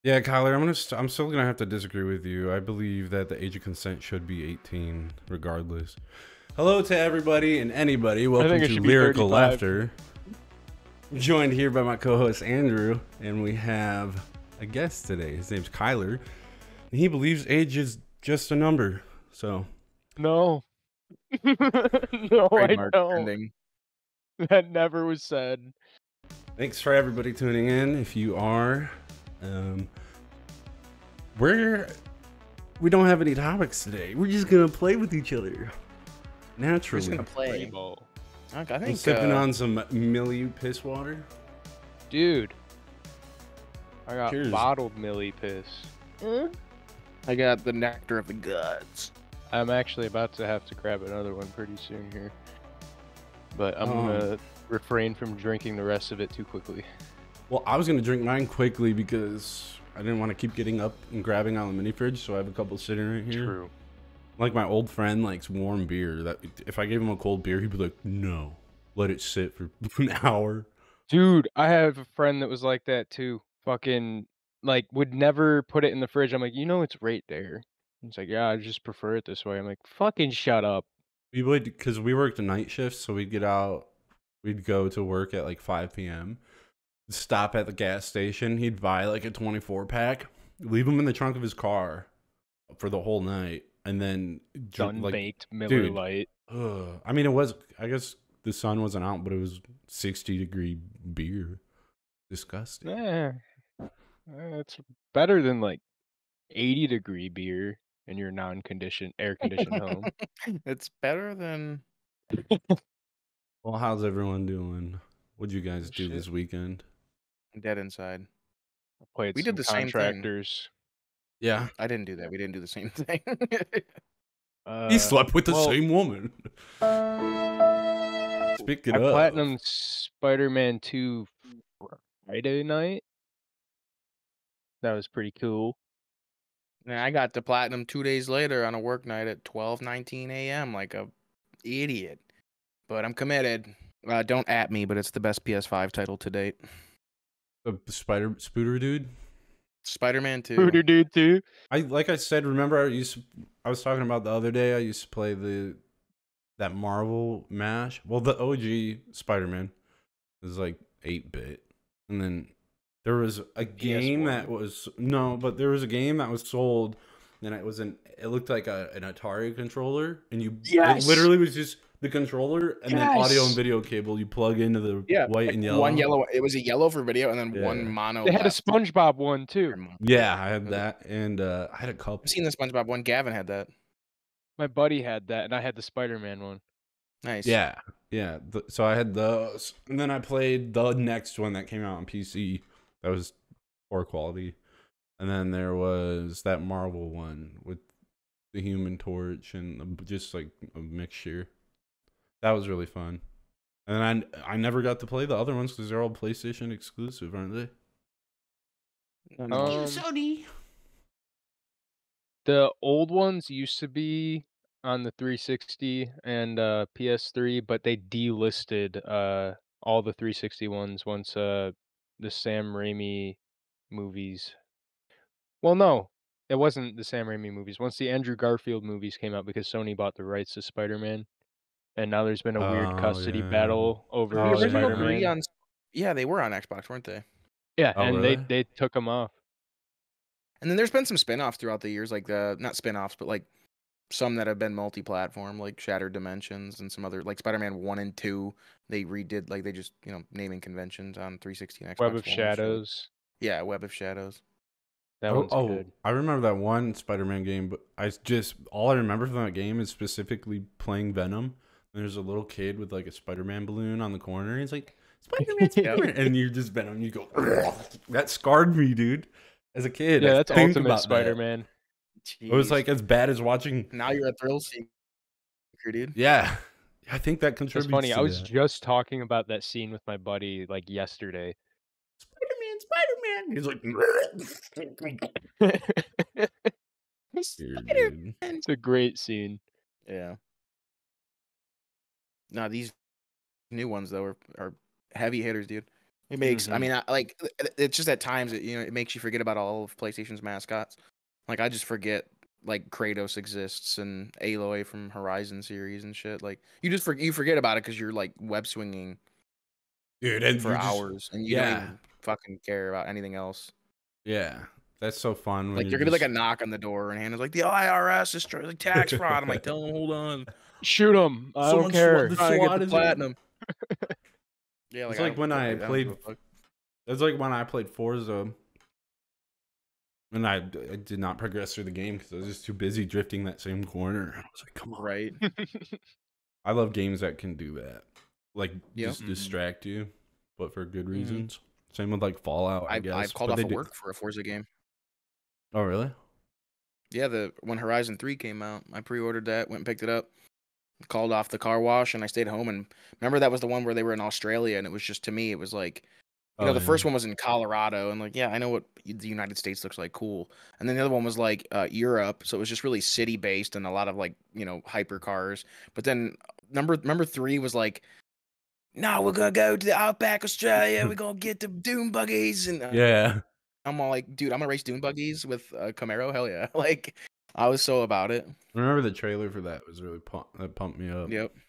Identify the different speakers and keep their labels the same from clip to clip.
Speaker 1: Yeah, Kyler, I'm still gonna have to disagree with you. I believe that the age of consent should be 18, regardless. Hello to everybody and anybody.
Speaker 2: I
Speaker 1: Welcome
Speaker 2: think it
Speaker 1: to
Speaker 2: should be
Speaker 1: Lyrical
Speaker 2: 35.
Speaker 1: Laughter. Joined here by my co-host Andrew, and we have a guest today. His name's Kyler, and he believes age is just a number. So,
Speaker 2: No. No, I
Speaker 3: Trademark
Speaker 2: don't.
Speaker 3: pending.
Speaker 2: That never was said.
Speaker 1: thanks for everybody tuning in. If you are, we don't have any topics today. We're just gonna play with each other
Speaker 3: We're
Speaker 1: naturally.
Speaker 3: just gonna play.
Speaker 2: Rainbow.
Speaker 3: I
Speaker 1: I'm
Speaker 3: think
Speaker 1: sipping on some Millie piss water.
Speaker 2: Dude. I got
Speaker 1: Cheers.
Speaker 2: bottled Millie piss.
Speaker 3: I got the nectar of the gods.
Speaker 2: I'm actually about to have to grab another one pretty soon here. But I'm gonna refrain from drinking the rest of it too quickly.
Speaker 1: Well, I was gonna drink mine quickly because I didn't want to keep getting up and grabbing out of the mini fridge, so I have a couple sitting right here.
Speaker 2: True.
Speaker 1: Like my old friend likes warm beer. That if I gave him a cold beer, he'd be like, "No, let it sit for an hour."
Speaker 2: Dude, I have a friend that was like that too. Fucking, like, would never put it in the fridge. I'm like, you know it's right there. He's like, yeah, I just prefer it this way. I'm like, fucking shut up.
Speaker 1: We would, because we worked a night shift, so we'd get out. We'd go to work at like 5 p.m. Stop at the gas station. He'd buy like a 24 pack, leave them in the trunk of his car for the whole night, and then
Speaker 2: Sun-baked Miller
Speaker 1: dude,
Speaker 2: Lite.
Speaker 1: I mean, it was. I guess the sun wasn't out, but it was 60-degree beer. Disgusting.
Speaker 2: Yeah. It's better than like 80-degree beer in your air-conditioned home.
Speaker 3: It's better than.
Speaker 1: Well, how's everyone doing? What'd you guys do
Speaker 2: Shit.
Speaker 1: this weekend?
Speaker 3: Dead inside.
Speaker 2: Played
Speaker 3: We
Speaker 2: some
Speaker 3: did the same thing.
Speaker 2: contractors.
Speaker 1: Yeah,
Speaker 3: I didn't do that. We didn't do the same thing.
Speaker 1: he slept with the
Speaker 2: well,
Speaker 1: same woman. Speak it
Speaker 2: I
Speaker 1: up.
Speaker 2: platinumed Spider-Man 2 Friday night. That was pretty cool.
Speaker 3: And I got to platinum 2 days later on a work night at 12:19 a.m. like a idiot. But I'm committed. Don't at me, but it's the best PS5 title to date.
Speaker 1: The Spooter dude.
Speaker 3: Spider-Man 2.
Speaker 2: Hooter dude too.
Speaker 1: Like I said, remember I was talking about the other day. I used to play that Marvel mash. Well, the OG Spider-Man is like 8-bit, and then there was a game that was there was a game that was sold, and it looked like an Atari controller, and it literally was just the controller and then audio and video cable you plug into the white and yellow.
Speaker 3: One yellow. It was a yellow for video, and then one mono.
Speaker 2: They had a SpongeBob one too.
Speaker 1: Yeah, I had that, and I had a couple.
Speaker 3: I've seen the SpongeBob one. Gavin had that.
Speaker 2: My buddy had that, and I had the Spider-Man one.
Speaker 3: Nice.
Speaker 1: Yeah. So I had those, and then I played the next one that came out on PC. That was poor quality, and then there was that Marvel one with the Human Torch and just like a mixture. That was really fun, and I never got to play the other ones because they're all PlayStation exclusive, aren't they?
Speaker 3: Sony.
Speaker 2: The old ones used to be on the 360 and PS3, but they delisted all the 360 ones once the Sam Raimi movies. Well, no, it wasn't the Sam Raimi movies. Once the Andrew Garfield movies came out, because Sony bought the rights to Spider-Man, and now there's been a weird custody battle over
Speaker 3: The original
Speaker 2: Spider-Man.
Speaker 3: three on. Yeah, they were on Xbox, weren't they?
Speaker 2: Yeah,
Speaker 1: Oh,
Speaker 2: and
Speaker 1: really?
Speaker 2: they took them off.
Speaker 3: And then there's been some spin-offs throughout the years, like not spin-offs, but like some that have been multi-platform, like Shattered Dimensions and some other, like Spider-Man 1 and 2. They redid, like they just, naming conventions on 360 and Xbox
Speaker 2: Web of
Speaker 3: One,
Speaker 2: Shadows.
Speaker 3: Yeah, Web of Shadows.
Speaker 2: That one's good.
Speaker 1: I remember that one Spider-Man game, but all I remember from that game is specifically playing Venom. There's a little kid with like a Spider-Man balloon on the corner. He's like, Spider-Man, Spider-Man. And you're just Venom. You go, that scarred me, dude. As a kid.
Speaker 2: Yeah, that's Ultimate
Speaker 1: about
Speaker 2: Spider-Man.
Speaker 1: It was like as bad as watching.
Speaker 3: Now you're a thrill seeker, dude.
Speaker 1: Yeah. I think that contributes.
Speaker 2: It's funny.
Speaker 1: to
Speaker 2: I was
Speaker 1: that.
Speaker 2: just talking about that scene with my buddy like yesterday.
Speaker 1: Spider-Man. He's like,
Speaker 3: Spider-Man.
Speaker 2: It's a great scene.
Speaker 3: Yeah. No, these new ones though are heavy hitters, dude. It makes. I mean, it's just at times it makes you forget about all of PlayStation's mascots. Like I just forget like Kratos exists and Aloy from Horizon series and shit. Like you forget about it because you're like web swinging
Speaker 1: Dude, and
Speaker 3: for
Speaker 1: you just
Speaker 3: hours and you don't
Speaker 1: yeah,
Speaker 3: even fucking care about anything else.
Speaker 1: yeah. That's so fun when
Speaker 3: Like
Speaker 1: you're
Speaker 3: there could be like
Speaker 1: just
Speaker 3: a knock on the door and Hannah's like the IRS is like tax fraud. I'm like, tell them, hold on.
Speaker 2: Shoot him. I don't
Speaker 1: Someone
Speaker 2: care.
Speaker 1: the
Speaker 3: Trying to get
Speaker 1: SWAT
Speaker 3: the
Speaker 1: is here.
Speaker 3: platinum. Yeah,
Speaker 1: It's
Speaker 3: like I
Speaker 1: like
Speaker 3: don't
Speaker 1: when
Speaker 3: like,
Speaker 1: I
Speaker 3: I don't
Speaker 1: played.
Speaker 3: give a fuck.
Speaker 1: It's like when I played Forza, and I did not progress through the game because I was just too busy drifting that same corner. I was like, come on.
Speaker 3: Right.
Speaker 1: I love games that can do that, like
Speaker 3: Yep.
Speaker 1: just distract you, but for good
Speaker 3: Mhm.
Speaker 1: reasons. Same with like Fallout, I guess.
Speaker 3: I've called
Speaker 1: but
Speaker 3: off
Speaker 1: they
Speaker 3: of
Speaker 1: do.
Speaker 3: work for a Forza game.
Speaker 1: Oh, really?
Speaker 3: Yeah, when Horizon 3 came out, I pre-ordered that, went and picked it up, called off the car wash, and I stayed home. And remember that was the one where they were in Australia, and it was just to me, it was like,
Speaker 1: Oh,
Speaker 3: the
Speaker 1: yeah.
Speaker 3: first one was in Colorado, and like, yeah, I know what the United States looks like, cool. And then the other one was like Europe, so it was just really city based and a lot of like hyper cars. But then number 3 was like, no, we're gonna go to the outback Australia, we're gonna get the dune buggies, and
Speaker 1: Yeah.
Speaker 3: I'm all like, dude, I'm gonna race dune buggies with Camaro, hell yeah! Like, I was so about it.
Speaker 1: I remember the trailer for that was really that pumped me up.
Speaker 3: Yep.
Speaker 1: I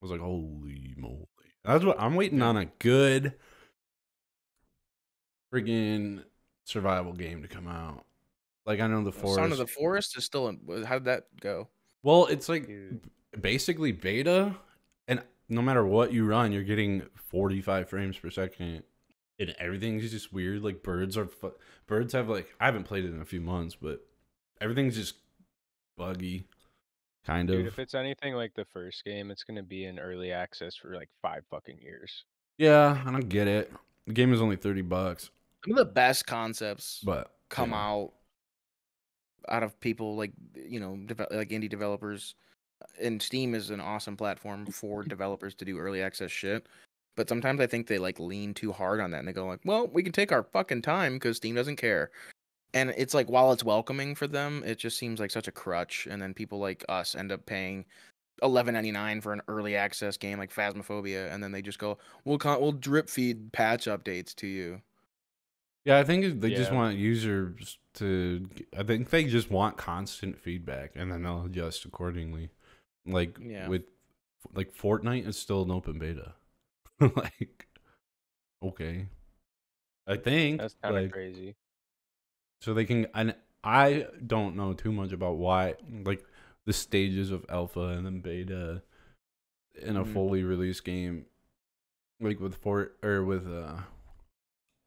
Speaker 1: was like, holy moly! That's what I'm waiting
Speaker 3: Yeah.
Speaker 1: on, a good friggin' survival game to come out. Like I know the
Speaker 3: Son of
Speaker 1: Forest.
Speaker 3: the Forest is still in. How did that go?
Speaker 1: Well, it's like
Speaker 2: Dude.
Speaker 1: basically beta, and no matter what you run, you're getting 45 frames per second, and everything's just weird. Like birds have like, I haven't played it in a few months, but everything's just buggy, kind
Speaker 2: Dude,
Speaker 1: of.
Speaker 2: if it's anything like the first game, it's gonna be in early access for like 5 fucking years.
Speaker 1: Yeah, I don't get it. The game is only $30,
Speaker 3: Some of the best concepts
Speaker 1: but
Speaker 3: come
Speaker 1: yeah.
Speaker 3: out of people like like indie developers. And Steam is an awesome platform for developers to do early access shit. But sometimes I think they like lean too hard on that, and they go like, "Well, we can take our fucking time because Steam doesn't care." And it's like, while it's welcoming for them, it just seems like such a crutch. And then people like us end up paying $11.99 for an early access game like Phasmophobia, and then they just go, we'll drip feed patch updates to you."
Speaker 1: Yeah, I think they just
Speaker 2: Yeah.
Speaker 1: want users to. I think they just want constant feedback, and then they'll adjust accordingly. Like
Speaker 3: Yeah.
Speaker 1: with like Fortnite is still an open beta. Like, okay, I think
Speaker 2: That's kind of
Speaker 1: like
Speaker 2: crazy.
Speaker 1: so they can. And I don't know too much about why like the stages of alpha and then beta in a
Speaker 3: Mhm.
Speaker 1: fully released game, like with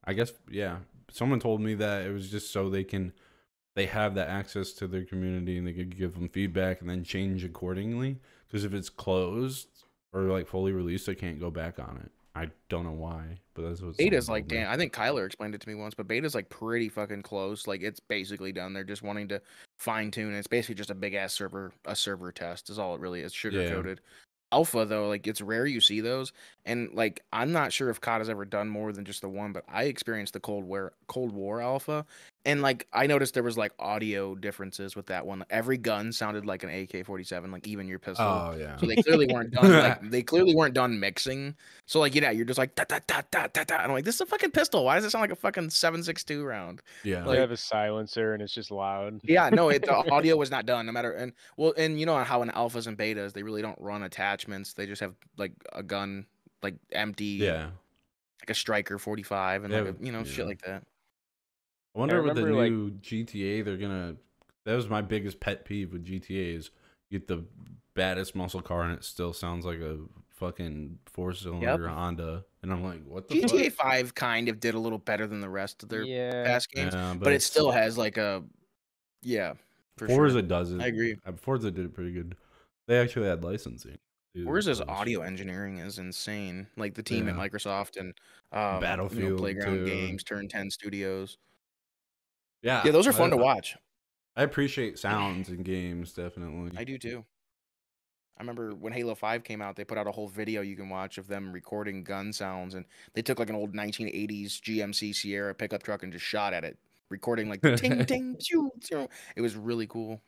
Speaker 1: I guess, yeah. Someone told me that it was just so they have that access to their community and they could give them feedback and then change accordingly. Because if it's closed or like fully released, they can't go back on it. I don't know why, but that's what someone
Speaker 3: Beta's like,
Speaker 1: told me.
Speaker 3: damn, I think Kyler explained it to me once, but beta's like pretty fucking close. Like, it's basically done. They're just wanting to fine tune. It's basically just a big ass server test is all it really is, sugar
Speaker 1: Yeah.
Speaker 3: coated. Alpha though, like, it's rare you see those, and like, I'm not sure if COD has ever done more than just the one, but I experienced the Cold War alpha, and like, I noticed there was like audio differences with that one. Every gun sounded like an AK-47, like even your pistol.
Speaker 1: Oh yeah.
Speaker 3: So they clearly weren't done. Like, they clearly weren't done mixing. So like, you're just like da da da da da da. And I'm like, this is a fucking pistol. Why does it sound like a fucking 7.62 round?
Speaker 1: Yeah.
Speaker 2: They
Speaker 3: Like,
Speaker 2: have a silencer and it's just loud.
Speaker 3: yeah, no, the audio was not done. No matter, and you know how in alphas and betas they really don't run attachments. They just have like a gun, like empty,
Speaker 1: Yeah.
Speaker 3: like a Striker 45 and
Speaker 1: Yeah,
Speaker 3: like a
Speaker 1: yeah.
Speaker 3: shit like that.
Speaker 1: I wonder with the
Speaker 2: remember, like-
Speaker 1: new GTA they're gonna. That was my biggest pet peeve with GTA is you get the baddest muscle car and it still sounds like a fucking 4-cylinder Honda, and I'm like, what the
Speaker 3: GTA
Speaker 1: fuck?
Speaker 3: 5 kind of did a little better than the rest of their
Speaker 2: Yeah.
Speaker 3: past games,
Speaker 1: Yeah,
Speaker 3: but it still has like a for
Speaker 1: Forza
Speaker 3: sure.
Speaker 1: does it.
Speaker 3: I agree.
Speaker 1: Forza did it pretty good. They actually had licensing.
Speaker 3: Forza's audio engineering is insane. Like the team at
Speaker 1: Yeah.
Speaker 3: Microsoft and
Speaker 1: Battlefield
Speaker 3: Playground
Speaker 1: too.
Speaker 3: Games, Turn 10 Studios.
Speaker 1: Yeah,
Speaker 3: Yeah, those are fun to watch.
Speaker 1: I appreciate sounds in games, definitely.
Speaker 3: I do too. I remember when Halo 5 came out, they put out a whole video you can watch of them recording gun sounds, and they took like an old 1980s GMC Sierra pickup truck and just shot at it, recording like ting ting pew, pew. It was really cool.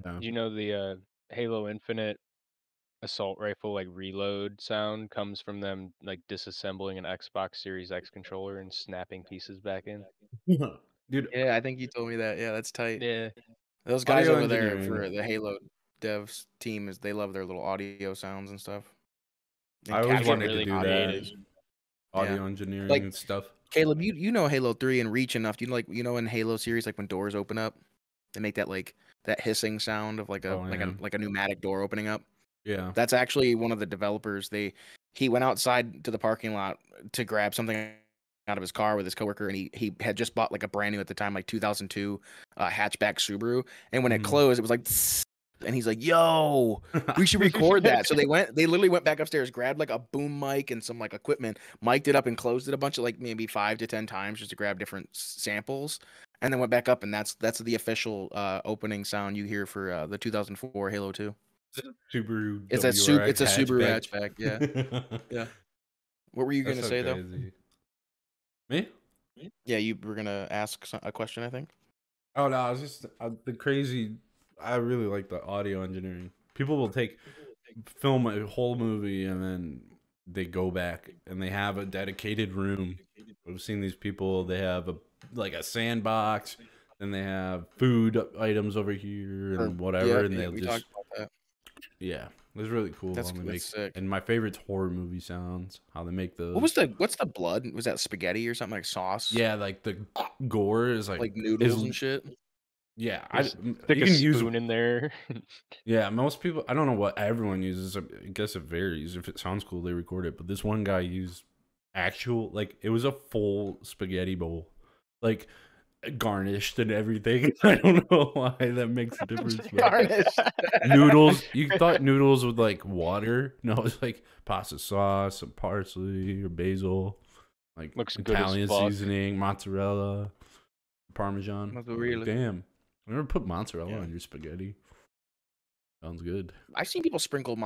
Speaker 1: Yeah.
Speaker 2: You know the Halo Infinite assault rifle like reload sound comes from them like disassembling an Xbox Series X controller and snapping pieces back in.
Speaker 1: Dude,
Speaker 3: Yeah, I think you told me that. Yeah, that's tight.
Speaker 2: Yeah.
Speaker 3: Those guys
Speaker 1: audio
Speaker 3: over there
Speaker 1: engineering.
Speaker 3: for the Halo devs team they love their little audio sounds and stuff.
Speaker 1: I
Speaker 3: And
Speaker 1: always
Speaker 2: They get
Speaker 3: capturing
Speaker 1: wanted to
Speaker 2: really
Speaker 1: do
Speaker 3: audio
Speaker 1: that.
Speaker 2: creative.
Speaker 3: is
Speaker 1: Audio
Speaker 3: yeah.
Speaker 1: engineering
Speaker 3: Like
Speaker 1: and stuff.
Speaker 3: Caleb, you know Halo 3 and Reach enough. Do you know, like in Halo series, like when doors open up, they make that that hissing sound of like a
Speaker 1: Oh, yeah.
Speaker 3: like a pneumatic door opening up.
Speaker 1: Yeah.
Speaker 3: That's actually one of the developers. He went outside to the parking lot to grab something out of his car with his coworker, and he had just bought like a brand new at the time, like 2002 hatchback Subaru. And when it
Speaker 1: Mhm.
Speaker 3: closed, it was like, tss, and he's like, "Yo, we should record that." So they literally went back upstairs, grabbed like a boom mic and some like equipment, mic'd it up, and closed it a bunch of like maybe 5 to 10 times just to grab different samples, and then went back up, and that's the official opening sound you hear for the 2004 Halo 2.
Speaker 1: Subaru
Speaker 3: It's
Speaker 1: WRX
Speaker 3: it's a Subaru
Speaker 1: hatchback.
Speaker 3: hatchback. Yeah, yeah. What were you
Speaker 1: That's
Speaker 3: gonna
Speaker 1: so
Speaker 3: say though?
Speaker 1: crazy. Me?
Speaker 3: Yeah, you were gonna ask a question, I think.
Speaker 1: Oh no, I was just the crazy. I really like the audio engineering. People will film a whole movie and then they go back and they have a dedicated room. I've seen these people. They have a sandbox, then they have food items over here and whatever, and
Speaker 3: Yeah,
Speaker 1: they'll
Speaker 3: we
Speaker 1: just
Speaker 3: talked about that.
Speaker 1: yeah. It's really cool how they make.
Speaker 3: That's sick.
Speaker 1: And my favorite's horror movie sounds. How they make those.
Speaker 3: What's the blood? Was that spaghetti or something like sauce?
Speaker 1: Yeah, like the gore is
Speaker 3: Like noodles and shit.
Speaker 1: Yeah,
Speaker 2: Just
Speaker 1: you
Speaker 2: stick a
Speaker 1: can use.
Speaker 2: spoon in there.
Speaker 1: Yeah, most people. I don't know what everyone uses. I guess it varies. If it sounds cool, they record it. But this one guy used actual, like, it was a full spaghetti bowl, like garnished and everything. I don't know why that makes a difference. But
Speaker 3: Garnish.
Speaker 1: noodles. You thought noodles with like water? No, it's like pasta sauce, some parsley or basil, like
Speaker 2: Looks good as
Speaker 1: Italian
Speaker 2: fuck.
Speaker 1: seasoning, mozzarella, Parmesan.
Speaker 3: Must
Speaker 1: I was
Speaker 3: really-
Speaker 1: like, damn, I never put mozzarella
Speaker 3: Yeah.
Speaker 1: on your spaghetti. Sounds good.
Speaker 3: I've seen people sprinkle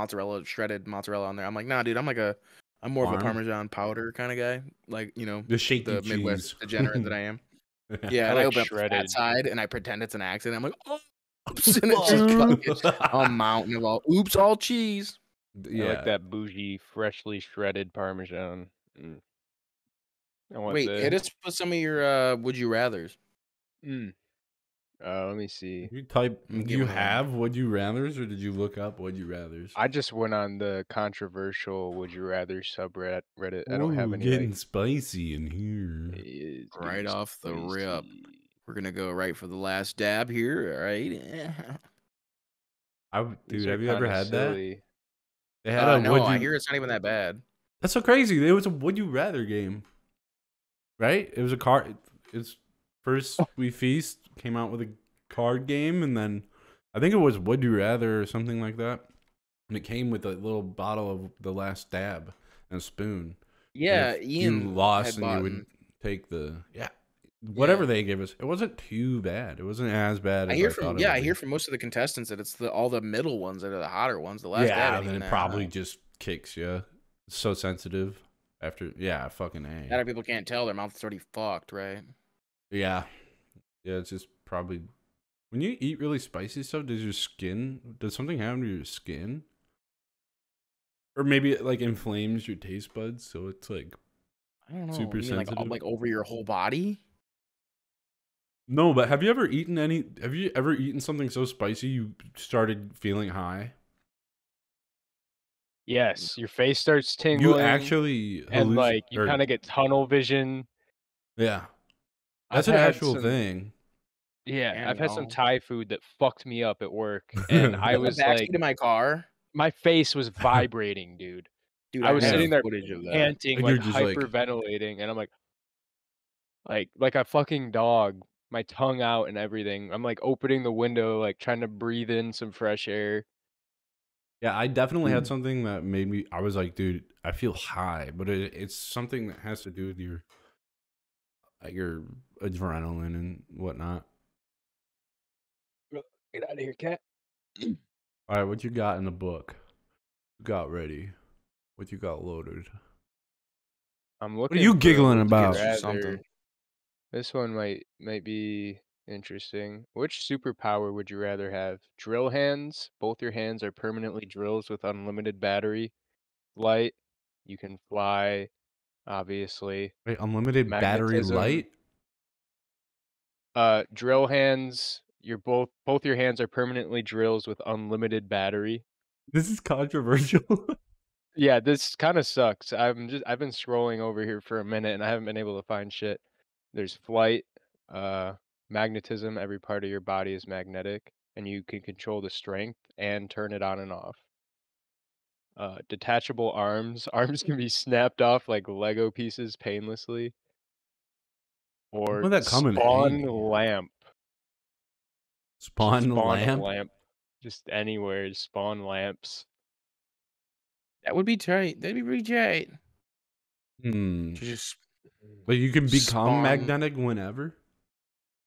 Speaker 3: shredded mozzarella on there. I'm like, nah, dude. I'm more of a
Speaker 1: Parm?
Speaker 3: Parmesan powder kind of guy. Like,
Speaker 1: The shaky
Speaker 3: the Midwest
Speaker 1: cheese.
Speaker 3: degenerate that I am. Yeah,
Speaker 2: I
Speaker 3: and
Speaker 2: like
Speaker 3: I open up the
Speaker 2: shredded.
Speaker 3: fat side and I pretend it's an accident. I'm like, oh, oops, and it's just fucking a mountain of all cheese.
Speaker 1: Yeah.
Speaker 2: I like that bougie, freshly shredded Parmesan. I want
Speaker 3: Wait,
Speaker 2: the.
Speaker 3: hit us with some of your would you rather's.
Speaker 2: Let me see.
Speaker 1: You type.
Speaker 3: I'm
Speaker 1: Do you
Speaker 3: getting one.
Speaker 1: have would you rather's or did you look up would you rather's?
Speaker 2: I just went on the controversial "Would You Rather" subreddit. I don't have
Speaker 1: Ooh,
Speaker 2: any.
Speaker 1: getting spicy in here.
Speaker 2: It's
Speaker 3: Right
Speaker 2: getting
Speaker 3: off the rip.
Speaker 2: spicy.
Speaker 3: We're gonna go right for the last dab here. All right.
Speaker 2: These
Speaker 1: Dude,
Speaker 2: are
Speaker 1: have you ever
Speaker 2: kinda
Speaker 1: had
Speaker 2: silly.
Speaker 1: that? They had a
Speaker 3: No,
Speaker 1: would you.
Speaker 3: I hear it's not even that bad.
Speaker 1: That's so crazy. It was a would you rather game, right? It was a card. It's first we feast came out with a card game, and then I think it was would you rather or something like that. And it came with a little bottle of the last dab and a spoon.
Speaker 3: Yeah,
Speaker 1: If
Speaker 3: Ian
Speaker 1: you lost,
Speaker 3: had
Speaker 1: and you
Speaker 3: bought
Speaker 1: would take the whatever
Speaker 3: Yeah.
Speaker 1: they gave us. It wasn't too bad. It wasn't as bad as
Speaker 3: I hear
Speaker 1: thought
Speaker 3: from
Speaker 1: it would
Speaker 3: I
Speaker 1: be.
Speaker 3: hear from most of the contestants that it's all the middle ones that are the hotter ones. The last dab
Speaker 1: Yeah,
Speaker 3: ain't
Speaker 1: then
Speaker 3: even
Speaker 1: it
Speaker 3: that
Speaker 1: probably
Speaker 3: hot.
Speaker 1: just kicks you. It's so sensitive after. Yeah, fucking A.
Speaker 3: That people can't tell their mouth's already fucked, right?
Speaker 1: Yeah. Yeah, it's just probably when you eat really spicy stuff, does something happen to your skin? Or maybe it like inflames your taste buds, so it's like
Speaker 3: I don't know.
Speaker 1: super
Speaker 3: You mean
Speaker 1: sensitive.
Speaker 3: like over your whole body?
Speaker 1: No, but have you ever eaten something so spicy you started feeling high?
Speaker 2: Yes, your face starts tingling.
Speaker 1: You actually
Speaker 2: and like you kind of get tunnel vision.
Speaker 1: yeah. That's
Speaker 2: I've
Speaker 1: an
Speaker 2: had
Speaker 1: actual
Speaker 2: some-
Speaker 1: thing.
Speaker 2: Yeah,
Speaker 3: Damn,
Speaker 2: I've had some
Speaker 3: y'all.
Speaker 2: Thai food that fucked me up at work, and I
Speaker 3: In the
Speaker 2: was like,
Speaker 3: backseat of my car.
Speaker 2: my face was vibrating, dude.
Speaker 3: Dude,
Speaker 2: I was
Speaker 3: have
Speaker 2: sitting there
Speaker 3: footage of that.
Speaker 2: panting,
Speaker 1: And
Speaker 2: like
Speaker 1: you're just like-
Speaker 2: hyperventilating, and I'm like a fucking dog, my tongue out and everything. I'm like opening the window, like trying to breathe in some fresh air.
Speaker 1: Yeah, I definitely had something that made me. I was like, dude, I feel high, but it's something that has to do with your adrenaline and whatnot.
Speaker 2: Get out of here, cat.
Speaker 1: All right, what you got in the book? You got ready? What you got loaded?
Speaker 2: I'm looking.
Speaker 1: are you
Speaker 2: for a
Speaker 1: giggling
Speaker 2: would you
Speaker 1: about?
Speaker 3: Rather.
Speaker 2: rather. This one might be Interesting. Which superpower would you rather have? Drill hands. Both your hands are permanently drills with unlimited battery. Light. You can fly, obviously.
Speaker 1: Wait, unlimited battery
Speaker 2: Magnetism.
Speaker 1: light?
Speaker 2: Drill hands. Both your hands are permanently drills with unlimited battery.
Speaker 1: This is controversial.
Speaker 2: Yeah, this kind of sucks. I've been scrolling over here for a minute and I haven't been able to find shit. There's flight, uh, magnetism. Every part of your body is magnetic, and you can control the strength and turn it on and off. Detachable arms. Arms can be snapped off like Lego pieces painlessly. Or
Speaker 1: Would that come in
Speaker 2: spawn
Speaker 1: handy?
Speaker 2: lamp.
Speaker 1: Spawn
Speaker 2: Spawn a
Speaker 1: lamp?
Speaker 2: lamp. Just anywhere. Spawn lamps.
Speaker 3: That would be tight. That'd be pretty tight.
Speaker 1: Hmm.
Speaker 3: To just
Speaker 1: But you can become
Speaker 3: spawn-
Speaker 1: magnetic whenever?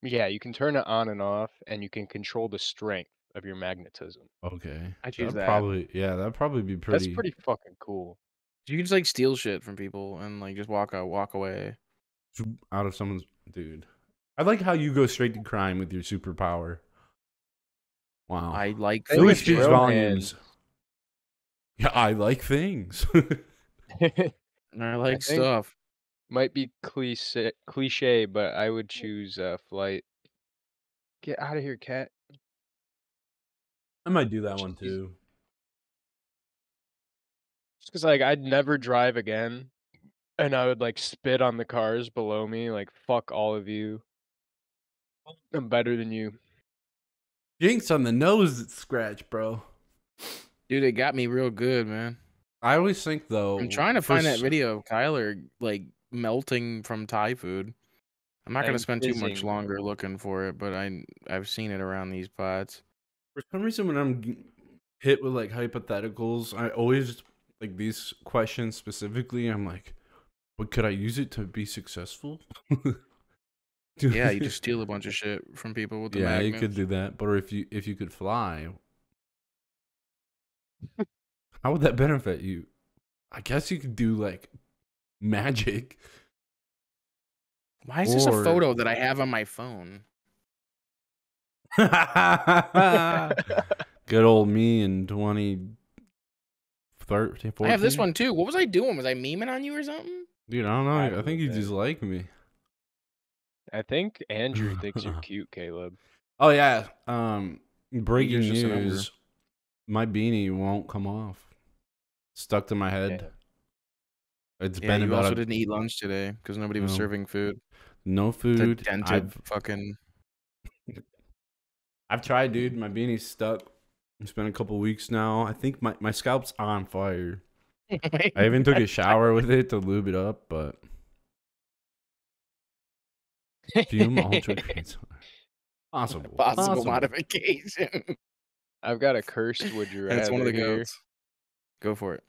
Speaker 2: Yeah, you can turn it on and off, and you can control the strength of your magnetism.
Speaker 1: Okay.
Speaker 3: I choose
Speaker 1: That'd
Speaker 3: that.
Speaker 1: probably, yeah, that'd probably be pretty.
Speaker 2: That's pretty fucking cool.
Speaker 3: You can just like steal shit from people and like just walk away.
Speaker 1: Out of someone's. Dude. I like how you go straight to crime with your superpower. Wow.
Speaker 3: I like
Speaker 2: Same
Speaker 1: really
Speaker 2: with
Speaker 1: speaks
Speaker 2: drill
Speaker 1: volumes. Yeah, I like things.
Speaker 3: I like
Speaker 2: think-
Speaker 3: stuff.
Speaker 2: Might be cliche, but I would choose flight. Get out of here, cat.
Speaker 1: I might do that one too.
Speaker 2: Just because, like, I'd never drive again, and I would like spit on the cars below me, like fuck all of you. I'm better than you.
Speaker 1: Jinx on the nose scratch, bro.
Speaker 3: Dude, it got me real good, man.
Speaker 1: I always think though.
Speaker 3: I'm trying to
Speaker 1: for
Speaker 3: find that
Speaker 1: s-
Speaker 3: video of Kyler like melting from Thai food. I'm not gonna
Speaker 2: I'm
Speaker 3: spend too much
Speaker 2: fizzing.
Speaker 3: longer looking for it, but I've seen it around these pots.
Speaker 1: For some reason, when I'm hit with like hypotheticals, I always like these questions specifically. I'm like, but could I use it to be successful?
Speaker 3: Yeah, you just steal a bunch of shit from people with the
Speaker 1: yeah,
Speaker 3: magnets.
Speaker 1: you could do that. But if you could fly, how would that benefit you? I guess you could do like magic.
Speaker 3: Why is this a
Speaker 1: Or-
Speaker 3: photo that I have on my phone?
Speaker 1: Good old me in 2013, 14.
Speaker 3: I have this one too. What was I doing? Was I memeing on you or something?
Speaker 1: Dude, I don't know. I
Speaker 2: Probably
Speaker 1: think you
Speaker 2: been.
Speaker 1: just like me.
Speaker 2: I think Andrew thinks you're cute, Caleb.
Speaker 1: Oh yeah. Breaking
Speaker 3: just a number.
Speaker 1: news. My beanie won't come off. Stuck to my head. It's
Speaker 3: Yeah,
Speaker 1: been
Speaker 3: you
Speaker 1: about
Speaker 3: also didn't eat lunch today because nobody was
Speaker 1: No.
Speaker 3: serving food.
Speaker 1: no
Speaker 3: It's a
Speaker 1: food.
Speaker 3: dented fucking.
Speaker 1: I've tried, dude. My beanie's stuck. It's been a couple weeks now. I think my scalp's on fire. I even took a shower with it to lube it up, but fume ultra possible
Speaker 3: Possible modification.
Speaker 2: I've got a cursed would you rather
Speaker 3: That's one of the
Speaker 2: here.
Speaker 3: goats. Go for it.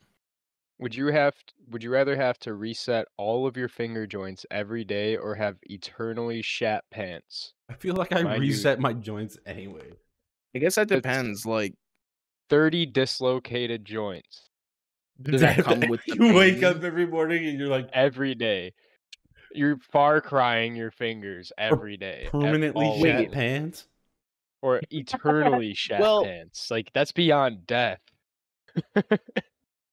Speaker 2: Would you rather have to reset all of your finger joints every day or have eternally shat pants?
Speaker 1: I feel like I
Speaker 2: Mind you-
Speaker 1: reset my joints anyway.
Speaker 3: I guess that
Speaker 2: It's-
Speaker 3: depends. Like,
Speaker 2: 30 dislocated joints
Speaker 3: does that come with the
Speaker 1: you wake
Speaker 3: pain?
Speaker 1: up every morning and you're like
Speaker 2: every day. You're far crying your fingers every day.
Speaker 1: permanently
Speaker 2: all
Speaker 1: shat
Speaker 2: day.
Speaker 1: pants.
Speaker 2: Or eternally shat
Speaker 3: Well-
Speaker 2: pants. Like, that's beyond death.
Speaker 3: I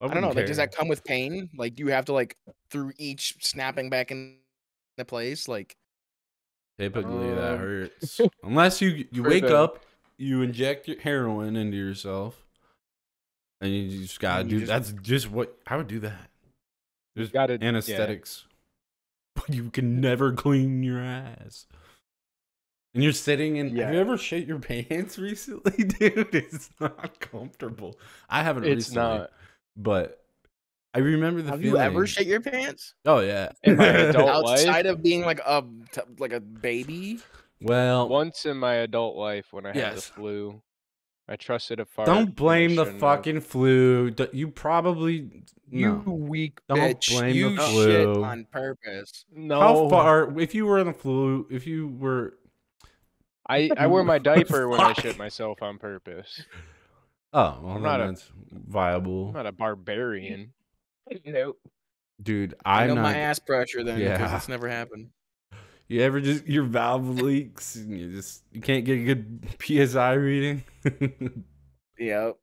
Speaker 3: don't know. Like, does that come with pain? Like, you have to like through each snapping back into place. Like,
Speaker 1: Typically that
Speaker 2: Um,
Speaker 1: hurts. Unless you
Speaker 2: for
Speaker 1: wake
Speaker 2: the-
Speaker 1: up, you inject your heroin into yourself, and you just gotta
Speaker 3: And you
Speaker 1: do. That's just what I would do. That there's
Speaker 2: gotta- yeah.
Speaker 1: anesthetics, but you can never clean your ass. And you're sitting in.
Speaker 2: Yeah.
Speaker 1: Have you ever shit your pants recently, dude? It's not comfortable. I haven't
Speaker 2: It's
Speaker 1: recently,
Speaker 2: not.
Speaker 1: but I remember the
Speaker 3: have
Speaker 1: feeling.
Speaker 3: you ever shit your pants
Speaker 1: Oh yeah.
Speaker 2: In my adult life?
Speaker 3: outside of being like a baby?
Speaker 1: Well,
Speaker 2: Once in my adult life when I had the
Speaker 1: Yes.
Speaker 2: flu, I trusted a fart.
Speaker 1: don't blame
Speaker 2: when I
Speaker 1: the
Speaker 2: shouldn't have.
Speaker 1: fucking flu. You probably
Speaker 3: You
Speaker 1: no.
Speaker 3: weak
Speaker 1: Don't
Speaker 3: bitch.
Speaker 1: blame the
Speaker 3: You
Speaker 1: flu.
Speaker 3: shit on purpose.
Speaker 2: No.
Speaker 1: How far? If you were in the flu, if you were,
Speaker 2: I wear my diaper when I
Speaker 1: Fuck.
Speaker 2: shit myself on purpose.
Speaker 1: oh, well,
Speaker 2: I'm
Speaker 1: then
Speaker 2: not a-
Speaker 1: that's viable,
Speaker 2: I'm not a dude.
Speaker 3: Nope.
Speaker 1: dude.
Speaker 3: I
Speaker 1: I'm
Speaker 3: know
Speaker 1: not.
Speaker 3: my ass pressure then because
Speaker 1: Yeah.
Speaker 3: it's never happened.
Speaker 1: You ever just your valve leaks and you can't get a good PSI reading?
Speaker 3: Yep.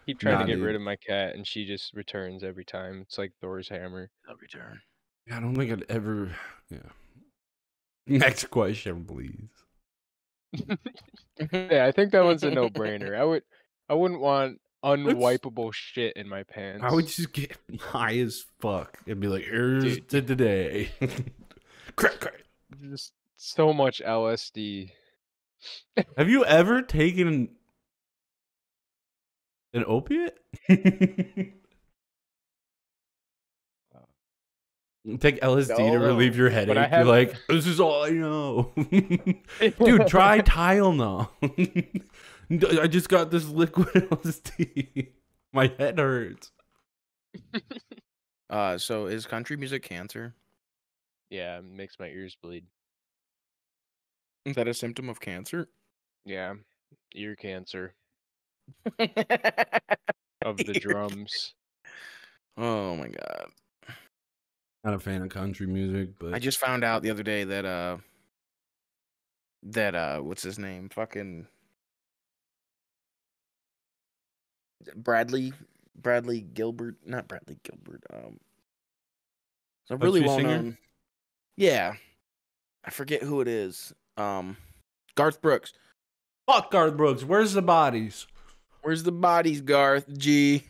Speaker 2: Keep trying to get
Speaker 1: dude.
Speaker 2: rid of my cat, and she just returns every time. It's like Thor's hammer.
Speaker 3: They'll return.
Speaker 1: Yeah, I don't think I'd ever. Yeah. Next question, please.
Speaker 2: Yeah, I think that one's a no-brainer. I wouldn't want
Speaker 1: It's-
Speaker 2: unwipeable shit in my pants.
Speaker 1: I would just get high as fuck and be like, "Here's
Speaker 2: Dude.
Speaker 1: to today." Crack, crack.
Speaker 2: Just so much LSD.
Speaker 1: Have you ever taken an opiate? Take LSD to relieve your headache.
Speaker 2: I
Speaker 1: You're
Speaker 2: have-
Speaker 1: like, this is all I know. Dude, try Tylenol. I just got this liquid LSD. My head hurts.
Speaker 3: So is country music cancer?
Speaker 2: Yeah, it makes my ears bleed.
Speaker 3: Is that a symptom of cancer?
Speaker 2: Yeah, ear cancer of the drums.
Speaker 3: Oh my god.
Speaker 1: Not a fan of country music, but
Speaker 3: I just found out the other day that what's his name? Fucking Bradley Gilbert, not Bradley Gilbert. It's a really
Speaker 1: Country
Speaker 3: well
Speaker 1: singer?
Speaker 3: known. Yeah. I forget who it is. Garth Brooks.
Speaker 1: fuck Garth Brooks. Where's the bodies?
Speaker 3: Where's the bodies, Garth G?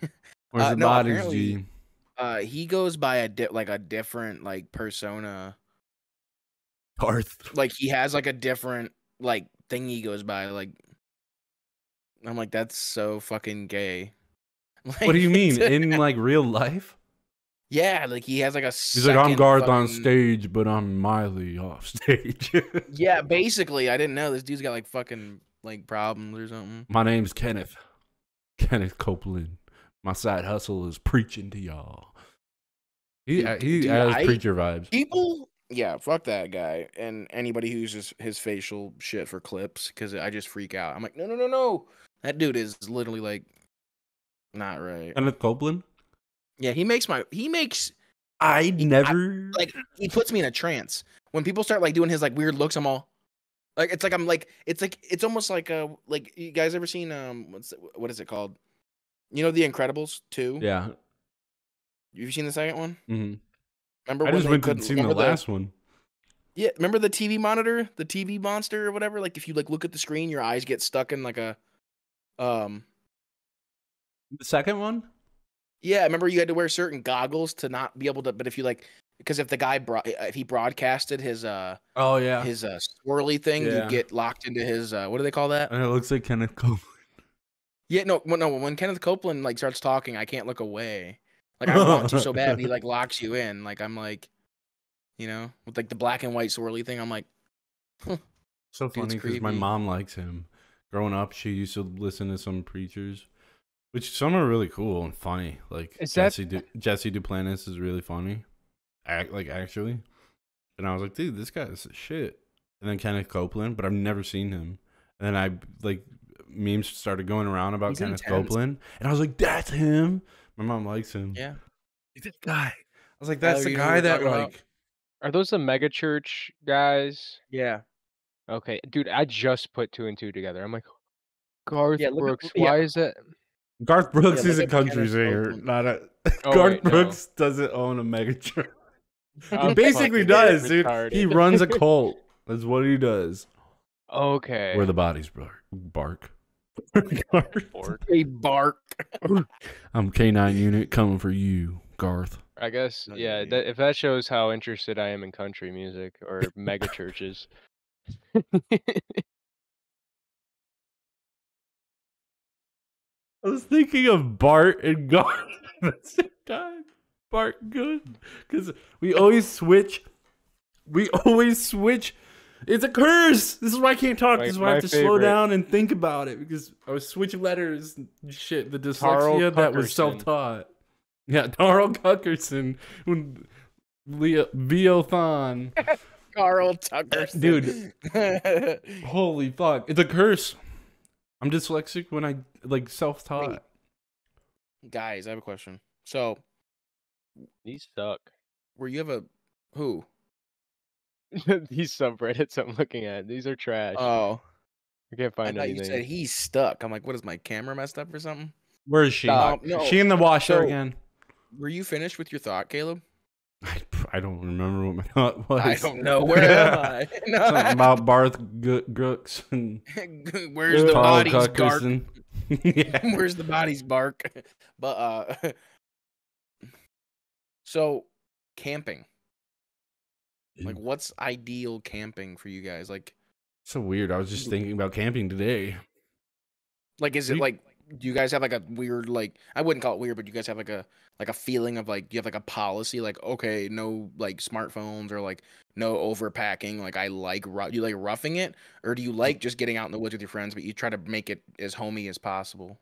Speaker 1: Where's the
Speaker 3: no,
Speaker 1: bodies,
Speaker 3: apparently-
Speaker 1: G?
Speaker 3: He goes by a different like persona.
Speaker 1: Garth.
Speaker 3: Like he has like a different like thing he goes by. Like I'm like, that's so fucking gay.
Speaker 1: What do you mean?
Speaker 3: Like,
Speaker 1: In like real life?
Speaker 3: yeah, like he has like a.
Speaker 1: He's like, I'm Garth on
Speaker 3: fucking-
Speaker 1: stage, but I'm Miley off stage.
Speaker 3: Yeah, basically, I didn't know this dude's got like fucking like problems or something.
Speaker 1: My name's Kenneth. Kenneth Copeland. My side hustle is preaching to y'all. He
Speaker 3: Dude,
Speaker 1: has
Speaker 3: I-
Speaker 1: preacher vibes.
Speaker 3: People, yeah, fuck that guy and anybody who uses his facial shit for clips because I just freak out. I'm like, no, that dude is literally like not right.
Speaker 1: Kenneth Copeland?
Speaker 3: Yeah, he makes
Speaker 1: I never
Speaker 3: like he puts me in a trance when people start like doing his like weird looks. I'm all like, it's almost like you guys ever seen what is it called? You know, The Incredibles 2?
Speaker 1: Yeah.
Speaker 3: You've seen the second one?
Speaker 1: Mm-hmm.
Speaker 3: Remember
Speaker 1: I
Speaker 3: when
Speaker 1: just
Speaker 3: they
Speaker 1: went to
Speaker 3: couldn't
Speaker 1: see the
Speaker 3: remember
Speaker 1: last one.
Speaker 3: Yeah, remember the TV monitor, the TV monster or whatever? Like if you like look at the screen, your eyes get stuck in like a
Speaker 1: The second one?
Speaker 3: yeah, remember you had to wear certain goggles to not be able to, but if you like because if the guy if he broadcasted his
Speaker 1: Oh yeah.
Speaker 3: his swirly thing,
Speaker 1: Yeah.
Speaker 3: you get locked into his what do they call that?
Speaker 1: And it looks like Kenneth Copeland.
Speaker 3: Yeah, no, when Kenneth Copeland like starts talking, I can't look away. Like I want to so bad, and he like locks you in. Like I'm like, you know, with like the black and white swirly thing. I'm like,
Speaker 1: So
Speaker 3: Dude's
Speaker 1: funny because my
Speaker 3: creepy.
Speaker 1: mom likes him. Growing up, she used to listen to some preachers, which some are really cool and funny. Like
Speaker 2: Is that-
Speaker 1: Jesse Duplantis is really funny, actually. And I was like, dude, this guy is shit. And then Kenneth Copeland, but I've never seen him. And then I like memes started going around about
Speaker 3: He's
Speaker 1: Kenneth
Speaker 3: intense.
Speaker 1: Copeland, and I was like, that's him. My mom likes him.
Speaker 3: yeah.
Speaker 1: He's that guy. I was like, that's
Speaker 3: Oh,
Speaker 1: the
Speaker 3: you know who
Speaker 1: guy
Speaker 3: we're
Speaker 1: that
Speaker 3: talking about?
Speaker 1: like.
Speaker 2: Are those the mega church guys?
Speaker 3: Yeah.
Speaker 2: Okay, dude, I just put 2 and 2 together. I'm like, Garth
Speaker 3: Yeah, look at-
Speaker 2: Brooks.
Speaker 3: yeah.
Speaker 2: Why is it?
Speaker 1: Garth Brooks
Speaker 3: Yeah,
Speaker 1: is a
Speaker 3: look up
Speaker 1: country
Speaker 3: Kenneth
Speaker 1: singer,
Speaker 3: Copeland.
Speaker 1: not a.
Speaker 2: Oh,
Speaker 1: Garth
Speaker 2: wait, no.
Speaker 1: Brooks doesn't own a mega church.
Speaker 2: I'm
Speaker 1: He basically
Speaker 2: fucking
Speaker 1: does, dude.
Speaker 2: retarded.
Speaker 1: He runs a cult. That's what he does.
Speaker 2: Okay.
Speaker 1: Where the bodies bark.
Speaker 2: Fork.
Speaker 3: They bark.
Speaker 1: I'm K9 unit coming for you, Garth.
Speaker 2: I guess,
Speaker 3: Oh,
Speaker 2: yeah.
Speaker 3: yeah.
Speaker 2: If that shows how interested I am in country music or mega churches.
Speaker 1: I was thinking of Bart and Garth at the same time. Bart good. Because we always switch. It's a curse. This is why I can't talk. This is why I have to slow down and think about it. Because I was switching letters and shit. The
Speaker 2: Carl
Speaker 1: dyslexia that was
Speaker 2: Cuckerson.
Speaker 1: self-taught. Yeah, Darrell Cuckerson. Viothon.
Speaker 3: Carl Tucker.
Speaker 1: Dude. Holy fuck. It's a curse. I'm dyslexic when I like self-taught.
Speaker 3: Wait. Guys, I have a question. So,
Speaker 2: These suck.
Speaker 3: where you have a who?
Speaker 2: These subreddits I'm looking at, these are trash.
Speaker 3: Oh,
Speaker 2: I can't
Speaker 3: I
Speaker 2: find
Speaker 3: thought you said
Speaker 2: anything.
Speaker 3: he's stuck. I'm like, what is my camera messed up or something?
Speaker 1: Where is she?
Speaker 2: Stop.
Speaker 1: Is
Speaker 3: No.
Speaker 1: she in the washer
Speaker 3: So,
Speaker 1: again?
Speaker 3: were you finished with your thought, Caleb?
Speaker 1: I don't remember what my thought was.
Speaker 3: I don't know. Where am I?
Speaker 1: Something about Barth Grooks and
Speaker 3: Where's the
Speaker 1: Carl
Speaker 3: body's gark?
Speaker 1: Cuckerson. Yeah.
Speaker 3: Where's the body's bark? But so camping. Like, what's ideal camping for you guys? Like,
Speaker 1: So weird. I was just thinking about camping today.
Speaker 3: is it like, do you guys have like a weird, like, I wouldn't call it weird, but you guys have like a feeling of like, you have like a policy, like, okay, no like smartphones or like no overpacking. Like, you like roughing it, or do you like just getting out in the woods with your friends, but you try to make it as homey as possible?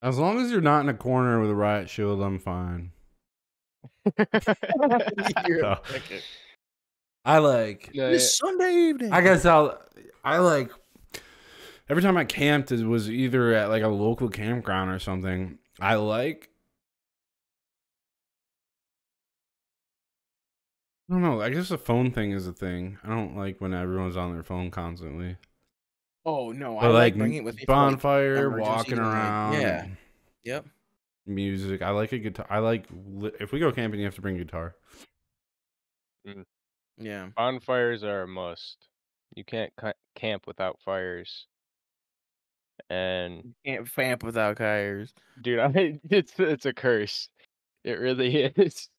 Speaker 1: As long as you're not in a corner with a riot shield, I'm fine.
Speaker 3: You're
Speaker 1: So,
Speaker 3: a cricket.
Speaker 1: I like.
Speaker 2: No,
Speaker 3: This Sunday evening.
Speaker 1: I guess I like. Every time I camped, it was either at like a local campground or something. I don't know. I guess the phone thing is a thing. I don't like when everyone's on their phone constantly.
Speaker 3: Oh no, I
Speaker 1: But
Speaker 3: like
Speaker 1: like
Speaker 3: bringing it with me for, like,
Speaker 1: bonfire,
Speaker 3: emergencies
Speaker 1: walking
Speaker 3: and, like,
Speaker 1: around.
Speaker 3: yeah. Yep.
Speaker 1: Music. I like a guitar. If we go camping, you have to bring a guitar.
Speaker 3: Yeah.
Speaker 2: bonfires are a must. You can't camp without fires. And
Speaker 3: Can't vamp without tires.
Speaker 2: dude, it's a curse. It really is.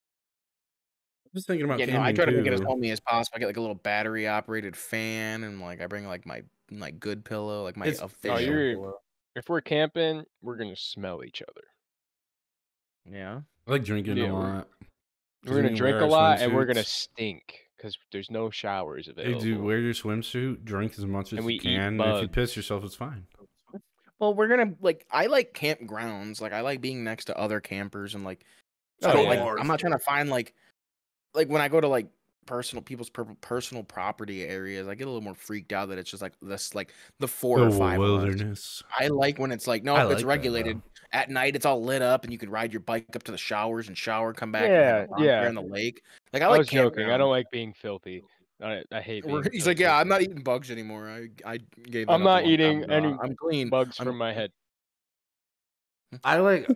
Speaker 1: I'm just thinking about
Speaker 3: Yeah, no, I
Speaker 1: camping
Speaker 3: try to make it as
Speaker 1: too.
Speaker 3: homey as possible. I get like a little battery operated fan, and like I bring like my good pillow, like my
Speaker 1: It's-
Speaker 3: official
Speaker 2: you're-
Speaker 3: pillow.
Speaker 2: If we're camping, we're gonna smell each other.
Speaker 3: Yeah.
Speaker 1: I like drinking
Speaker 2: Yeah,
Speaker 1: a lot.
Speaker 2: We're gonna
Speaker 1: we
Speaker 2: drink
Speaker 1: wear
Speaker 2: a
Speaker 1: our
Speaker 2: lot, and we're gonna
Speaker 1: swimsuits.
Speaker 2: stink because there's no showers
Speaker 1: Hey,
Speaker 2: available.
Speaker 1: dude, wear your swimsuit, drink as much as
Speaker 2: And
Speaker 1: you
Speaker 2: we eat
Speaker 1: can. And if you
Speaker 2: bugs.
Speaker 1: piss yourself, it's fine.
Speaker 3: Well, we're gonna like I like campgrounds. Like I like being next to other campers and like so
Speaker 2: Oh,
Speaker 3: I don't
Speaker 2: yeah.
Speaker 3: like I'm not trying to find like when I go to like people's personal property areas, I get a little more freaked out that it's just like this like the 4 or 5 of us.
Speaker 1: wilderness.
Speaker 3: I like when it's like, no,
Speaker 1: I
Speaker 3: it's
Speaker 1: like that,
Speaker 3: regulated.
Speaker 1: though.
Speaker 3: At night, it's all lit up, and you can ride your bike up to the showers and shower, come back, and
Speaker 2: Yeah,
Speaker 3: have a bonfire
Speaker 2: yeah.
Speaker 3: in the lake. Like I
Speaker 2: I
Speaker 3: like
Speaker 2: was joking. I
Speaker 3: campgrounds.
Speaker 2: don't like being filthy. I hate being
Speaker 3: He's like,
Speaker 2: filthy.
Speaker 3: yeah, I'm not eating bugs anymore. I gave that
Speaker 2: I'm
Speaker 3: up a
Speaker 2: not
Speaker 3: long
Speaker 2: eating
Speaker 3: time ago.
Speaker 2: any
Speaker 3: I'm clean.
Speaker 2: bugs
Speaker 3: I'm
Speaker 2: from my head.
Speaker 1: I like,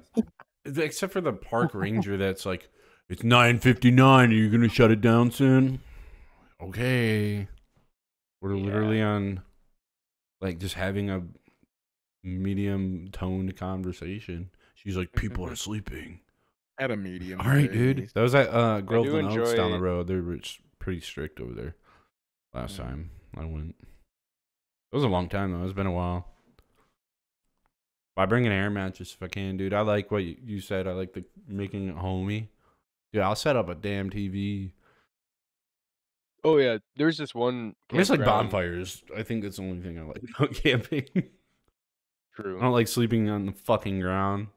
Speaker 1: except for the park ranger that's like, it's 9:59. Are you gonna shut it down soon? Okay. We're
Speaker 2: Yeah.
Speaker 1: literally on, like, just having a medium toned conversation. She's like, people are sleeping.
Speaker 3: at a medium.
Speaker 1: All right, dude. That was at Groveland Oaks down the
Speaker 2: enjoy-
Speaker 1: road. They were pretty strict over there last time I went. It was a long time, though. It's been a while. I bring an air mattress if I can, dude. I like what you said. I like the making it homey. Dude, I'll set up a damn TV.
Speaker 2: Oh yeah, there's this one.
Speaker 1: I just like
Speaker 2: campground-
Speaker 1: bonfires. I think that's the only thing I like about camping. I
Speaker 2: True.
Speaker 1: don't like sleeping on the fucking ground.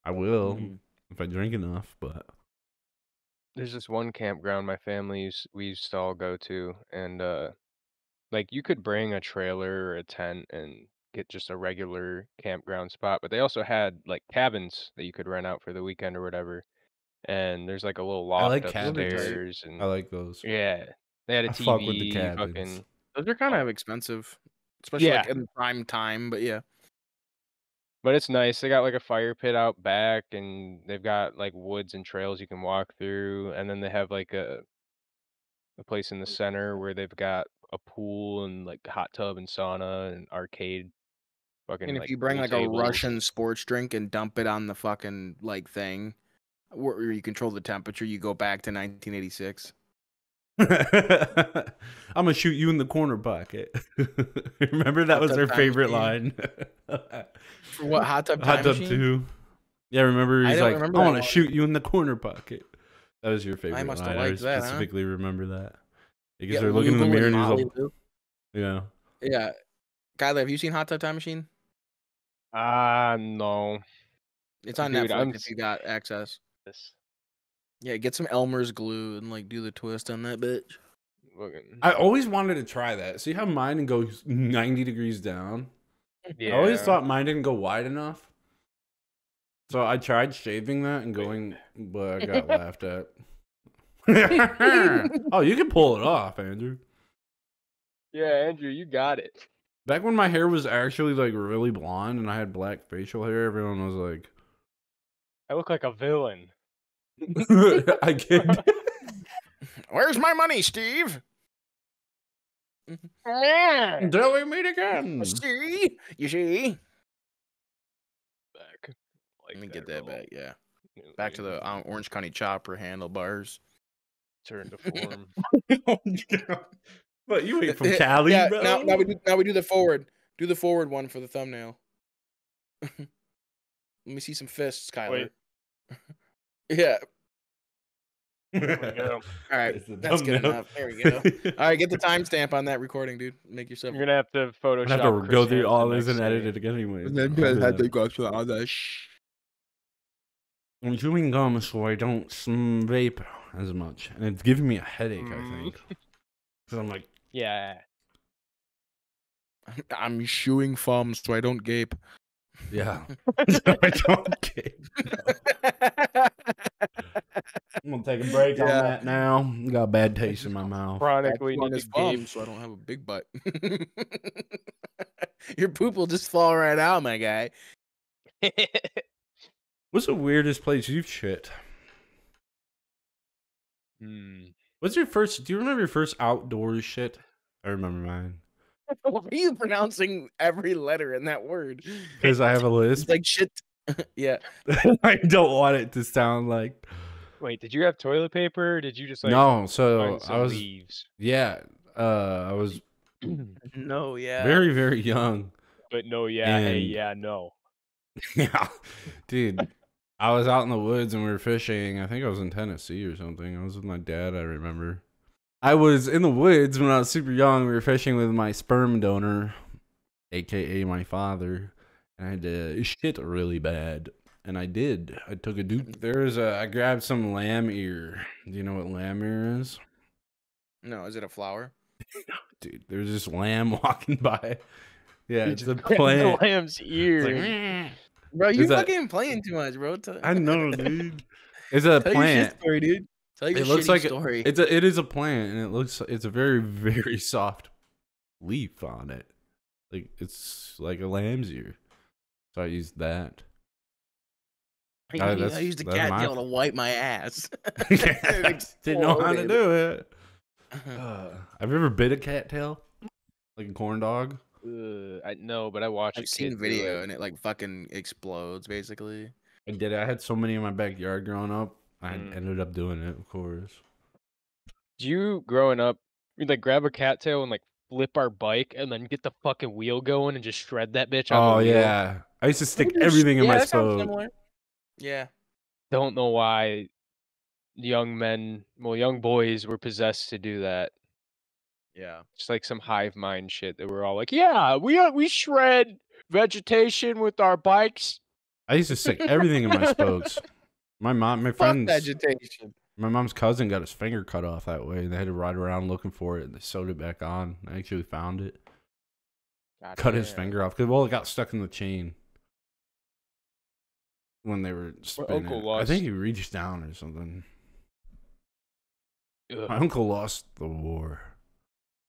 Speaker 1: I will
Speaker 3: Mhm.
Speaker 1: if I drink enough, but
Speaker 2: There's this one campground we used to all go to, and like you could bring a trailer or a tent and get just a regular campground spot, but they also had like cabins that you could rent out for the weekend or whatever. And there's like a little
Speaker 1: I
Speaker 2: loft
Speaker 1: like cabins.
Speaker 2: upstairs, and
Speaker 1: I like those.
Speaker 2: yeah, they had a
Speaker 1: I
Speaker 2: TV.
Speaker 1: fuck with the cabins.
Speaker 2: Fucking
Speaker 3: Those are kind of expensive, especially like
Speaker 2: Yeah.
Speaker 3: in prime time. But yeah,
Speaker 2: But it's nice. They got like a fire pit out back, and they've got like woods and trails you can walk through, and then they have like a place in the center where they've got a pool and like hot tub and sauna and arcade. Fucking
Speaker 3: and if
Speaker 2: like
Speaker 3: you bring
Speaker 2: pool
Speaker 3: like
Speaker 2: tables.
Speaker 3: a Russian sports drink and dump it on the fucking like thing, where you control the temperature, you go back to 1986.
Speaker 1: I'm gonna shoot you in the corner pocket. Remember that
Speaker 3: Hot
Speaker 1: was
Speaker 3: tub
Speaker 1: their
Speaker 3: time
Speaker 1: favorite
Speaker 3: machine?
Speaker 1: line.
Speaker 3: For what, hot tub
Speaker 1: Hot
Speaker 3: time
Speaker 1: tub
Speaker 3: machine?
Speaker 1: 2. Yeah, remember
Speaker 3: I
Speaker 1: he's
Speaker 3: don't
Speaker 1: like,
Speaker 3: remember
Speaker 1: I
Speaker 3: that
Speaker 1: want to
Speaker 3: one.
Speaker 1: shoot you in the corner pocket. That was your favorite
Speaker 3: must have
Speaker 1: line. I
Speaker 3: liked that, huh?
Speaker 1: specifically remember that because
Speaker 3: Yeah,
Speaker 1: they're looking in the
Speaker 3: Lugal
Speaker 1: mirror
Speaker 3: and
Speaker 1: and he's
Speaker 3: Molly
Speaker 1: like,
Speaker 3: Lou.
Speaker 1: yeah.
Speaker 3: Yeah, Kyler, have you seen Hot Tub Time Machine?
Speaker 2: No.
Speaker 3: It's on
Speaker 2: Dude,
Speaker 3: Netflix if you got access.
Speaker 2: This
Speaker 3: Yeah, get some Elmer's glue and like do the twist on that bitch.
Speaker 2: fucking
Speaker 1: I always wanted to try that. See how mine goes 90 degrees down?
Speaker 2: yeah.
Speaker 1: I always thought mine didn't go wide enough. So I tried shaving that and going, but I got laughed at. Oh, you can pull it off, Andrew.
Speaker 2: Yeah, Andrew, you got it.
Speaker 1: Back when my hair was actually like really blonde and I had black facial hair, everyone was like,
Speaker 2: I look like a villain.
Speaker 1: I get.
Speaker 3: Where's my money, Steve?
Speaker 1: Until we meet again.
Speaker 3: See? You see?
Speaker 2: Back. Like
Speaker 3: Let me get that
Speaker 2: roll.
Speaker 3: back, yeah. Back to the Orange County chopper handlebars.
Speaker 2: Turn to form.
Speaker 1: But you ain't from Cali,
Speaker 3: yeah,
Speaker 1: bro.
Speaker 3: Now we do the forward. Do the forward one for the thumbnail. Let me see some fists, Kyler.
Speaker 2: Wait.
Speaker 3: Yeah.
Speaker 2: There we go.
Speaker 3: All right, that's good enough. There we go. All right, get the timestamp on that recording, dude. Make yourself.
Speaker 2: You're gonna have to Photoshop.
Speaker 1: I have to
Speaker 2: Chris
Speaker 1: go through
Speaker 2: Hansen
Speaker 1: all this
Speaker 2: next
Speaker 1: and edit
Speaker 2: day.
Speaker 1: it again anyway. I'm chewing gum so I don't vape as much, and it's giving me a headache. I think because I'm like,
Speaker 2: Yeah.
Speaker 3: I'm chewing thumbs so I don't gape.
Speaker 1: yeah, I don't gape. I'm gonna take a break on that now. Got a bad taste in my mouth.
Speaker 2: Chronically
Speaker 3: on
Speaker 2: need
Speaker 3: his
Speaker 2: to gape.
Speaker 3: so I don't have a big butt. Your poop will just fall right out, my guy.
Speaker 1: What's the weirdest place you've shit? What's your first? Do you remember your first outdoors shit? I remember mine.
Speaker 3: Why are you pronouncing every letter in that word?
Speaker 1: Because I have a list.
Speaker 3: It's like shit. Yeah.
Speaker 1: I don't want it to sound like.
Speaker 2: Wait, did you have toilet paper? Or did you just like
Speaker 1: No? So
Speaker 2: find some
Speaker 1: I was.
Speaker 2: leaves?
Speaker 1: Yeah. I was
Speaker 3: No, yeah.
Speaker 1: very, very young.
Speaker 2: But no, yeah, hey,
Speaker 1: And-
Speaker 2: yeah, no.
Speaker 1: Yeah, dude. I was out in the woods and we were fishing. I think I was in Tennessee or something. I was with my dad. I remember. I was in the woods when I was super young. We were fishing with my sperm donor, aka my father, and I had to shit really bad. And I did. I took a dude. I grabbed some lamb ear. Do you know what lamb ear is?
Speaker 3: No, is it a flower?
Speaker 1: Dude, there's this lamb walking by. Yeah,
Speaker 2: You
Speaker 1: it's a
Speaker 2: just grabbed
Speaker 1: plant.
Speaker 2: the lamb's ear.
Speaker 1: It's like,
Speaker 3: Bro, you
Speaker 1: Is that-
Speaker 3: fucking playing too much, bro.
Speaker 1: I know, dude. It's a
Speaker 3: Tell your
Speaker 1: plant.
Speaker 3: shit story, dude. Tell your
Speaker 1: It looks
Speaker 3: shitty
Speaker 1: like
Speaker 3: story.
Speaker 1: it is a plant, and it's a very, very soft leaf on it. Like it's like a lamb's ear. So I used that.
Speaker 3: I used a
Speaker 1: that's
Speaker 3: cat
Speaker 1: my-
Speaker 3: tail to wipe my ass.
Speaker 1: Didn't know how to
Speaker 3: exploded.
Speaker 1: do it. Have you ever bit a cattail? Like a corn dog?
Speaker 2: I know, but I watched a
Speaker 3: I've seen
Speaker 2: kid do
Speaker 3: video
Speaker 2: it.
Speaker 3: and it like fucking explodes, basically.
Speaker 1: I did it. I had so many in my backyard growing up. I
Speaker 2: Mm.
Speaker 1: ended up doing it, of course.
Speaker 2: Did you growing up, we'd like grab a cattail and like flip our bike and then get the fucking wheel going and just shred that bitch on
Speaker 1: Oh
Speaker 2: the wheel?
Speaker 1: yeah. I used to stick everything in my
Speaker 3: that sounds
Speaker 1: spoke.
Speaker 3: similar. Yeah.
Speaker 2: Don't know why young boys were possessed to do that.
Speaker 3: Yeah.
Speaker 2: Just like some hive mind shit that we're all like, yeah, we shred vegetation with our bikes.
Speaker 1: I used to stick everything in my spokes. My
Speaker 3: Fuck
Speaker 1: friends,
Speaker 3: vegetation.
Speaker 1: my mom's cousin got his finger cut off that way, and they had to ride around looking for it. And they sewed it back on. I actually found it. Cut his finger off because it got stuck in the chain when they were spinning.
Speaker 2: uncle
Speaker 1: I
Speaker 2: lost-
Speaker 1: think he reached down or something.
Speaker 2: Ugh,
Speaker 1: My uncle lost the war.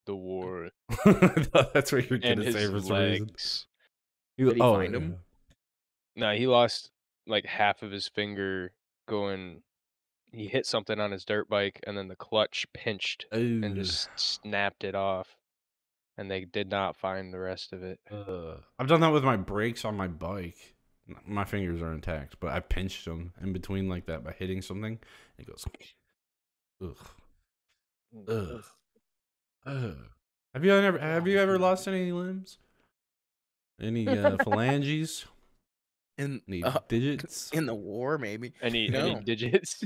Speaker 2: the war
Speaker 1: That's what you're
Speaker 2: and
Speaker 1: gonna say
Speaker 2: his
Speaker 1: for some reason.
Speaker 2: legs.
Speaker 3: Did he find him?
Speaker 2: No, he lost like half of his finger going. He hit something on his dirt bike, and then the clutch pinched and
Speaker 1: Ooh.
Speaker 2: just snapped it off. And they did not find the rest of it.
Speaker 1: I've done that with my brakes on my bike. My fingers are intact, but I pinched them in between like that by hitting something. It goes. Ugh. Ugh. Ugh. Have you ever lost any limbs? Any phalanges?
Speaker 3: In
Speaker 1: Any digits?
Speaker 3: in the war, maybe.
Speaker 2: Any
Speaker 3: No.
Speaker 2: digits?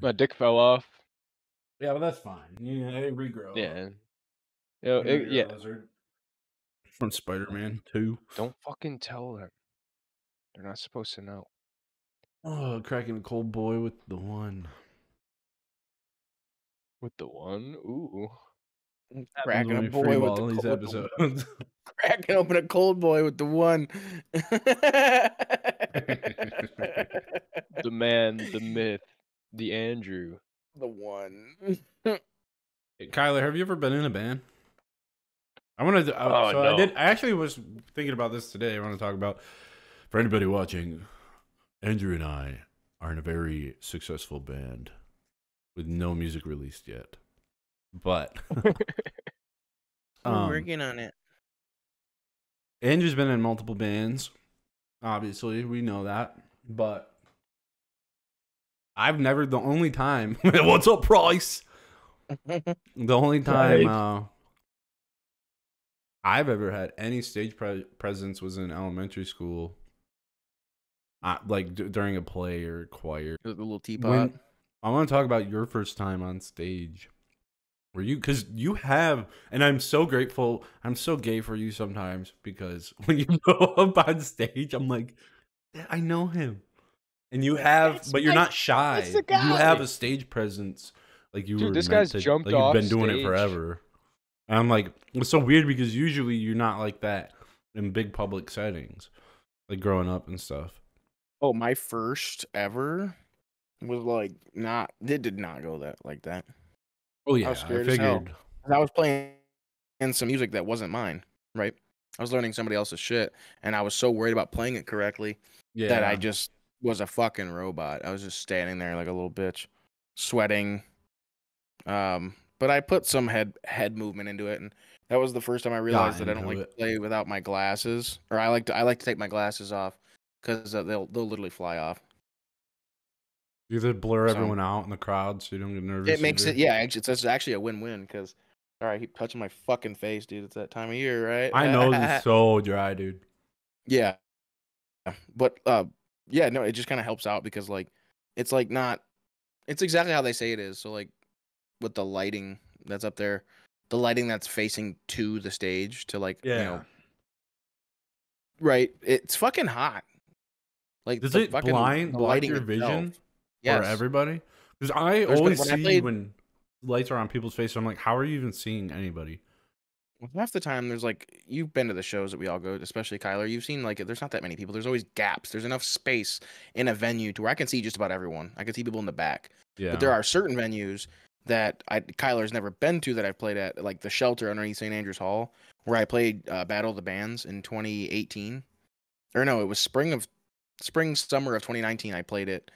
Speaker 2: My dick fell off.
Speaker 1: Yeah, but that's fine. Yeah, they regrow.
Speaker 2: Yeah.
Speaker 1: Yeah. From Spider-Man 2.
Speaker 2: Don't fucking tell them. They're not supposed to know.
Speaker 1: Oh, cracking a cold boy with the one.
Speaker 2: With the one? Ooh.
Speaker 3: Cracking a
Speaker 1: Let me
Speaker 3: boy with
Speaker 1: freeball
Speaker 3: the
Speaker 1: these
Speaker 3: cold
Speaker 1: episodes.
Speaker 3: cracking open a cold boy with the one.
Speaker 2: The man, the myth, The Andrew.
Speaker 3: The one.
Speaker 1: Hey, Kyler, have you ever been in a band? I want to.
Speaker 2: Oh,
Speaker 1: So
Speaker 2: no.
Speaker 1: I did. I actually was thinking about this today. I want to talk about for anybody watching. Andrew and I are in a very successful band with no music released yet, but
Speaker 3: We're working on it.
Speaker 1: Andrew's been in multiple bands. Obviously, we know that, but I've never. The only time. What's up, Price? The only time I've ever had any stage presence was in elementary school. Like during a play or choir.
Speaker 3: The little teapot.
Speaker 1: I want to talk about your first time on stage. Were you, because you have, and I'm so grateful, I'm so gay for you sometimes, because when you go up on stage, I'm like, "Yeah, I know him. And you have, but you're not shy.
Speaker 2: That's the
Speaker 1: You have
Speaker 2: guy.
Speaker 1: a stage presence. Like you
Speaker 2: Dude,
Speaker 1: were
Speaker 2: this
Speaker 1: meant
Speaker 2: guy's
Speaker 1: to,
Speaker 2: jumped
Speaker 1: like you've been
Speaker 2: off
Speaker 1: doing it
Speaker 2: stage.
Speaker 1: forever. And I'm like, it's so weird because usually you're not like that in big public settings, like growing up and stuff.
Speaker 3: Oh, my first ever was like not. It did not go like that.
Speaker 1: Oh yeah,
Speaker 3: I was
Speaker 1: I
Speaker 3: scared as hell.
Speaker 1: figured.
Speaker 3: 'Cause I was playing some music that wasn't mine, right? I was learning somebody else's shit, and I was so worried about playing it correctly that I
Speaker 1: Yeah,
Speaker 3: just was a fucking robot. I was just standing there like a little bitch, sweating. But I put some head movement into it, and that was the first time I realized that I don't
Speaker 1: into
Speaker 3: like
Speaker 1: it.
Speaker 3: to play without my glasses, or I like to take my glasses off because they'll literally fly off.
Speaker 1: You either blur
Speaker 3: So
Speaker 1: everyone out in the crowd so you don't get nervous.
Speaker 3: it makes
Speaker 1: either.
Speaker 3: it, yeah. It's actually a win-win because, all right, keep touching my fucking face, dude. It's that time of year, right?
Speaker 1: I know it's so dry, dude.
Speaker 3: Yeah, but yeah, no, it just kind of helps out because like, it's like not, it's exactly how they say it is. So like, with the lighting that's up there, the lighting that's facing to the stage to like, you know, right? It's fucking hot. Like
Speaker 1: Does
Speaker 3: the
Speaker 1: it
Speaker 3: fucking
Speaker 1: block
Speaker 3: lighting
Speaker 1: your
Speaker 3: itself.
Speaker 1: vision for
Speaker 3: Yes.
Speaker 1: everybody? Because I
Speaker 3: There's been
Speaker 1: always
Speaker 3: when I
Speaker 1: see
Speaker 3: played.
Speaker 1: when lights are on people's faces, I'm like, how are you even seeing anybody?
Speaker 3: Well, half the time, there's like you've been to the shows that we all go, especially Kyler. You've seen like there's not that many people. There's always gaps. There's enough space in a venue to where I can see just about everyone. I can see people in the back.
Speaker 1: Yeah.
Speaker 3: But there are certain venues that Kyler's never been to that I've played at, like the Shelter underneath St. Andrews Hall, where I played Battle of the Bands in 2018. Or no, it was summer of 2019. I played it,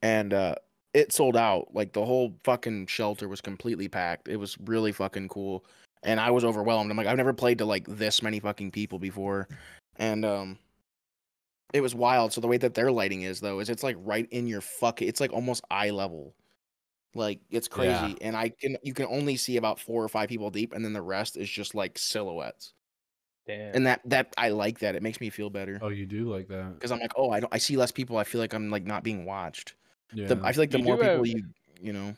Speaker 3: and it sold out. Like the whole fucking shelter was completely packed. It was really fucking cool, and I was overwhelmed. I'm like, I've never played to like this many fucking people before, and it was wild. So the way that their lighting is though is it's like right in your it's like almost eye level. Like it's crazy, and you can only see about 4 or 5 people deep, and then the rest is just like silhouettes.
Speaker 2: Damn.
Speaker 3: And that I like that. It makes me feel better
Speaker 1: Oh, you do like that?
Speaker 3: because I'm like, oh, I see less people. I feel like I'm like not being watched.
Speaker 1: Yeah.
Speaker 3: I feel like the
Speaker 2: You
Speaker 3: more
Speaker 2: do
Speaker 3: people
Speaker 2: have
Speaker 3: you know.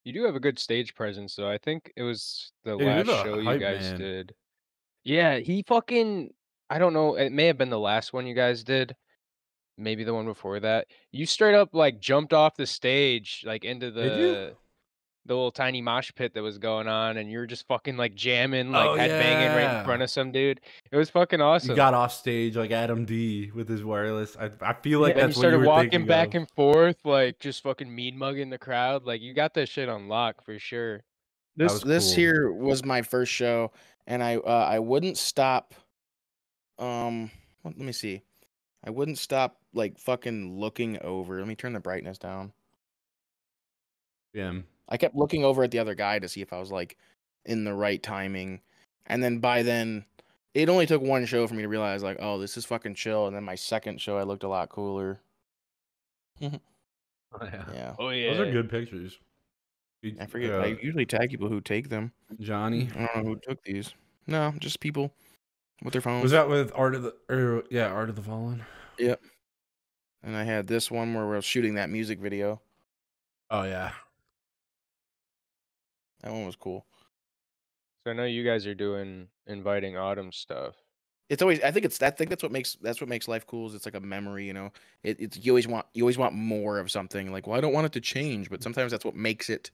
Speaker 2: you do have a good stage presence, though. I think it was the
Speaker 1: Dude, you're
Speaker 2: last
Speaker 1: the
Speaker 2: show you
Speaker 1: hype
Speaker 2: guys
Speaker 1: man.
Speaker 2: did. Yeah, he fucking I don't know, it may have been the last one you guys did, maybe the one before that. You straight up, like, jumped off the stage, like, into
Speaker 1: Did you?
Speaker 2: the little tiny mosh pit that was going on, and you were just fucking, like, jamming, like,
Speaker 1: Oh
Speaker 2: headbanging right in
Speaker 1: yeah.
Speaker 2: front of some dude. It was fucking
Speaker 1: You
Speaker 2: awesome.
Speaker 1: got off stage like Adam D with his wireless. I feel like
Speaker 2: Yeah, and you
Speaker 1: that's what you
Speaker 2: started
Speaker 1: were
Speaker 2: walking
Speaker 1: thinking
Speaker 2: back
Speaker 1: of.
Speaker 2: and forth, like, just fucking mean mugging the crowd, like, you got that shit on lock for sure.
Speaker 1: That
Speaker 3: This
Speaker 1: was
Speaker 3: this
Speaker 1: cool.
Speaker 3: here was my first show, and I wouldn't stop. Let me see. I wouldn't stop like fucking looking over. Let me turn the brightness down.
Speaker 1: Yeah.
Speaker 3: I kept looking over at the other guy to see if I was like in the right timing, and then by then, it only took one show for me to realize like, oh, this is fucking chill. And then my second show, I looked a lot cooler.
Speaker 1: Oh, yeah.
Speaker 3: Yeah,
Speaker 2: Oh,
Speaker 1: Those are
Speaker 2: yeah.
Speaker 1: good pictures.
Speaker 3: I forget. I usually tag people who take them.
Speaker 1: Johnny.
Speaker 3: I don't know who took these. No, just people with their phones.
Speaker 1: Was that with Art of the Fallen?
Speaker 3: Yep. And I had this one where we're shooting that music video.
Speaker 1: Oh yeah.
Speaker 3: That one was cool.
Speaker 2: So I know you guys are doing inviting autumn stuff.
Speaker 3: It's always I think that's what makes life cool is it's like a memory, you know. It's you always want more of something. Like, well, I don't want it to change, but sometimes that's what makes it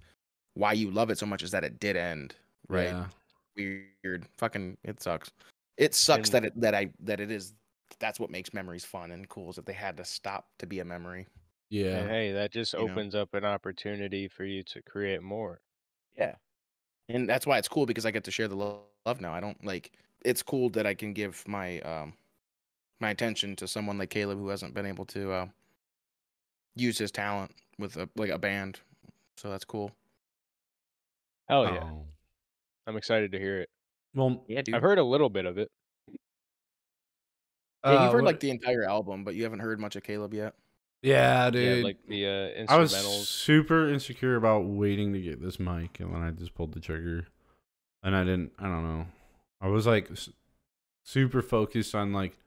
Speaker 3: why you love it so much is that it did end, right?
Speaker 1: Yeah.
Speaker 3: Weird. Fucking it sucks. It sucks
Speaker 2: And
Speaker 3: that it is that's what makes memories fun and cool is that they had to stop to be a memory.
Speaker 1: Yeah.
Speaker 2: And hey, that just
Speaker 3: You know?
Speaker 2: opens up an opportunity for you to create more.
Speaker 3: Yeah. And that's why it's cool because I get to share the love now. I don't like. It's cool that I can give my attention to someone like Caleb who hasn't been able to use his talent with a band. So that's cool.
Speaker 2: Hell yeah.
Speaker 1: Oh.
Speaker 2: I'm excited to hear it.
Speaker 1: Well,
Speaker 3: Yeah, dude.
Speaker 2: I've heard a little bit of it.
Speaker 3: Yeah, you've heard like
Speaker 1: what?
Speaker 3: the entire album, but you haven't heard much of Caleb yet.
Speaker 1: Yeah,
Speaker 2: Yeah,
Speaker 1: dude.
Speaker 2: like the
Speaker 1: I was
Speaker 2: instrumentals.
Speaker 1: super insecure about waiting to get this mic, and then I just pulled the trigger, and I don't know. I was like super focused on like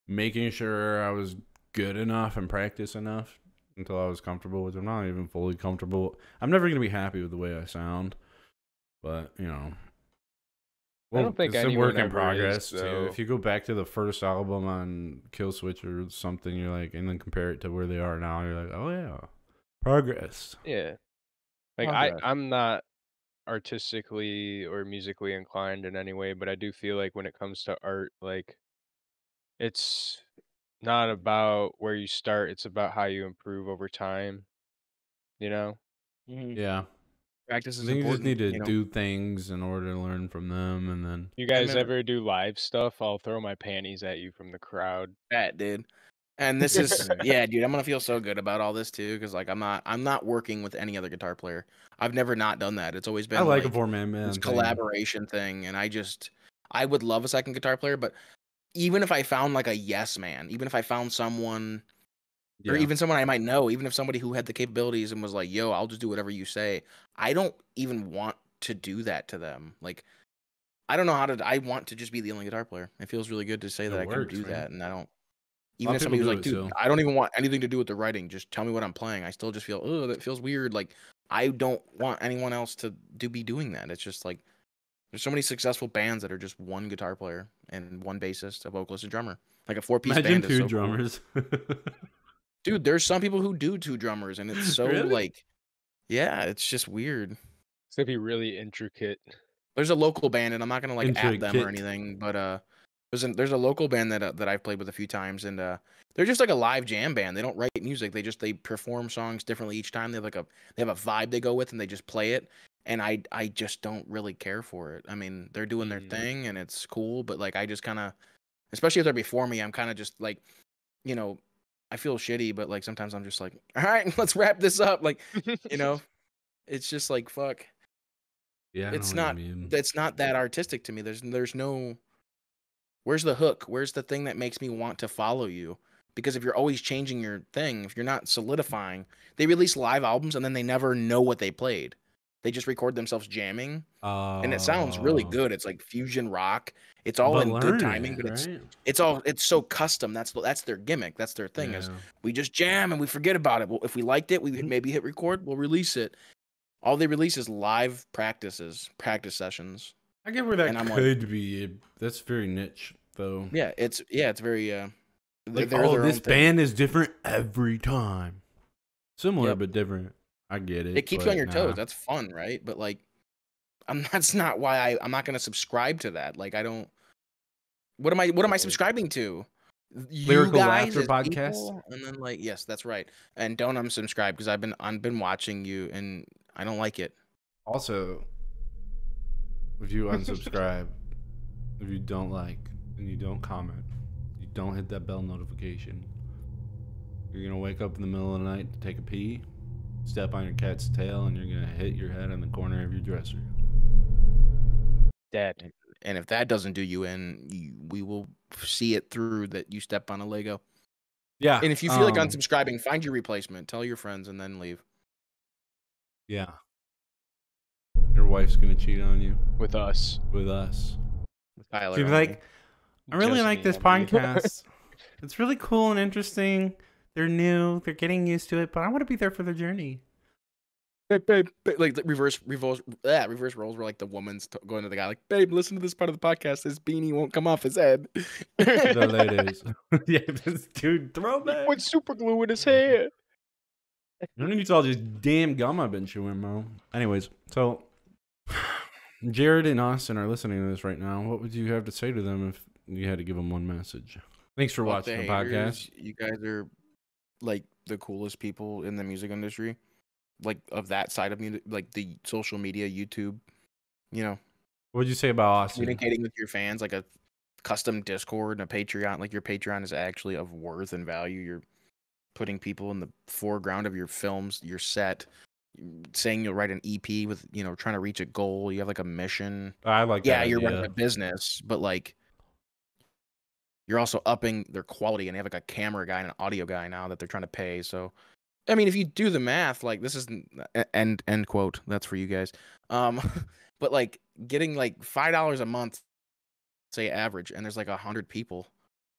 Speaker 1: making sure I was good enough and practice enough until I was comfortable with it. I'm not even fully comfortable. I'm never gonna be happy with the way I sound, but you know.
Speaker 2: I
Speaker 1: Well,
Speaker 2: don't think
Speaker 1: it's a
Speaker 2: anyone
Speaker 1: work in
Speaker 2: ever
Speaker 1: progress
Speaker 2: is,
Speaker 1: too.
Speaker 2: though.
Speaker 1: If you go back to the first album on Killswitch or something, you're like, and then compare it to where they are now, you're like, oh yeah, progress.
Speaker 2: Yeah. Like
Speaker 3: Progress.
Speaker 2: I'm not artistically or musically inclined in any way, but I do feel like when it comes to art, like it's not about where you start, it's about how you improve over time, you know?
Speaker 3: Mhm.
Speaker 1: Yeah,
Speaker 3: Practice
Speaker 1: I
Speaker 3: is
Speaker 1: think you just need
Speaker 3: important,
Speaker 1: to do things in order to learn from them, and then
Speaker 2: You
Speaker 3: I
Speaker 2: guys
Speaker 3: remember
Speaker 2: ever do live stuff? I'll throw my panties at you from the crowd.
Speaker 3: that, dude. And this is
Speaker 1: Yeah.
Speaker 3: yeah, dude. I'm gonna feel so good about all this too, because like I'm not working with any other guitar player. I've never not done that. It's always
Speaker 1: I
Speaker 3: been
Speaker 1: like a
Speaker 3: like
Speaker 1: 4-man
Speaker 3: this
Speaker 1: band thing.
Speaker 3: collaboration thing, and I would love a second guitar player, but even if I found like a yes man, even if I found someone or
Speaker 1: Yeah,
Speaker 3: even someone I might know, even if somebody who had the capabilities and was like, "Yo, I'll just do whatever you say," I don't even want to do that to them. Like I don't know how to. I want to just be the only guitar player. It feels really good to say
Speaker 1: it
Speaker 3: that I can
Speaker 1: works,
Speaker 3: do
Speaker 1: man.
Speaker 3: that, and I don't.
Speaker 1: A lot
Speaker 3: Even
Speaker 1: of
Speaker 3: if
Speaker 1: people
Speaker 3: somebody was
Speaker 1: do
Speaker 3: like,
Speaker 1: it,
Speaker 3: "Dude,
Speaker 1: so
Speaker 3: I don't even want anything to do with the writing. Just tell me what I'm playing." I still just feel, oh, that feels weird. Like I don't want anyone else to be doing that. It's just like there's so many successful bands that are just one guitar player and one bassist, a vocalist, a drummer. Like a 4-piece
Speaker 1: imagine
Speaker 3: band is
Speaker 1: 2
Speaker 3: so cool.
Speaker 1: drummers.
Speaker 3: Dude, there's some people who do 2 drummers, and it's so
Speaker 1: Really
Speaker 3: like, yeah, it's just weird.
Speaker 2: It's gonna be really intricate.
Speaker 3: There's a local band, and I'm not gonna like at them or
Speaker 1: intricate.
Speaker 3: anything, but there's a local band that I've played with a few times, and they're just like a live jam band. They don't write music. They perform songs differently each time. They have a vibe they go with, and they just play it. And I just don't really care for it. I mean, they're doing their
Speaker 2: Mm.
Speaker 3: thing, and it's cool, but like I just kind of, especially if they're before me, I'm kind of just like, you know, I feel shitty, but like sometimes I'm just like, all right, let's wrap this up. Like, you know, it's just like fuck.
Speaker 1: Yeah, I know
Speaker 3: It's
Speaker 1: what you
Speaker 3: not.
Speaker 1: mean.
Speaker 3: That's not that artistic to me. There's no. Where's the hook? Where's the thing that makes me want to follow you? Because if you're always changing your thing, if you're not solidifying, they release live albums and then they never know what they played. They just record themselves jamming, and it sounds really good. It's like fusion rock. It's all
Speaker 1: But
Speaker 3: in good
Speaker 1: learn
Speaker 3: timing,
Speaker 1: it,
Speaker 3: but
Speaker 1: right?
Speaker 3: it's so custom. That's their gimmick. That's their thing is
Speaker 1: Yeah.
Speaker 3: we just jam and we forget about it. Well, if we liked it, we
Speaker 1: Mhm.
Speaker 3: maybe hit record, we'll release it. All they release is live practice sessions.
Speaker 1: I get where that
Speaker 3: And I'm like,
Speaker 1: could be. That's very niche, though.
Speaker 3: it's very
Speaker 1: Like,
Speaker 3: they're
Speaker 1: oh,
Speaker 3: their
Speaker 1: this
Speaker 3: own thing.
Speaker 1: band is different every time. Similar
Speaker 3: Yep.
Speaker 1: but different. I get
Speaker 3: It
Speaker 1: it,
Speaker 3: keeps you on
Speaker 1: but
Speaker 3: your toes.
Speaker 1: nah.
Speaker 3: That's fun, right? But like that's not why I'm not gonna subscribe to that. Like I don't what am I
Speaker 1: Totally.
Speaker 3: subscribing to? You
Speaker 1: Lyrical
Speaker 3: guys
Speaker 1: Laughter
Speaker 3: as
Speaker 1: podcast.
Speaker 3: people? And then like, yes, that's right. And don't unsubscribe because I've been watching you and I don't like it.
Speaker 1: Also, if you unsubscribe, if you don't like, and you don't comment, you don't hit that bell notification, you're gonna wake up in the middle of the night to take a pee, step on your cat's tail, and you're gonna hit your head on the corner of your dresser.
Speaker 2: Dead.
Speaker 3: And if that doesn't do you in, we will see it through that you step on a Lego.
Speaker 1: Yeah.
Speaker 3: And if you feel like unsubscribing, find your replacement, tell your friends, and then leave.
Speaker 1: Yeah. Your wife's gonna cheat on you
Speaker 2: With us.
Speaker 1: with us.
Speaker 3: With Tyler.
Speaker 1: She'd be
Speaker 3: only.
Speaker 1: like, I really
Speaker 2: Just
Speaker 1: like
Speaker 2: me,
Speaker 1: this
Speaker 2: Andy.
Speaker 1: podcast. It's really cool and interesting. They're new. They're getting used to it, but I want to be there for their journey.
Speaker 3: babe, like the reverse roles where like the woman's going to the guy like, babe, listen to this part of the podcast. This beanie won't come off his head.
Speaker 1: The ladies. Yeah, this dude, throwback.
Speaker 2: Put super glue in his hair.
Speaker 1: Who needs all this damn gum I've been chewing, bro? Anyways, so Jared and Austin are listening to this right now. What would you have to say to them if you had to give them one message? Thanks for
Speaker 3: Fuck
Speaker 1: watching the
Speaker 3: haters.
Speaker 1: podcast.
Speaker 3: You guys are like the coolest people in the music industry, like of that side of music, like the social media, YouTube, you know,
Speaker 1: What'd you say about Austin?
Speaker 3: communicating with your fans, like a custom Discord and a Patreon. Like your Patreon is actually of worth and value. You're putting people in the foreground of your films, your set, saying you'll write an EP with, trying to reach a goal. You have like a mission.
Speaker 1: I like
Speaker 3: Yeah,
Speaker 1: that
Speaker 3: you're running
Speaker 1: idea.
Speaker 3: a business, but like you're also upping their quality, and they have like a camera guy and an audio guy now that they're trying to pay. So, I mean, if you do the math, like this is end quote. That's for you guys. Um, but like getting like $5 a month, say average, and there's like 100 people.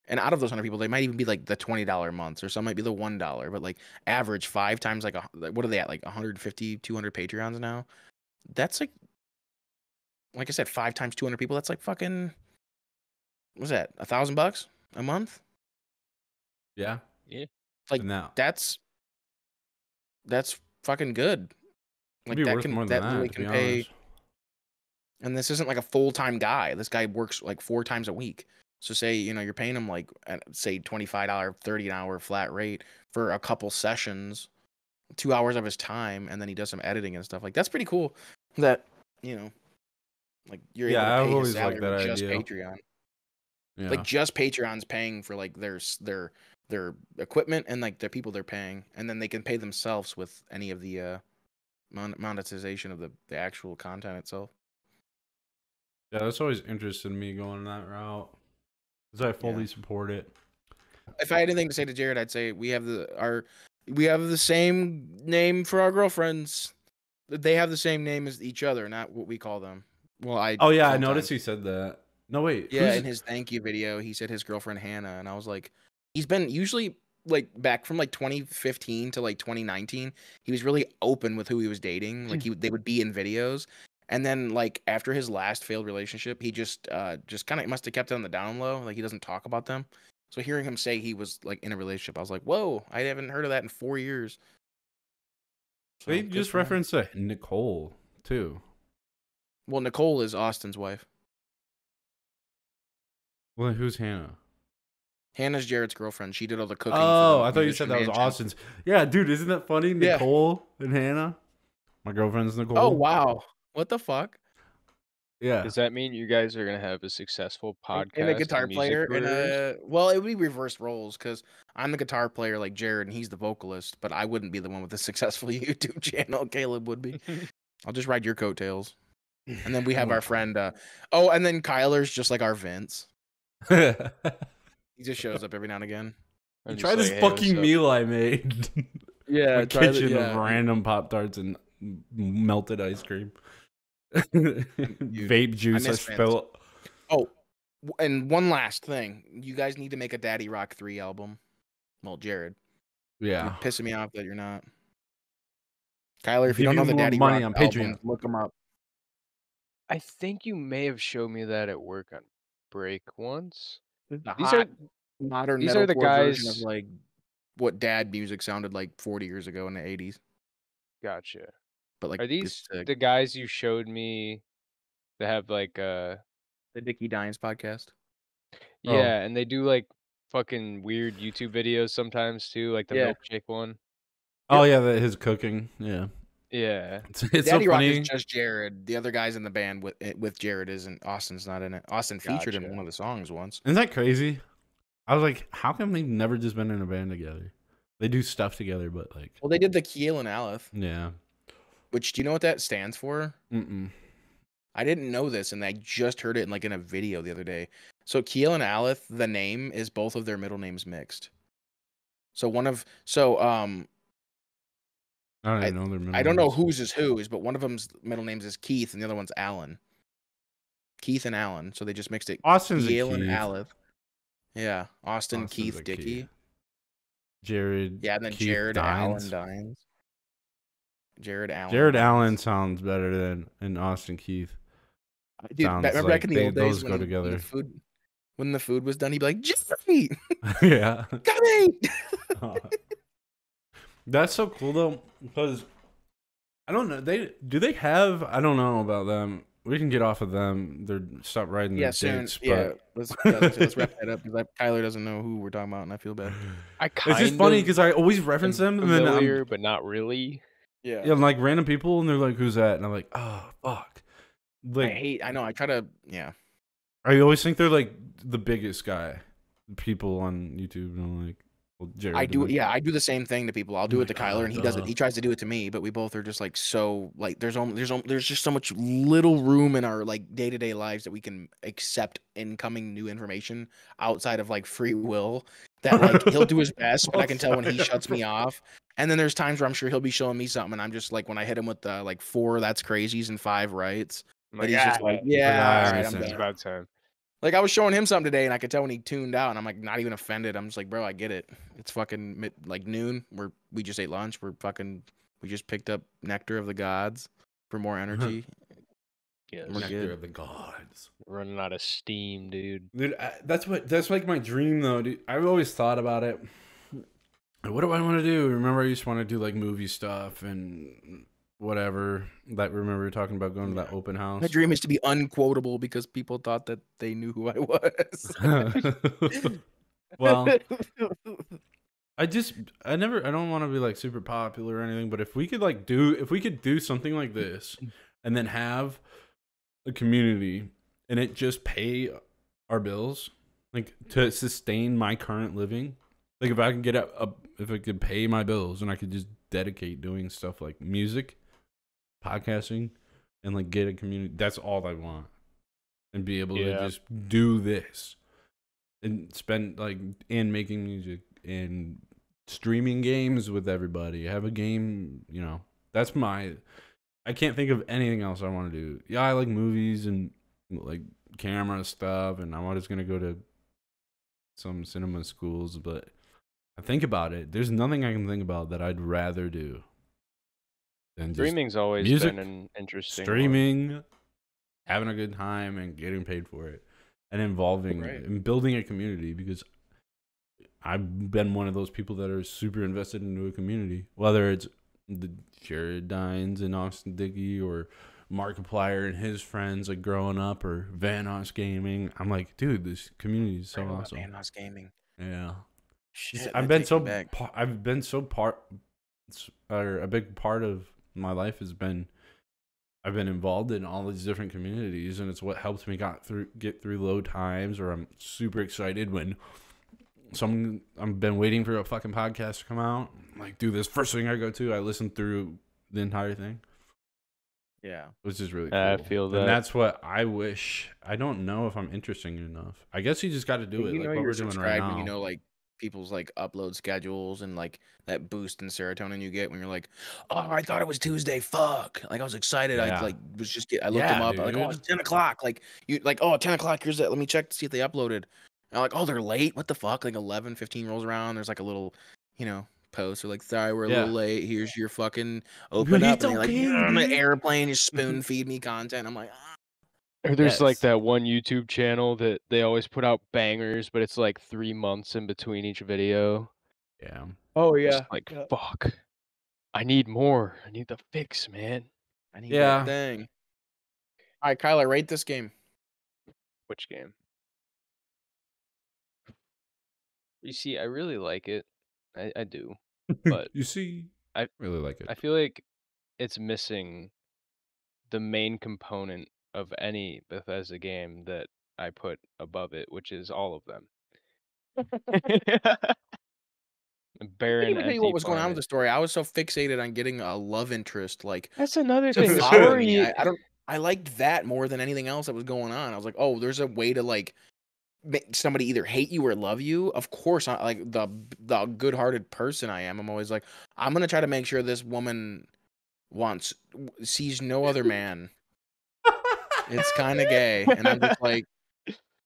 Speaker 3: And out of those 100 people, they might even be like the $20 months, or some might be the $1. But like average 5 times what are they at? Like 150, 200 Patreons now. That's like I said, 5 times 200 people. That's like fucking, what's that? $1,000 a month.
Speaker 1: Yeah.
Speaker 2: Yeah.
Speaker 3: Like
Speaker 1: Now
Speaker 3: that's fucking good.
Speaker 1: it'd
Speaker 3: Like
Speaker 1: be
Speaker 3: that
Speaker 1: worth more than
Speaker 3: really
Speaker 1: that, to
Speaker 3: can
Speaker 1: be
Speaker 3: pay.
Speaker 1: honest.
Speaker 3: And this isn't like a full-time guy. This guy works like 4 times a week. So say, you're paying him like say $25, $30 an hour flat rate for a couple sessions, 2 hours of his time, and then he does some editing and stuff. Like that's pretty cool that, like you're able to
Speaker 1: Yeah, I've
Speaker 3: pay his
Speaker 1: always
Speaker 3: salary
Speaker 1: liked that
Speaker 3: with just
Speaker 1: idea.
Speaker 3: Patreon.
Speaker 1: Yeah.
Speaker 3: Like just Patreon's paying for like their equipment and like the people they're paying, and then they can pay themselves with any of the monetization of the actual content itself.
Speaker 1: Yeah, that's always interested me going that route. Because I fully
Speaker 3: Yeah.
Speaker 1: support it.
Speaker 3: If I had anything to say to Jared, I'd say we have the same name for our girlfriends. They have the same name as each other, not what we call them. Well,
Speaker 1: Oh yeah, I
Speaker 3: sometimes.
Speaker 1: noticed he said that. No wait.
Speaker 3: Yeah, in his thank you video, he said his girlfriend Hannah, and I was like, he's been usually like back from like 2015 to like 2019. He was really open with who he was dating. Like they would be in videos, and then like after his last failed relationship, he just kind of must have kept it on the down low. Like he doesn't talk about them. So hearing him say he was like in a relationship, I was like, whoa, I haven't heard of that in 4 years. So,
Speaker 1: They
Speaker 3: good
Speaker 1: just
Speaker 3: for him.
Speaker 1: referenced Nicole too.
Speaker 3: Well, Nicole is Austin's wife.
Speaker 1: Well, who's Hannah?
Speaker 3: Hannah's Jared's girlfriend. She did all the cooking.
Speaker 1: Oh,
Speaker 3: for the
Speaker 1: I thought you said that was
Speaker 3: Musician Mansion.
Speaker 1: Austin's. Yeah, dude, isn't that funny?
Speaker 3: Yeah.
Speaker 1: Nicole and Hannah. My girlfriend's Nicole.
Speaker 3: Oh wow, what the fuck?
Speaker 1: Yeah.
Speaker 2: Does that mean you guys are gonna have a successful podcast
Speaker 3: And a guitar
Speaker 2: music
Speaker 3: player
Speaker 2: careers?
Speaker 3: well, it would be reversed roles because I'm the guitar player like Jared and he's the vocalist, but I wouldn't be the one with a successful YouTube channel. Caleb would be. I'll just ride your coattails. And then we have our friend and then Kyler's just like our Vince. He just shows up every now and again.
Speaker 1: You try this fucking meal I made.
Speaker 3: Yeah,
Speaker 1: My kitchen of random Pop-Tarts and melted ice cream. Vape juice I
Speaker 3: miss
Speaker 1: spilled.
Speaker 3: Oh, and one last thing. You guys need to make a Daddy Rock 3 album. Well, Jared.
Speaker 1: Yeah.
Speaker 3: You're pissing me off that you're not. Kyler, if
Speaker 1: Give
Speaker 3: you don't know
Speaker 1: you
Speaker 3: the
Speaker 1: more
Speaker 3: Daddy
Speaker 1: money
Speaker 3: Rock
Speaker 1: on Patreon.
Speaker 3: albums, look them up.
Speaker 2: I think you may have shown me that at work on break once.
Speaker 3: The
Speaker 2: These
Speaker 3: hot,
Speaker 2: are
Speaker 3: modern
Speaker 2: these are the
Speaker 3: metalcore version of
Speaker 2: guys.
Speaker 3: like what dad music sounded like 40 years ago in the 80s.
Speaker 2: Gotcha.
Speaker 3: But like
Speaker 2: Are these the guys you showed me that have like
Speaker 3: the Dickie Dines podcast?
Speaker 2: Yeah, and they do like fucking weird YouTube videos sometimes too, like the
Speaker 3: Yeah.
Speaker 2: milkshake one.
Speaker 1: Oh yeah, his cooking. Yeah.
Speaker 2: Yeah.
Speaker 1: It's
Speaker 3: Daddy
Speaker 1: so
Speaker 3: Rock
Speaker 1: funny.
Speaker 3: is just Jared. The other guys in the band with Jared isn't. Austin's not in it. Austin featured in
Speaker 2: Gotcha.
Speaker 3: one of the songs once.
Speaker 1: Isn't that crazy? I was like, how come they've never just been in a band together? They do stuff together, but like.
Speaker 3: Well, they did the Keel and Aleph.
Speaker 1: Yeah.
Speaker 3: Which, do you know what that stands for?
Speaker 1: Mm-mm.
Speaker 3: I didn't know this, and I just heard it in a video the other day. So Keel and Aleph, the name is both of their middle names mixed. So
Speaker 1: I don't even know their middle
Speaker 3: I don't know
Speaker 1: names.
Speaker 3: whose is whose, but one of them's middle names is Keith, and the other one's Alan. Keith and Alan, so they just mixed it.
Speaker 1: Austin's
Speaker 3: Keel
Speaker 1: a
Speaker 3: and
Speaker 1: Keith.
Speaker 3: Aleph. Yeah, Austin,
Speaker 1: Austin's
Speaker 3: Keith,
Speaker 1: a
Speaker 3: Dickey.
Speaker 1: Keith. Jared.
Speaker 3: Yeah, and then
Speaker 1: Keith
Speaker 3: Jared
Speaker 1: Dines.
Speaker 3: Allen Dines. Jared Allen.
Speaker 1: Jared
Speaker 3: Dines.
Speaker 1: Allen sounds better than Austin Keith.
Speaker 3: Dude,
Speaker 1: Sounds
Speaker 3: remember
Speaker 1: like
Speaker 3: back in the old days
Speaker 1: those go together.
Speaker 3: when the food was done, he'd be like, Jeffrey,
Speaker 1: Yeah.
Speaker 3: come
Speaker 1: That's so cool though, because I don't know. I don't know about them. we can get off of them. They're stop riding their
Speaker 3: soon.
Speaker 1: dicks.
Speaker 3: Yeah,
Speaker 1: But
Speaker 3: let's wrap that up because Kyler doesn't know who we're talking about, and I feel bad.
Speaker 1: it's just funny because I always reference them, and then
Speaker 2: familiar, but not really.
Speaker 1: Yeah, I'm like random people, and they're like, "Who's that?" And I'm like, "Oh, fuck." Like,
Speaker 3: I know. I try to. Yeah.
Speaker 1: I always think they're like the biggest guy, people on YouTube, and I'm like, well, Jared.
Speaker 3: I do. Yeah, I do the same thing to people. I'll do it to Kyler, and he does it.
Speaker 1: duh.
Speaker 3: He tries to do it to me, but we both are just like so like there's just so much little room in our like day-to-day lives that we can accept incoming new information outside of like free will that like he'll do his best, but I can tell when he shuts me off. And then there's times where I'm sure he'll be showing me something, and I'm just like when I hit him with the like 4 that's crazies and 5 rights. But he's just like, yeah, all right, I'm done.
Speaker 2: It's about time.
Speaker 3: Like I was showing him something today, and I could tell when he tuned out, and I'm like not even offended. I'm just like, bro, I get it. It's fucking like noon. We just ate lunch. We just picked up nectar of the gods for more energy.
Speaker 2: Yes.
Speaker 1: Nectar of the gods.
Speaker 2: Running out of steam, dude.
Speaker 1: Dude, that's like my dream though, dude. I've always thought about it. What do I want to do? Remember, I used to want to do like movie stuff and whatever. Remember we were talking about going to that open house.
Speaker 3: My dream is to be unquotable because people thought that they knew who I was.
Speaker 1: Well, I don't want to be like super popular or anything, but if we could do something like this and then have a community and it just pay our bills, like to sustain my current living, like if I can get if I could pay my bills and I could just dedicate doing stuff like music, podcasting, and like get a community, that's all I want. And be able to just do this and spend like and making music and streaming games with everybody. Have a game, that's I can't think of anything else I want to do. Yeah, I like movies and like camera stuff, and I'm always gonna go to some cinema schools, but I think about it. There's nothing I can think about that I'd rather do than just
Speaker 2: Streaming's always
Speaker 1: music,
Speaker 2: been an interesting
Speaker 1: streaming, having a good time, and getting paid for it, and involving and building a community, because I've been one of those people that are super invested into a community, whether it's the Jared Dines and Austin Dickey or Markiplier and his friends like growing up, or Vanos Gaming. I'm like, dude, this community is so awesome.
Speaker 3: Vanos Gaming.
Speaker 1: Yeah.
Speaker 3: Shit,
Speaker 1: a big part of my life has been I've been involved in all these different communities, and it's what helps me get through low times, or I'm super excited when I've been waiting for a fucking podcast to come out. I'm like, dude, this first thing I go to, I listen through the entire thing.
Speaker 3: Yeah.
Speaker 1: Which is really cool.
Speaker 2: I feel that.
Speaker 1: And that's what I wish. I don't know if I'm interesting enough. I guess you just got to do it.
Speaker 3: You
Speaker 1: like
Speaker 3: know
Speaker 1: what
Speaker 3: you're
Speaker 1: we're doing right now.
Speaker 3: when you know like people's like upload schedules and like that boost in serotonin you get when you're like, oh, I thought it was Tuesday. Fuck. Like I was excited.
Speaker 1: Yeah.
Speaker 3: I like was just I looked them up. Like, oh, it's 10 o'clock. Like you like, oh, 10 o'clock. Here's that. Let me check to see if they uploaded. And I'm like, oh, they're late. What the fuck? Like 11:15 rolls around. There's like a little, post or like, sorry, we're a little late. Here's your fucking open up. And you're like, on the airplane, you spoon feed me content. I'm like,
Speaker 2: Or there's like that one YouTube channel that they always put out bangers, but it's like 3 months in between each video.
Speaker 1: Yeah.
Speaker 3: oh
Speaker 2: It's
Speaker 3: yeah.
Speaker 2: like, fuck. I need more. I need the fix, man.
Speaker 3: I need that thing. All right, Kyler, rate this game.
Speaker 2: Which game? You see, I really like it. I do. But
Speaker 1: you see, I really like it.
Speaker 2: I feel like it's missing the main component of any Bethesda game that I put above it, which is all of them. Barren,
Speaker 3: I didn't even tell you what was going on with
Speaker 2: planet.
Speaker 3: the story. I was so fixated on getting a love interest, like
Speaker 2: That's another
Speaker 3: to
Speaker 2: thing. The
Speaker 3: follow me.
Speaker 2: story.
Speaker 3: I liked that more than anything else that was going on. I was like, oh, there's a way to like make somebody either hate you or love you. Of course, I like the good-hearted person I am. I'm always like, I'm gonna try to make sure this woman sees no other man. It's kind of gay, and I'm just like,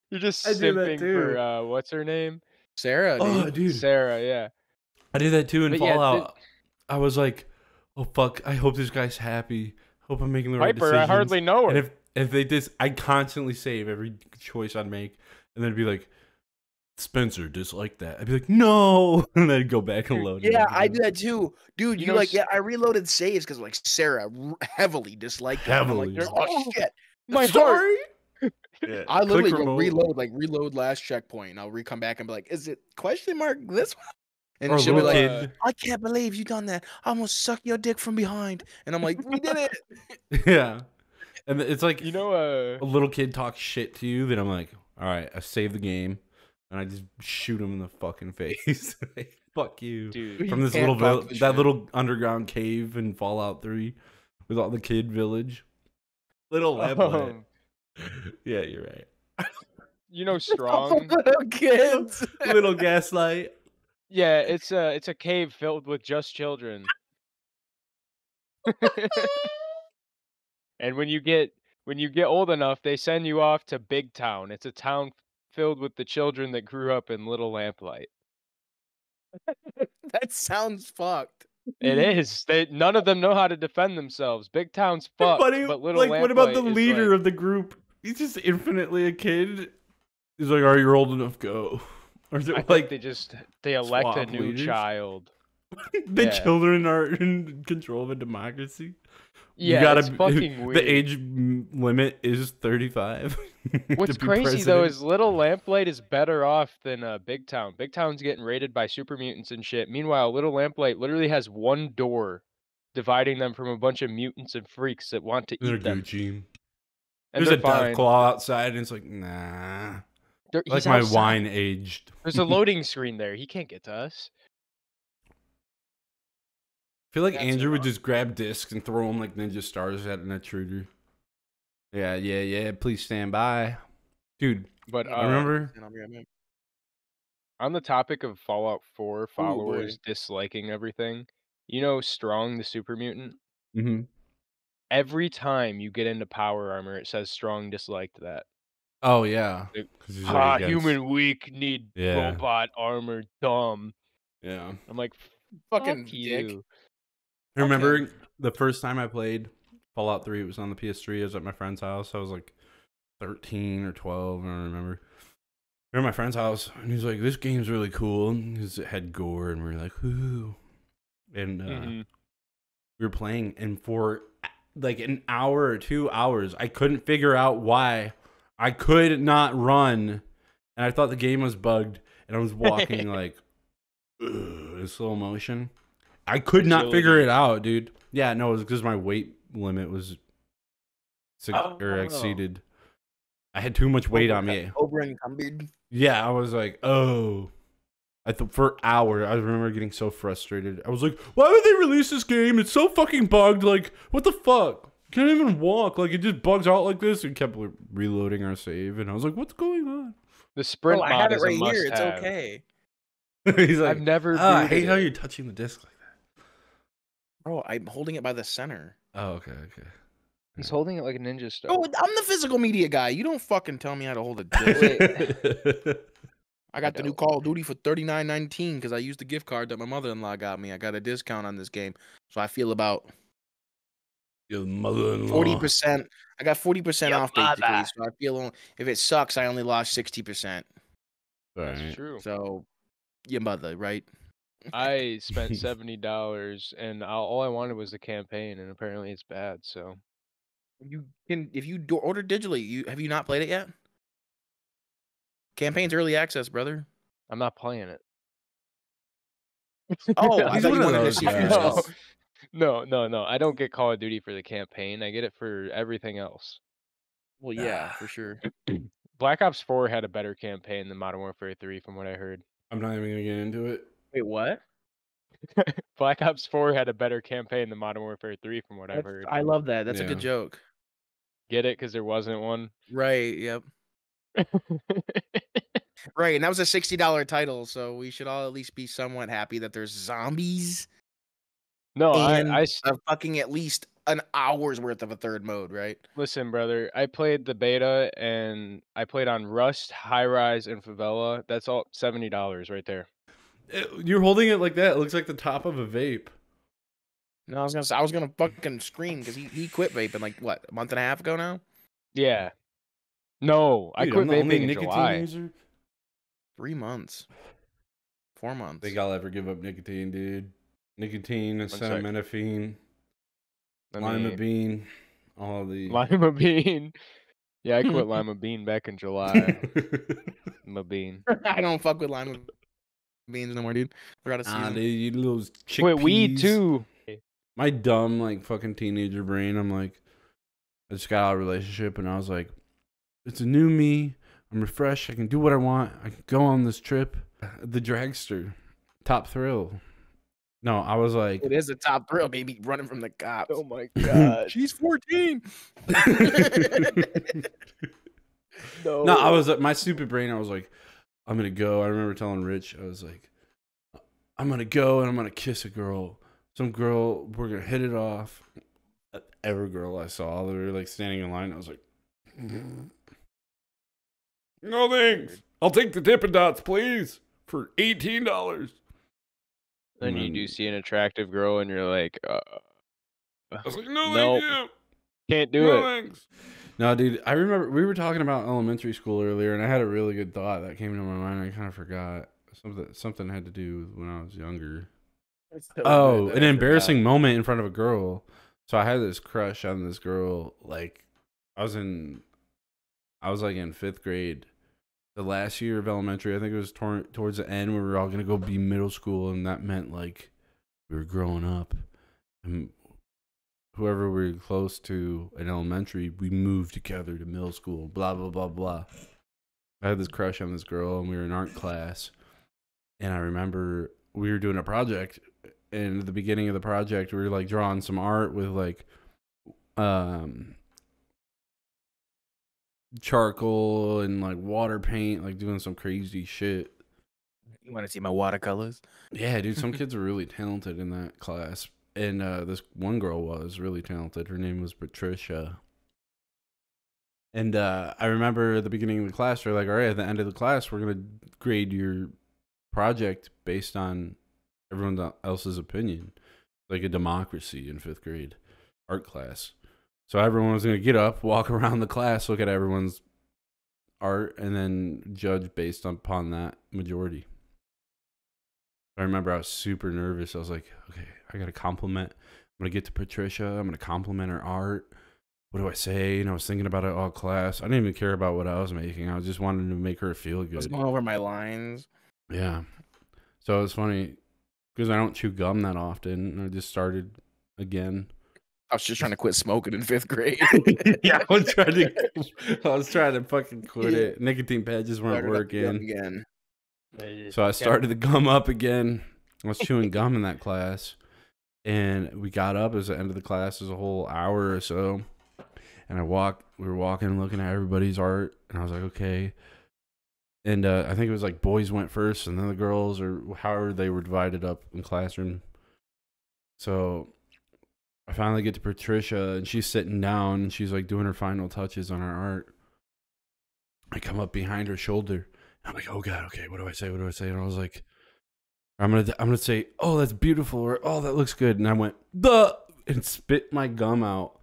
Speaker 2: you're just simping for what's her name?
Speaker 3: Sarah. Dude.
Speaker 1: Oh, dude,
Speaker 2: Sarah. Yeah.
Speaker 1: I did that too in
Speaker 2: But
Speaker 1: Fallout. I was like, oh fuck, I hope this guy's happy. Hope I'm making the right
Speaker 2: Piper,
Speaker 1: decisions.
Speaker 2: I hardly know her.
Speaker 1: And if they did, I constantly save every choice I'd make, and then it'd be like, Spencer disliked that. I'd be like, no, and then I'd go back and load it.
Speaker 3: Yeah, I do that too, dude.
Speaker 2: You
Speaker 3: You
Speaker 2: know,
Speaker 3: like, yeah, I reloaded saves because like Sarah heavily disliked it. I'm like,
Speaker 1: Heavily.
Speaker 3: oh shit.
Speaker 2: My heart.
Speaker 1: Sorry. Yeah.
Speaker 3: I
Speaker 1: Click
Speaker 3: literally go
Speaker 1: remote.
Speaker 3: reload last checkpoint, and I'll come back and be like, "Is it question mark this one?" And
Speaker 1: Or a
Speaker 3: she'll be
Speaker 1: little
Speaker 3: like,
Speaker 1: kid.
Speaker 3: "I can't believe you done that. I almost suck your dick from behind." And I'm like, "We did it."
Speaker 1: Yeah. And it's like
Speaker 2: You know,
Speaker 1: a little kid talks shit to you, then I'm like, all right, I save the game, and I just shoot him in the fucking face. Like, fuck you.
Speaker 2: dude.
Speaker 1: From this
Speaker 3: Can't
Speaker 1: little
Speaker 3: talk this
Speaker 1: that
Speaker 3: shit.
Speaker 1: little underground cave in Fallout 3 with all the kid village. Little lamplight. Yeah, you're right.
Speaker 2: You know, Strong.
Speaker 3: Little kids.
Speaker 1: Little gaslight.
Speaker 2: Yeah, it's a cave filled with just children. And when you get old enough, they send you off to Big Town. It's a town filled with the children that grew up in Little Lamplight.
Speaker 3: That sounds fucked.
Speaker 2: It is. None of them know how to defend themselves. Big Town's
Speaker 1: And
Speaker 2: fucked,
Speaker 1: buddy,
Speaker 2: but Little
Speaker 1: like, what about the
Speaker 2: Lamplight is
Speaker 1: leader
Speaker 2: like,
Speaker 1: of the group? He's just infinitely a kid. He's like, "Are you old enough? Go." Or is
Speaker 2: I
Speaker 1: it
Speaker 2: think
Speaker 1: like
Speaker 2: they elect a
Speaker 1: swap
Speaker 2: new
Speaker 1: leaders?
Speaker 2: child.
Speaker 1: the
Speaker 2: Yeah.
Speaker 1: children are in control of a democracy?
Speaker 2: Yeah,
Speaker 1: you gotta
Speaker 2: it's fucking weird.
Speaker 1: The age limit is 35.
Speaker 2: What's
Speaker 1: to be
Speaker 2: crazy though
Speaker 1: president.
Speaker 2: is Little Lamplight is better off than Big Town. Big Town's getting raided by super mutants and shit. Meanwhile, Little Lamplight literally has one door dividing them from a bunch of mutants and freaks that want to
Speaker 1: They're
Speaker 2: eat them.
Speaker 1: Gucci.
Speaker 2: And
Speaker 1: There's
Speaker 2: they're
Speaker 1: a
Speaker 2: fine.
Speaker 1: death claw outside, and it's like, nah.
Speaker 2: He's
Speaker 1: Like my
Speaker 2: outside.
Speaker 1: wine aged.
Speaker 2: There's a loading screen there. He can't get to us.
Speaker 1: I feel like
Speaker 3: That's
Speaker 1: Andrew would
Speaker 3: enough.
Speaker 1: just grab discs and throw them like ninja stars at an intruder. Yeah. Please stand by, dude.
Speaker 2: But
Speaker 3: Yeah,
Speaker 1: I remember.
Speaker 3: And I'll be right back.
Speaker 2: on the topic of Fallout 4
Speaker 3: boy.
Speaker 2: followers disliking everything, you know Strong the super mutant?
Speaker 1: Mm-hmm.
Speaker 2: Every time you get into power armor, it says Strong disliked that.
Speaker 1: Oh yeah.
Speaker 2: Like,
Speaker 1: 'Cause he's like against-
Speaker 2: human weak, need
Speaker 1: Yeah.
Speaker 2: robot armor, dumb.
Speaker 1: Yeah.
Speaker 2: I'm like,
Speaker 3: Fucking
Speaker 2: fuck
Speaker 3: dick.
Speaker 2: you.
Speaker 1: I remember the first time I played Fallout 3. It was on the PS3. I was at my friend's house. I was like 13 or 12. I don't remember. We were at my friend's house, and he's like, "This game's really cool." Because it had gore, and we were like, "Ooh!" And we were playing, and for like an hour or 2 hours, I couldn't figure out why I could not run, and I thought the game was bugged, and I was walking like in slow motion. I could not figure it out, dude. Yeah, no, it was because my weight limit was exceeded. I had too much weight on me.
Speaker 3: Over encumbered.
Speaker 1: Yeah, I was like, oh. I thought for an hour, I remember getting so frustrated. I was like, why would they release this game? It's so fucking bugged. Like, what the fuck? Can't even walk. Like, it just bugs out like this. We kept reloading our save, and I was like, what's going on?
Speaker 2: The sprint
Speaker 3: I
Speaker 2: mod
Speaker 3: have it
Speaker 2: is a
Speaker 3: right here. It's
Speaker 2: must-have.
Speaker 3: okay.
Speaker 1: He's like,
Speaker 2: I've never
Speaker 1: I
Speaker 2: booted
Speaker 1: hate how
Speaker 2: it.
Speaker 1: you're touching the disc like that.
Speaker 3: Bro, I'm holding it by the center.
Speaker 1: Oh, okay.
Speaker 2: He's holding it like a ninja star.
Speaker 3: Oh, I'm the physical media guy. You don't fucking tell me how to hold a disc. I got the new Call of Duty for $39.19 because I used the gift card that my mother-in-law got me. I got a discount on this game, so I feel about
Speaker 1: Your mother-in-law.
Speaker 3: 40%. I got 40% off basically. So I feel if it sucks, I only lost 60%.
Speaker 2: That's
Speaker 1: Right.
Speaker 2: true.
Speaker 3: So your mother, right?
Speaker 2: I spent $70, and all I wanted was the campaign, and apparently it's bad. So
Speaker 3: You can if you order digitally. Have you not played it yet? Campaign's early access, brother.
Speaker 2: I'm not playing it.
Speaker 3: Oh, I
Speaker 1: He's
Speaker 3: thought
Speaker 1: one
Speaker 3: you
Speaker 1: of
Speaker 3: wanted to
Speaker 1: those
Speaker 3: see for
Speaker 1: guys.
Speaker 3: yourself.
Speaker 2: No. I don't get Call of Duty for the campaign. I get it for everything else.
Speaker 3: Well, yeah, for sure.
Speaker 2: Black Ops 4 had a better campaign than Modern Warfare 3, from what I heard.
Speaker 1: I'm not even gonna get into it.
Speaker 3: Wait, what?
Speaker 2: Black Ops 4 had a better campaign than Modern Warfare 3, from what I've heard.
Speaker 3: I love that. That's a good
Speaker 1: Yeah.
Speaker 3: joke.
Speaker 2: Get it? Because there wasn't one.
Speaker 3: Right. Yep. Right, and that was a $60 title, so we should all at least be somewhat happy that there's zombies
Speaker 2: No,
Speaker 3: and
Speaker 2: I
Speaker 3: a fucking at least an hour's worth of a third mode, right?
Speaker 2: listen, brother. I played the beta, and I played on Rust, High Rise, and Favela. That's all $70 right there.
Speaker 1: You're holding it like that. It looks like the top of a vape.
Speaker 3: No, I was gonna fucking scream because he quit vaping like what, a month and a half ago now?
Speaker 2: Yeah. No, I
Speaker 1: Dude,
Speaker 2: quit
Speaker 1: I'm the only
Speaker 2: vaping in
Speaker 1: nicotine
Speaker 2: July.
Speaker 1: user.
Speaker 3: 3 months. 4 months.
Speaker 1: Think I'll ever give up nicotine, dude. Nicotine,
Speaker 2: sec.
Speaker 1: acetaminophen,
Speaker 2: Let
Speaker 1: lima
Speaker 2: me-
Speaker 1: bean, all the.
Speaker 2: Lima bean. Yeah, I quit Lima Bean back in July. Lima Bean.
Speaker 3: I don't fuck with lima beans no more, dude. They're out of
Speaker 1: Ah,
Speaker 3: season.
Speaker 1: dude, you little
Speaker 2: Quit weed
Speaker 1: chickpeas.
Speaker 2: too.
Speaker 1: My dumb, like, fucking teenager brain, I'm like, I just got out of a relationship, and I was like, it's a new me. I'm refreshed. I can do what I want. I can go on this trip. The dragster. Top thrill. No, I was like...
Speaker 3: It is a top thrill, baby, running from the cops.
Speaker 2: Oh my god.
Speaker 3: She's 14.
Speaker 2: No.
Speaker 1: No, I was my stupid brain. I was like, I'm gonna go. I remember telling Rich, I was like, I'm gonna go and I'm gonna kiss a girl. Some girl. We're gonna hit it off. Every girl I saw, they were like standing in line. I was like, no thanks. I'll take the Dippin' Dots, please, for $18.
Speaker 2: Then you do see an attractive girl and you're like,
Speaker 1: I was like, no,
Speaker 2: nope,
Speaker 1: thank you.
Speaker 2: can't do
Speaker 1: No,
Speaker 2: it.
Speaker 1: thanks. No, dude, I remember we were talking about elementary school earlier, and I had a really good thought that came to my mind. I kind of forgot. Something had to do with when I was younger. Oh, an embarrassing moment in front of a girl. So I had this crush on this girl. Like, I was like in 5th grade, the last year of elementary. I think it was towards the end where we were all gonna go be middle school, and that meant like we were growing up. And whoever we were close to in elementary, we moved together to middle school. Blah blah blah blah. I had this crush on this girl, and we were in art class. And I remember we were doing a project, and at the beginning of the project, we were like drawing some art with like charcoal and like water paint, like doing some crazy shit.
Speaker 3: You want to see my watercolors?
Speaker 1: Yeah, dude, some kids are really talented in that class. And this one girl was really talented. Her name was Patricia. And I remember at the beginning of the class, they're like, all right, at the end of the class, we're going to grade your project based on everyone else's opinion. Like a democracy in 5th grade art class. So everyone was going to get up, walk around the class, look at everyone's art, and then judge based upon that majority. I remember I was super nervous. I was like, okay, I got to compliment. I'm going to get to Patricia. I'm going to compliment her art. What do I say? And I was thinking about it all class. I didn't even care about what I was making. I just wanted to make her feel good.
Speaker 3: I was going over my lines.
Speaker 1: Yeah. So it was funny because I don't chew gum that often. And I just started again.
Speaker 3: I was just trying to quit smoking in 5th grade.
Speaker 1: Yeah, I was trying to fucking quit it. Nicotine patches weren't working.
Speaker 3: Again.
Speaker 1: So I started the gum up again. I was chewing gum in that class. And we got up. It was the end of the class. It was a whole hour or so. And we were walking, looking at everybody's art. And I was like, okay. And I think it was like boys went first and then the girls, or however they were divided up in classroom. So I finally get to Patricia and she's sitting down and she's like doing her final touches on her art. I come up behind her shoulder. I'm like, oh God, okay, what do I say? What do I say? And I was like, I'm gonna say, oh, that's beautiful, or oh, that looks good. And I went, duh, and spit my gum out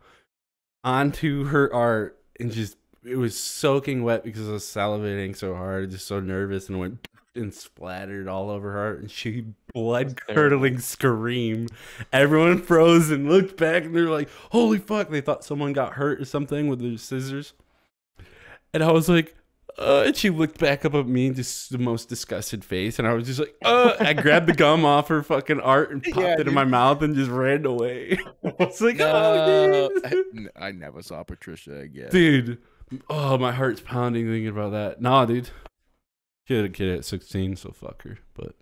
Speaker 1: onto her art, and just it was soaking wet because I was salivating so hard, just so nervous, and went and splattered all over her art, and she blood curdling scream. Everyone froze and looked back, and they're like, holy fuck! They thought someone got hurt or something with their scissors, and I was like. And she looked back up at me, just the most disgusted face, and I was just like, I grabbed the gum off her fucking art and popped it in my mouth and just ran away. I was like, oh, dude.
Speaker 3: I never saw Patricia again.
Speaker 1: Dude, oh, my heart's pounding thinking about that. Nah, dude. She had a kid at 16, so fuck her. But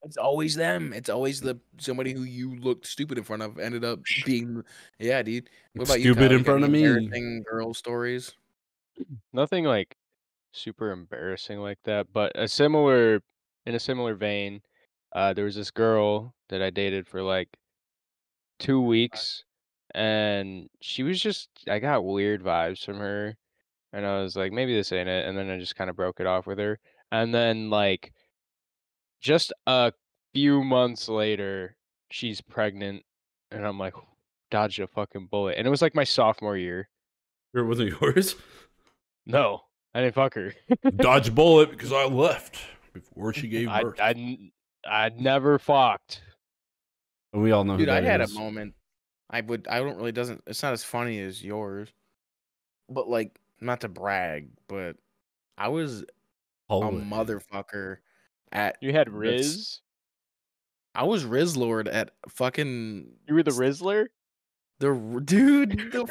Speaker 3: it's always them. It's always somebody who you looked stupid in front of ended up being, yeah, dude. What about
Speaker 1: stupid
Speaker 3: you, Kyle?
Speaker 1: in front of me.
Speaker 3: Embarrassing girl stories.
Speaker 2: Nothing like super embarrassing like that, but in a similar vein, there was this girl that I dated for like 2 weeks, and I got weird vibes from her, and I was like, maybe this ain't it, and then I just kind of broke it off with her, and then like just a few months later, she's pregnant, and I'm like, dodged a fucking bullet, and it was like my sophomore year.
Speaker 1: It wasn't yours?
Speaker 2: No, I didn't fuck her.
Speaker 1: Dodge a bullet because I left before she gave birth.
Speaker 2: I'd never fucked.
Speaker 1: And we all know
Speaker 3: Dude,
Speaker 1: who that
Speaker 3: I had
Speaker 1: is.
Speaker 3: a moment. It's not as funny as yours. But like not to brag, but I was a
Speaker 1: Holy.
Speaker 3: motherfucker at
Speaker 2: You had
Speaker 3: this.
Speaker 2: Riz.
Speaker 3: I was Riz Lord at fucking
Speaker 2: You were the Rizzler.
Speaker 3: the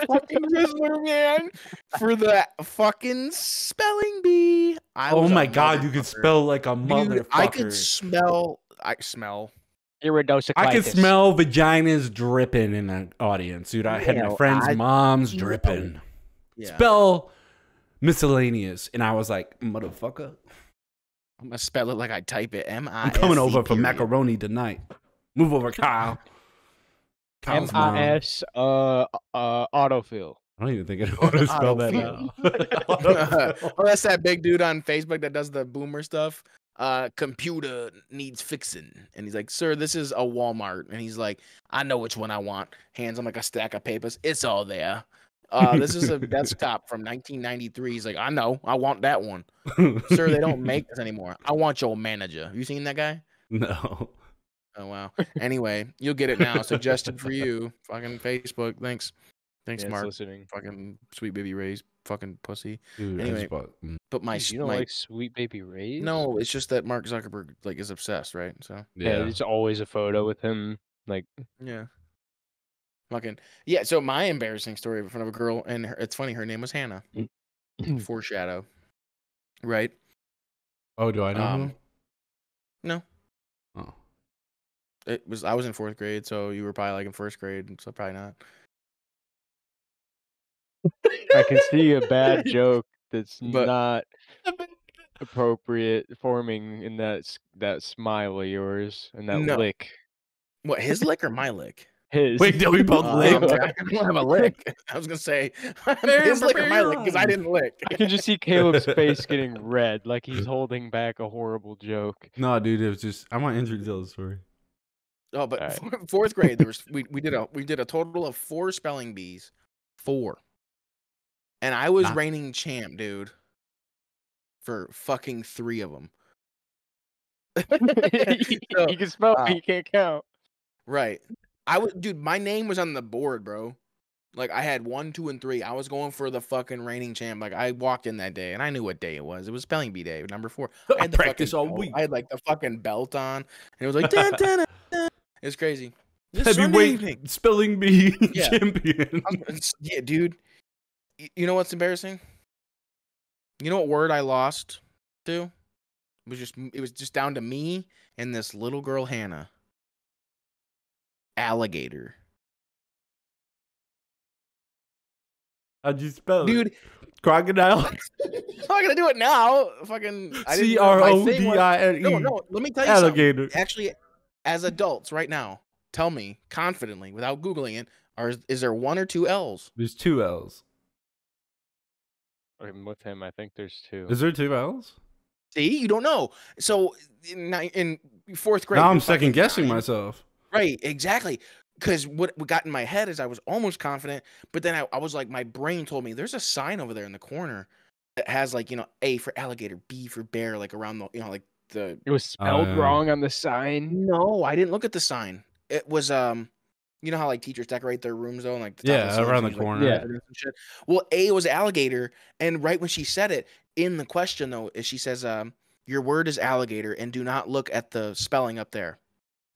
Speaker 3: fucking Rizzler, man, for the fucking spelling bee. I
Speaker 1: Oh
Speaker 3: was a
Speaker 1: my god, you could
Speaker 3: motherfucker.
Speaker 1: spell like a
Speaker 3: Dude, I could
Speaker 1: motherfucker.
Speaker 3: smell.
Speaker 1: I could smell vaginas dripping in the audience, dude. I had my friends' moms dripping.
Speaker 3: Yeah.
Speaker 1: Spell miscellaneous, and I was like, motherfucker.
Speaker 3: I'm gonna spell it like I type it.
Speaker 1: I'm coming over for macaroni tonight. Move over, Kyle. Kyle's mom.
Speaker 2: MIS autofill.
Speaker 1: I don't even think I know how to spell that out.
Speaker 3: Oh, that's that big dude on Facebook that does the boomer stuff. Computer needs fixing. And he's like, sir, this is a Walmart. And he's like, I know which one I want. Hands him like a stack of papers. It's all there. This is a desktop from 1993. He's like, I know. I want that one. Sir, they don't make this anymore. I want your manager. You seen that guy?
Speaker 1: No.
Speaker 3: Oh, wow. Anyway, you'll get it now. Suggested for you. Fucking Facebook. Thanks. Thanks,
Speaker 2: Yeah, it's
Speaker 3: Mark.
Speaker 2: listening.
Speaker 3: Fucking Sweet Baby Ray's fucking pussy.
Speaker 1: Dude,
Speaker 3: Anyway, but
Speaker 2: You don't like Sweet Baby Ray's?
Speaker 3: No, it's just that Mark Zuckerberg like is obsessed, right? So
Speaker 2: Yeah, there's always a photo with him. Like,
Speaker 3: yeah. Fucking yeah. So my embarrassing story in front of a girl, and it's funny. Her name was Hannah. Foreshadow. Right.
Speaker 1: Oh, do I know him?
Speaker 3: No.
Speaker 1: Oh.
Speaker 3: I was in 4th grade, so you were probably like in 1st grade, so probably not.
Speaker 2: I can see a bad joke that's
Speaker 3: But-
Speaker 2: not appropriate forming in that smile of yours and that
Speaker 3: No.
Speaker 2: lick.
Speaker 3: What, his lick or my lick?
Speaker 2: His.
Speaker 1: Wait, did we both lick?
Speaker 3: I don't have a lick. I was gonna say his lick or my lick because I didn't lick.
Speaker 2: I can just see Caleb's face getting red, like he's holding back a horrible joke.
Speaker 1: No, dude, it was just I want Andrew to tell the story.
Speaker 3: Oh, but
Speaker 2: All
Speaker 3: 4th grade, there was we did a total of 4 spelling bees, 4, and I was reigning champ, dude, for fucking 3 of them.
Speaker 2: You can spell, but you can't count.
Speaker 3: Right, dude. My name was on the board, bro. Like I had 1, 2, and 3. I was going for the fucking reigning champ. Like I walked in that day, and I knew what day it was. It was spelling bee day, number 4. I had the
Speaker 1: practice all
Speaker 3: belt.
Speaker 1: week.
Speaker 3: I had like the fucking belt on, and it was like dun, dun, dun, dun. It was crazy.
Speaker 1: Heavyweight spelling bee
Speaker 3: Yeah.
Speaker 1: champion.
Speaker 3: Yeah, dude. You know what's embarrassing? You know what word I lost to? It was just down to me and this little girl Hannah. Alligator.
Speaker 1: How'd you spell it?
Speaker 3: Dude,
Speaker 1: Crocodile?
Speaker 3: I'm not gonna do it now. Fucking
Speaker 1: CRODILE.
Speaker 3: No, let me tell you
Speaker 1: Alligator.
Speaker 3: something. Actually, as adults right now, tell me confidently without Googling it, is there 1 or 2 L's?
Speaker 1: There's 2 L's.
Speaker 2: I'm with him. I think there's 2.
Speaker 1: Is there 2 L's?
Speaker 3: See, you don't know. So in 4th grade,
Speaker 1: Now I'm
Speaker 3: you're
Speaker 1: second
Speaker 3: fucking
Speaker 1: guessing
Speaker 3: 9.
Speaker 1: myself.
Speaker 3: Right, exactly. Because what got in my head is I was almost confident, but then I was like, my brain told me there's a sign over there in the corner that has like, A for alligator, B for bear, like around the, like the.
Speaker 2: It was spelled wrong on the sign.
Speaker 3: No, I didn't look at the sign. It was you know how like teachers decorate their rooms though, and like the top of the ceiling
Speaker 1: around the
Speaker 3: things, like,
Speaker 1: corner.
Speaker 2: Yeah.
Speaker 3: and shit. Well, A was alligator, and right when she said it in the question though, she says, your word is alligator, and do not look at the spelling up there.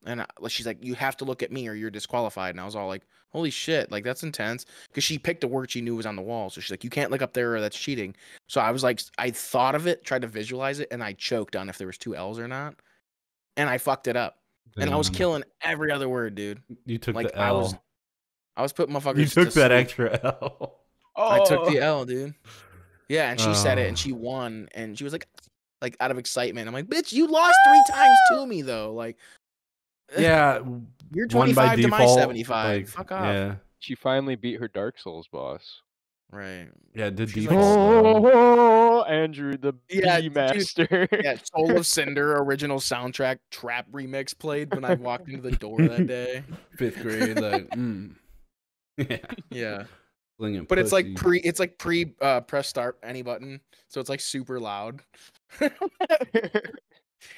Speaker 3: And she's like, you have to look at me or you're disqualified. And I was all like, holy shit, like that's intense. Because she picked a word she knew was on the wall. So she's like, you can't look up there or that's cheating. So I was like, I thought of it, tried to visualize it, and I choked on if there was 2 L's or not. And I fucked it up. And I was killing every other word, dude.
Speaker 1: You took
Speaker 3: Like
Speaker 1: the L.
Speaker 3: I was putting motherfuckers.
Speaker 1: You took
Speaker 3: to
Speaker 1: that
Speaker 3: sleep.
Speaker 1: extra L.
Speaker 3: I took the L, dude. Yeah, and she said it, and she won, and she was like out of excitement. I'm like, bitch, you lost 3 times to me though. Like,
Speaker 1: Yeah,
Speaker 3: you're
Speaker 1: one by
Speaker 3: 25 to my
Speaker 1: default,
Speaker 3: 75.
Speaker 1: like,
Speaker 3: Fuck off.
Speaker 1: Yeah,
Speaker 2: She finally beat her Dark Souls boss.
Speaker 3: Right.
Speaker 1: yeah, did
Speaker 3: She's
Speaker 1: default.
Speaker 3: like,
Speaker 2: Oh, Andrew, the
Speaker 3: Yeah,
Speaker 2: Bee Master.
Speaker 3: Yeah, Soul of Cinder original soundtrack trap remix played when I walked into the door that day.
Speaker 1: 5th grade, like, yeah,
Speaker 3: Yeah.
Speaker 1: slinging
Speaker 3: But it's like
Speaker 1: pussy.
Speaker 3: pre press start any button, so it's like super loud.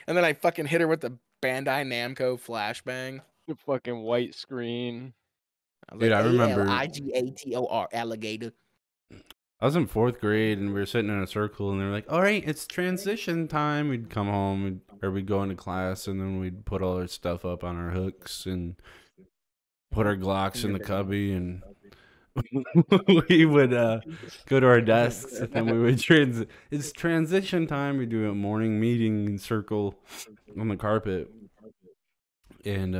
Speaker 3: And then I fucking hit her with the Bandai Namco flashbang.
Speaker 2: The fucking white screen.
Speaker 3: I was
Speaker 1: Dude,
Speaker 3: like,
Speaker 1: I remember-
Speaker 3: ALIGATOR, alligator.
Speaker 1: I was in 4th grade and we were sitting in a circle and they were like, all right, it's transition time. We'd come home or we'd go into class and then we'd put all our stuff up on our hooks and put our Glocks in the cubby and we would go to our desks and then we would it's transition time. We do a morning meeting circle on the carpet and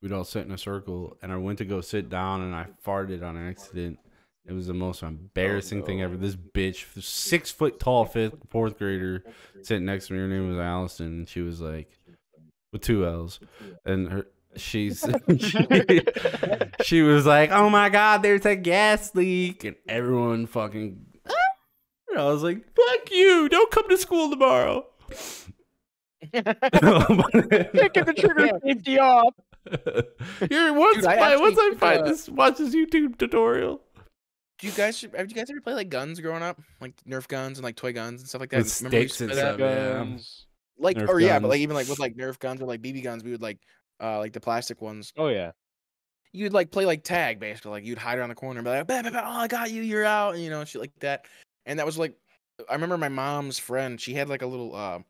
Speaker 1: we'd all sit in a circle and I went to go sit down and I farted on accident. It was the most embarrassing thing ever. This bitch, 6 foot tall 4th grader, sitting next to me. Her name was Allison. And she was like, with 2 L's, and she was like, "Oh my God, there's a gas leak," and everyone fucking. And I was like, "Fuck you! Don't come to school tomorrow."
Speaker 2: Taking the trigger safety off.
Speaker 1: Once I find this, watch this YouTube tutorial.
Speaker 3: Have you guys ever play like guns growing up, like Nerf guns and like toy guns and stuff like that?
Speaker 1: With sticks and stuff,
Speaker 2: guns.
Speaker 3: Like,
Speaker 1: Nerf
Speaker 3: or yeah, but
Speaker 1: guns.
Speaker 3: like even like with like Nerf guns or like BB guns, we would like the plastic ones.
Speaker 2: Oh yeah.
Speaker 3: You'd like play like tag basically, like you'd hide around the corner and be like, bah, bah, bah, "Oh, I got you, you're out," and you know, shit like that. And that was like, I remember my mom's friend. She had like a little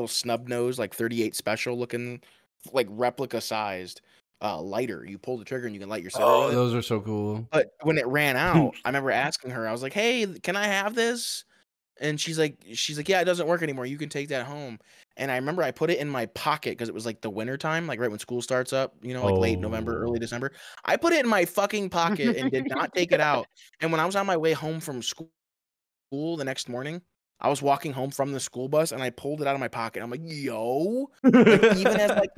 Speaker 3: snub nose, like 38 special looking, like replica sized lighter. You pull the trigger and you can light your cigarette.
Speaker 1: Oh,
Speaker 3: with it.
Speaker 1: those are so cool.
Speaker 3: But when it ran out, I remember asking her, I was like, "Hey, can I have this?" And she's like, "Yeah, it doesn't work anymore. You can take that home." And I remember I put it in my pocket because it was like the winter time, like right when school starts up, you know, like late November, early December. I put it in my fucking pocket and did not take it out. And when I was on my way home from school the next morning, I was walking home from the school bus and I pulled it out of my pocket. I'm like, "Yo," like,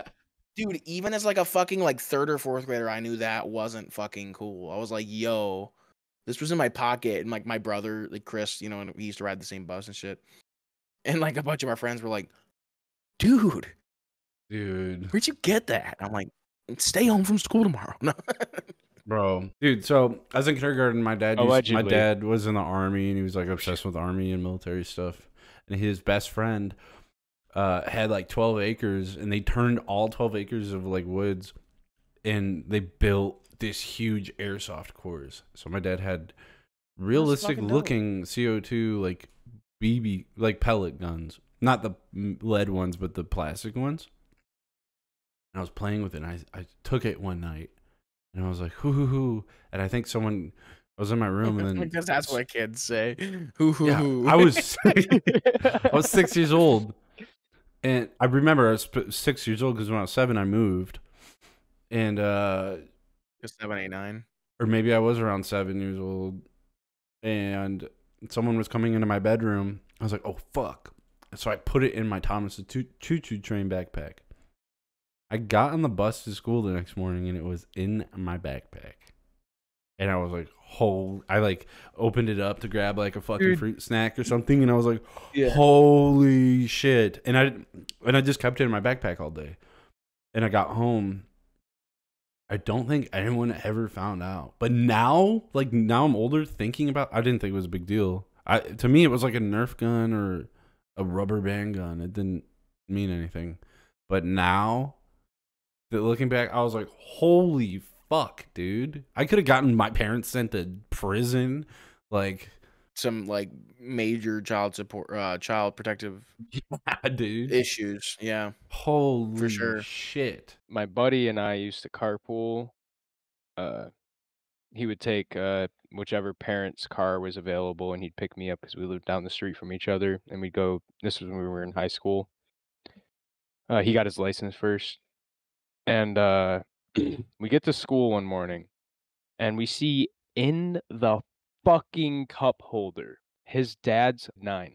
Speaker 3: even as like a fucking like 3rd or 4th grader, I knew that wasn't fucking cool. I was like, "Yo, this was in my pocket," and like my brother, like Chris, you know, and we used to ride the same bus and shit. And like a bunch of our friends were like, "Dude, where'd you get that?" I'm like, "Stay home from school tomorrow." No.
Speaker 1: Bro, dude. So I was in kindergarten. My dad
Speaker 2: Allegedly.
Speaker 1: was in the army, and he was like obsessed with army and military stuff. And his best friend had like 12 acres, and they turned all 12 acres of like woods, and they built this huge airsoft course. So my dad had realistic looking CO2 like BB like pellet guns, not the lead ones, but the plastic ones. And I was playing with it. And I took it one night. And I was like, hoo, hoo, hoo. And I think someone I was in my room and then
Speaker 3: Because that's what kids say. Hoo, hoo,
Speaker 1: yeah,
Speaker 3: hoo.
Speaker 1: I was 6 years old. And I remember I was 6 years old because when I was 7, I moved. And
Speaker 3: 7, 8, 9.
Speaker 1: or maybe I was around 7 years old. And someone was coming into my bedroom. I was like, oh fuck. And so I put it in my Thomas the Choo-Choo Train backpack. I got on the bus to school the next morning and it was in my backpack. And I was like, I like opened it up to grab like a fucking fruit snack or something. And I was like, holy shit. And I just kept it in my backpack all day. And I got home. I don't think anyone ever found out. But now I'm older thinking about, I didn't think it was a big deal. To me, it was like a Nerf gun or a rubber band gun. It didn't mean anything. But now, looking back, I was like, holy fuck, dude. I could have gotten my parents sent to prison. Like,
Speaker 3: some like major child protective
Speaker 1: dude.
Speaker 3: issues. Yeah.
Speaker 1: Holy
Speaker 3: For sure.
Speaker 1: shit.
Speaker 2: My buddy and I used to carpool. He would take whichever parent's car was available, and he'd pick me up because we lived down the street from each other, and we'd go. This was when we were in high school. He got his license first, and we get to school one morning, and we see in the fucking cup holder his dad's 9.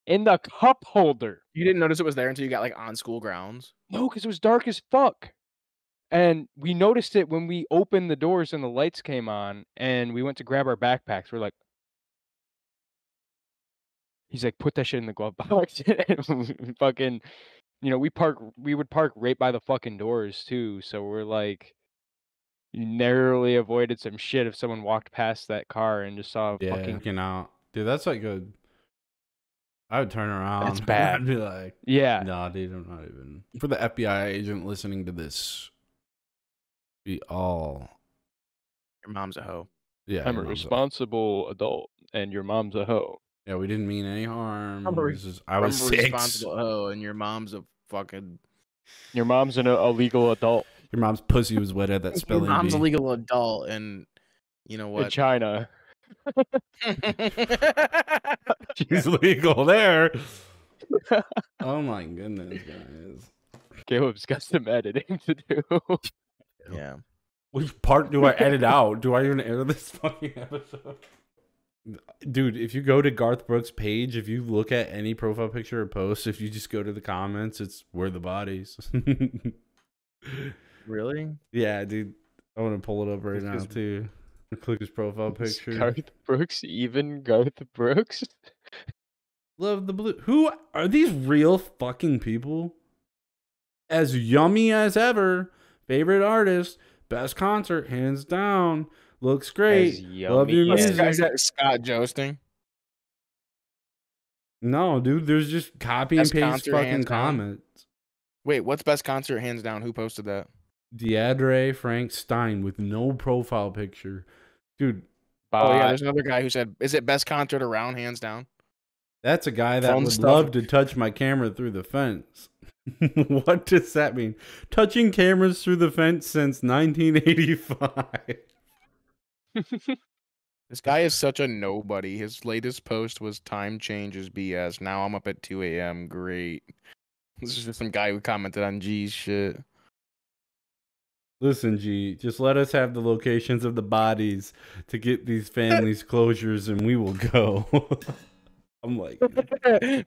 Speaker 2: In the cup holder.
Speaker 3: You didn't notice it was there until you got like on school grounds?
Speaker 2: No, because it was dark as fuck. And we noticed it when we opened the doors and the lights came on, and we went to grab our backpacks. We're like, he's like, put that shit in the glove box. And fucking, you know, we would park right by the fucking doors too. So we're like, you narrowly avoided some shit if someone walked past that car and just saw
Speaker 1: fucking out. Dude, that's like I would turn around.
Speaker 2: That's bad.
Speaker 1: I'd be like,
Speaker 2: yeah.
Speaker 1: nah, dude, I'm not even. For the FBI agent listening to this, we all.
Speaker 3: Your mom's a hoe.
Speaker 1: Yeah,
Speaker 2: I'm
Speaker 1: your
Speaker 2: a
Speaker 1: mom's
Speaker 2: responsible adult, and your mom's a hoe.
Speaker 1: Yeah, we didn't mean any harm. I
Speaker 3: I'm
Speaker 1: was
Speaker 3: a
Speaker 1: 6.
Speaker 3: responsible hoe, and your mom's a fucking.
Speaker 2: Your mom's an illegal adult
Speaker 1: Your mom's pussy was wet at that
Speaker 3: Your
Speaker 1: spelling
Speaker 3: mom's a
Speaker 1: bee.
Speaker 3: legal adult, and you know
Speaker 2: in
Speaker 3: what?
Speaker 2: China.
Speaker 1: She's legal there. Oh my goodness, guys.
Speaker 2: Caleb's got some editing to do.
Speaker 3: Yeah.
Speaker 1: Which part do I edit out? Do I even air this fucking episode? Dude, if you go to Garth Brooks' page, if you look at any profile picture or post, if you just go to the comments, it's "Where the bodies."
Speaker 3: Really?
Speaker 1: Yeah, dude. I want to pull it up right
Speaker 3: Just
Speaker 1: now
Speaker 3: 'cause-
Speaker 1: too. Click his profile
Speaker 2: Is
Speaker 1: picture.
Speaker 2: Garth Brooks even Garth Brooks?
Speaker 1: Love the blue. Who are these real fucking people? As yummy as ever. Favorite artist. Best concert, hands down. Looks great.
Speaker 2: As
Speaker 1: Love your
Speaker 2: yummy as-
Speaker 1: music.
Speaker 3: Is that Scott Joesting?
Speaker 1: No, dude, there's just copy and
Speaker 3: Best
Speaker 1: paste
Speaker 3: concert,
Speaker 1: fucking
Speaker 3: hands down?
Speaker 1: comments.
Speaker 3: Wait, what's best concert hands down? Who posted that?
Speaker 1: Deadre Frank Stein with no profile picture. Dude,
Speaker 3: Oh yeah,
Speaker 2: Bye.
Speaker 3: there's another guy who said, "Is it best concert around, hands down?"
Speaker 1: that's a guy that
Speaker 3: Fun
Speaker 1: would
Speaker 3: stuff.
Speaker 1: love to touch my camera through the fence. What does that mean? Touching cameras through the fence since 1985.
Speaker 3: This guy is such a nobody. His latest post was "Time changes BS. Now I'm up at 2 a.m. Great." This is just some guy who commented on G's shit.
Speaker 1: Listen, G, just let us have the locations of the bodies to get these families closures and we will go. I'm like,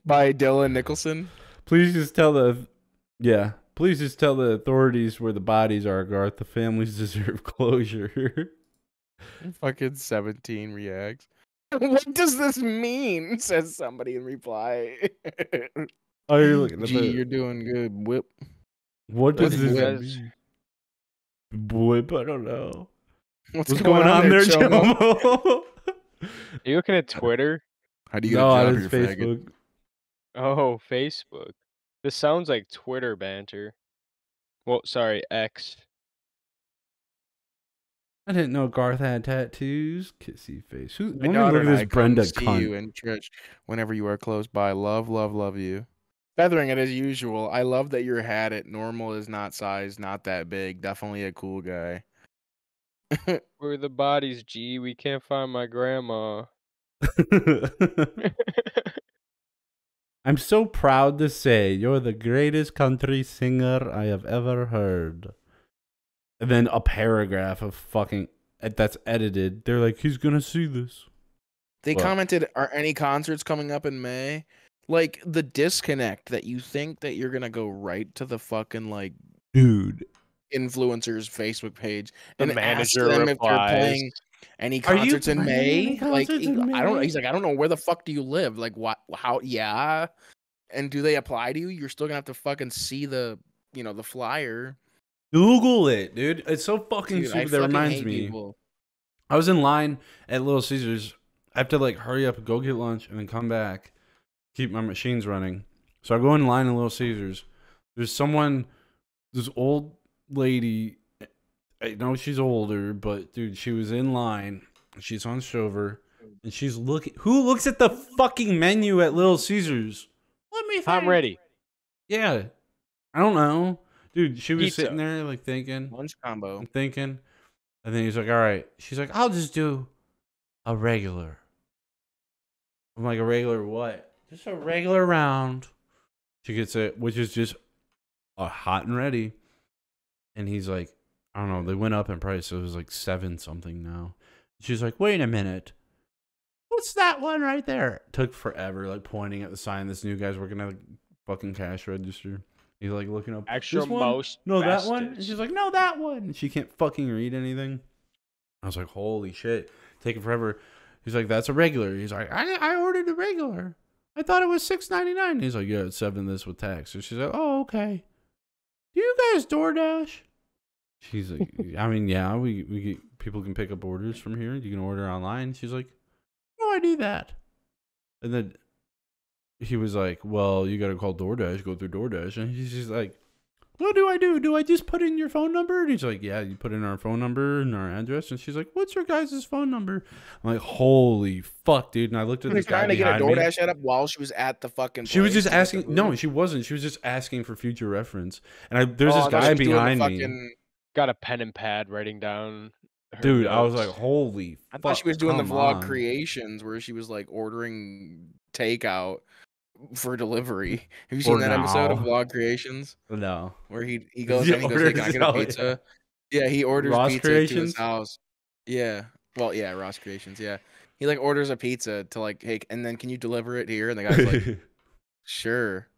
Speaker 3: By Dylan Nicholson.
Speaker 1: please just tell please just tell the authorities where the bodies are, Garth. The families deserve closure.
Speaker 3: Fucking 17 reacts. What does this mean? Says somebody in reply.
Speaker 1: Oh, you're looking at
Speaker 3: Gee, you're doing good. Whip.
Speaker 1: what does
Speaker 3: What's
Speaker 1: this
Speaker 3: whip?
Speaker 1: mean? Whip, I don't know.
Speaker 3: What's
Speaker 1: going on there,
Speaker 3: Chomo?
Speaker 1: Chomo?
Speaker 2: Are you looking at Twitter?
Speaker 3: How do you get
Speaker 1: No,
Speaker 3: a
Speaker 1: on
Speaker 3: job
Speaker 1: his
Speaker 3: here, faggot?
Speaker 1: Facebook.
Speaker 2: Oh, Facebook. This sounds like Twitter banter. Well, sorry, X.
Speaker 1: I didn't know Garth had tattoos. Kissy face. Who?
Speaker 3: My
Speaker 1: Let me
Speaker 3: daughter
Speaker 1: look
Speaker 3: and
Speaker 1: at
Speaker 3: I
Speaker 1: this
Speaker 3: come
Speaker 1: Brenda
Speaker 3: see you
Speaker 1: cunt.
Speaker 3: in church whenever you are close by. Love, love, love you. Feathering it as usual. I love that your hat at normal is not size, not that big. Definitely a cool guy.
Speaker 2: Where are the bodies, G? We can't find my grandma.
Speaker 1: I'm so proud to say you're the greatest country singer I have ever heard. And then a paragraph of fucking that's edited. They're like, he's gonna see this.
Speaker 3: They
Speaker 1: What?
Speaker 3: commented, "Are any concerts coming up in May?" Like the disconnect that you think that you're gonna go right to the fucking like
Speaker 1: Dude,
Speaker 3: influencers Facebook page
Speaker 2: The
Speaker 3: and ask
Speaker 2: manager
Speaker 3: them if they're
Speaker 2: replies.
Speaker 3: playing any
Speaker 1: Are you
Speaker 3: concerts in
Speaker 1: playing
Speaker 3: May.
Speaker 1: any concerts in
Speaker 3: I don't.
Speaker 1: May?
Speaker 3: He's like, I don't know where the fuck do you live. Like, what? How? Yeah. And do they apply to you? You're still gonna have to fucking see the the flyer.
Speaker 1: Google it, dude. It's so fucking
Speaker 3: Dude, I
Speaker 1: stupid. That
Speaker 3: fucking
Speaker 1: reminds
Speaker 3: hate
Speaker 1: me.
Speaker 3: people.
Speaker 1: I was in line at Little Caesars. I have to like hurry up and go get lunch and then come back, keep my machines running. So I go in line at Little Caesars. There's this old lady. I know she's older, but dude, she was in line. She's on Shover, and she's looking. Who looks at the fucking menu at Little Caesars? Let me think.
Speaker 2: I'm ready.
Speaker 1: Yeah, I don't know, dude. She was
Speaker 2: Pizza.
Speaker 1: sitting there like thinking.
Speaker 3: Lunch combo.
Speaker 1: I'm thinking. And then he's like, all right. She's like, I'll just do a regular. I'm like, a regular what? Just a regular round. She gets it, which is just a hot and ready. And he's like, I don't know. They went up in price. So it was like 7 something now. She's like, wait a minute. What's that one right there? Took forever, like pointing at the sign. This new guy's working at a fucking cash register. He's like looking up.
Speaker 2: Extra
Speaker 1: this one?
Speaker 2: most.
Speaker 1: No, that one. And
Speaker 2: bestest.
Speaker 1: she's like, no, that one. And she can't fucking read anything. I was like, holy shit. Taking forever. He's like, that's a regular. He's like, I ordered a regular. I thought it was $6.99. He's like, yeah, it's 7 this with tax. So she's like, oh, okay. Do you guys DoorDash? She's like, I mean, yeah, we get, people can pick up orders from here. You can order online. She's like, no, I do that. And then he was like, well, you got to call DoorDash, go through DoorDash. And she's like, what do I do? Do I just put in your phone number? And he's like, yeah, you put in our phone number and our address. And she's like, what's your guys' phone number? I'm like, holy fuck, dude. And I looked at
Speaker 3: She was
Speaker 1: this guy
Speaker 3: trying to get a
Speaker 1: behind me.
Speaker 3: DoorDash set up while she was at the fucking.
Speaker 1: She was
Speaker 3: place
Speaker 1: just
Speaker 3: to get the
Speaker 1: asking. No,
Speaker 3: food?
Speaker 1: she wasn't. She was just asking for future reference. And there's
Speaker 3: Oh,
Speaker 1: this
Speaker 3: I thought
Speaker 1: guy
Speaker 3: she was doing the
Speaker 1: behind me.
Speaker 3: fucking-
Speaker 2: Got a pen and pad writing down her
Speaker 1: Dude, I was like,
Speaker 2: notes.
Speaker 1: holy
Speaker 3: I
Speaker 1: fuck.
Speaker 3: thought she was doing the
Speaker 1: come
Speaker 3: vlog
Speaker 1: on.
Speaker 3: creations where she was like ordering takeout for delivery. Have you
Speaker 1: For
Speaker 3: seen that episode of
Speaker 1: now.
Speaker 3: vlog creations
Speaker 1: No.
Speaker 3: where he goes
Speaker 1: He
Speaker 3: and he goes, "Hey, can I get a
Speaker 1: orders- oh,
Speaker 3: pizza?" Yeah, he orders
Speaker 1: Ross
Speaker 3: pizza to
Speaker 1: Creations?
Speaker 3: his house. Yeah, well, yeah, Ross Creations. Yeah, he like orders a pizza to like, hey, and then can you deliver it here? And the guy's like, sure.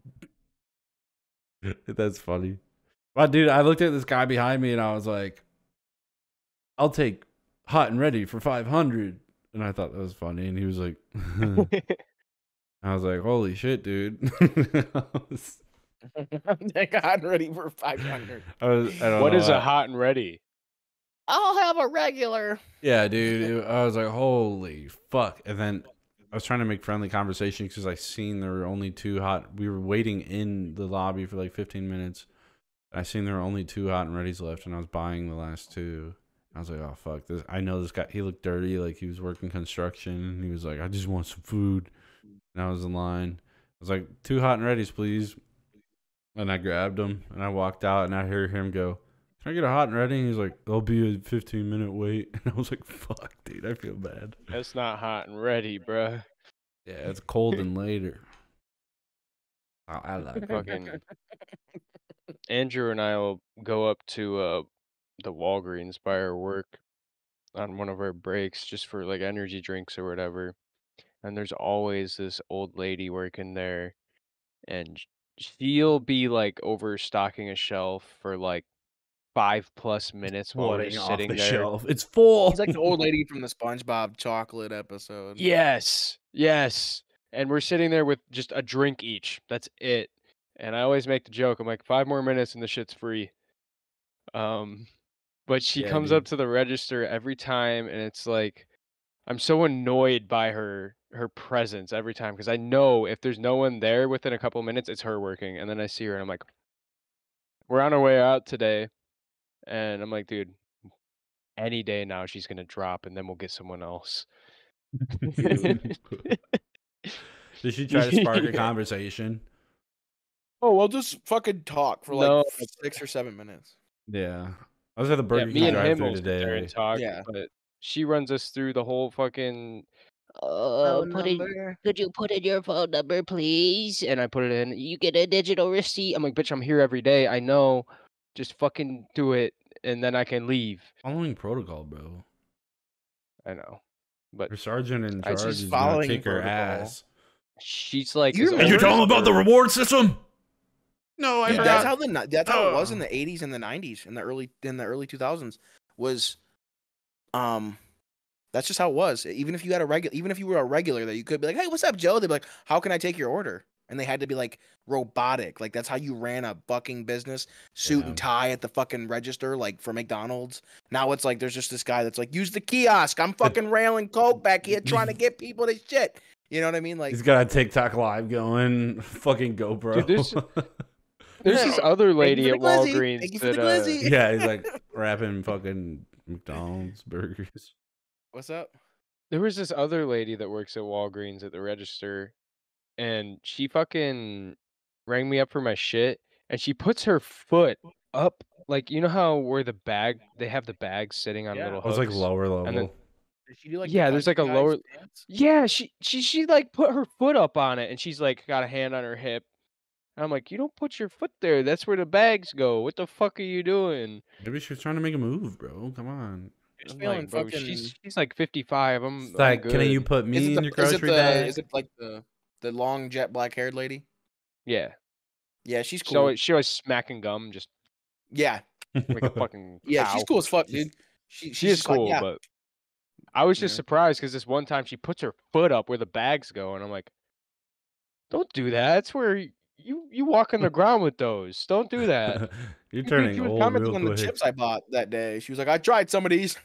Speaker 1: That's funny. But dude, I looked at this guy behind me and I was like, I'll take hot and ready for 500. And I thought that was funny. And he was like, I was like, holy shit, dude.
Speaker 3: They got ready for 500.
Speaker 1: I don't
Speaker 2: What
Speaker 1: know,
Speaker 2: is a hot and ready?
Speaker 3: I'll have a regular.
Speaker 1: Yeah, dude. I was like, holy fuck. And then I was trying to make friendly conversation because I seen there were only two hot. We were waiting in the lobby for like 15 minutes. I seen there were only two hot and readies left, and I was buying the last two. I was like, oh fuck this. I know this guy. He looked dirty, like he was working construction. And he was like, I just want some food. And I was in line. I was like, two hot and readies, please. And I grabbed them and I walked out and I hear him go, can I get a hot and ready? And he's like, there'll be a 15-minute wait. And I was like, fuck, dude, I feel bad.
Speaker 2: That's not hot and ready, bruh.
Speaker 1: Yeah, it's cold and later. I like it.
Speaker 2: Fucking Andrew and I will go up to the Walgreens by our work on one of our breaks just for like energy drinks or whatever. And there's always this old lady working there, and she'll be like overstocking a shelf for like 5+ minutes while we're
Speaker 1: Floating
Speaker 2: just
Speaker 1: off
Speaker 2: sitting
Speaker 1: the
Speaker 2: there.
Speaker 1: shelf. It's full.
Speaker 3: He's like the old lady from the SpongeBob chocolate episode.
Speaker 2: Yes, yes. And we're sitting there with just a drink each. That's it. And I always make the joke. I'm like, 5 more minutes and the shit's free. But she
Speaker 1: Yeah,
Speaker 2: comes
Speaker 1: dude.
Speaker 2: up to the register every time, and it's like, I'm so annoyed by her presence every time because I know if there's no one there within a couple minutes, it's her working. And then I see her, and I'm like, we're on our way out today, and I'm like, dude, any day now she's gonna drop, and then we'll get someone else.
Speaker 1: Did she try to spark a
Speaker 2: Yeah.
Speaker 1: conversation?
Speaker 3: Oh, we'll just fucking talk for like
Speaker 2: No.
Speaker 3: 6 or 7 minutes.
Speaker 1: Yeah. I was at the Burger
Speaker 2: me
Speaker 1: King
Speaker 2: and him
Speaker 1: drive-thru
Speaker 2: will sit there and
Speaker 1: today.
Speaker 2: talk,
Speaker 3: Yeah.
Speaker 2: but she runs us through the whole fucking. Could you put in your phone number, please? And I put it in. You get a digital receipt. I'm like, bitch, I'm here every day. I know. Just fucking do it, and then I can leave.
Speaker 1: Following protocol, bro.
Speaker 2: I know, but
Speaker 1: Her sergeant in
Speaker 2: I
Speaker 1: charge
Speaker 2: just
Speaker 1: is gonna
Speaker 3: following
Speaker 1: kick her
Speaker 3: protocol.
Speaker 1: ass.
Speaker 2: she's like,
Speaker 3: You
Speaker 2: as
Speaker 3: remember-
Speaker 1: Did you tell him
Speaker 2: old as
Speaker 1: about the
Speaker 2: her-
Speaker 1: reward system? No, I
Speaker 3: Dude,
Speaker 1: forgot.
Speaker 3: that's how it was
Speaker 1: Oh.
Speaker 3: in the 80s and the 90s, in the early 2000s. Was that's just how it was. Even if you had even if you were a regular, that you could be like, "Hey, what's up, Joe?" They'd be like, "How can I take your order?" And they had to be like robotic. Like that's how you ran a fucking business, suit
Speaker 1: Yeah.
Speaker 3: and tie at the fucking register, like for McDonald's. Now it's like there's just this guy that's like, "Use the kiosk. I'm fucking railing coke back here trying to get people to shit." You know what I mean? Like
Speaker 1: He's got a TikTok live going. Fucking GoPro.
Speaker 2: Dude, there's this other lady at Walgreens
Speaker 3: Thank you for the
Speaker 2: that
Speaker 3: glizzy.
Speaker 1: yeah, he's like wrapping fucking McDonald's burgers.
Speaker 3: What's up?
Speaker 2: there was this other lady that works at Walgreens at the register, and she fucking rang me up for my shit, and she puts her foot up, like, you know how where they have the bags sitting on
Speaker 3: Yeah.
Speaker 2: little
Speaker 1: I was like
Speaker 2: hooks?
Speaker 1: lower level.
Speaker 2: And then
Speaker 3: Did she do like
Speaker 2: Yeah,
Speaker 3: the
Speaker 2: there's like
Speaker 3: country
Speaker 2: a
Speaker 3: guy's
Speaker 2: lower-
Speaker 3: dance?
Speaker 2: Yeah, she like put her foot up on it, and she's like got a hand on her hip. And I'm like, you don't put your foot there. That's where the bags go. What the fuck are you doing?
Speaker 1: Maybe she was trying to make a move, bro. Come on.
Speaker 3: Just
Speaker 2: I'm
Speaker 3: feeling
Speaker 2: like, bro,
Speaker 3: fucking.
Speaker 2: she's like 55. I'm
Speaker 1: It's like,
Speaker 2: good.
Speaker 1: can you put me in your grocery bag?
Speaker 3: Is it like the long jet black haired lady?
Speaker 2: Yeah.
Speaker 3: Yeah, she's
Speaker 2: She
Speaker 3: cool.
Speaker 2: always, she always smacking gum, just
Speaker 3: Yeah,
Speaker 2: like a fucking
Speaker 3: yeah,
Speaker 2: cow.
Speaker 3: she's cool as fuck, dude.
Speaker 2: She
Speaker 3: She's
Speaker 2: is
Speaker 3: just like,
Speaker 2: cool,
Speaker 3: yeah.
Speaker 2: but I was just
Speaker 3: Yeah.
Speaker 2: surprised because this one time she puts her foot up where the bags go, and I'm like, don't do that. That's where you walk on the ground with those. Don't do that.
Speaker 1: You're turning
Speaker 3: She was
Speaker 1: old
Speaker 3: commenting
Speaker 1: real
Speaker 3: on the
Speaker 1: quick.
Speaker 3: chips I bought that day. She was like, I tried some of these,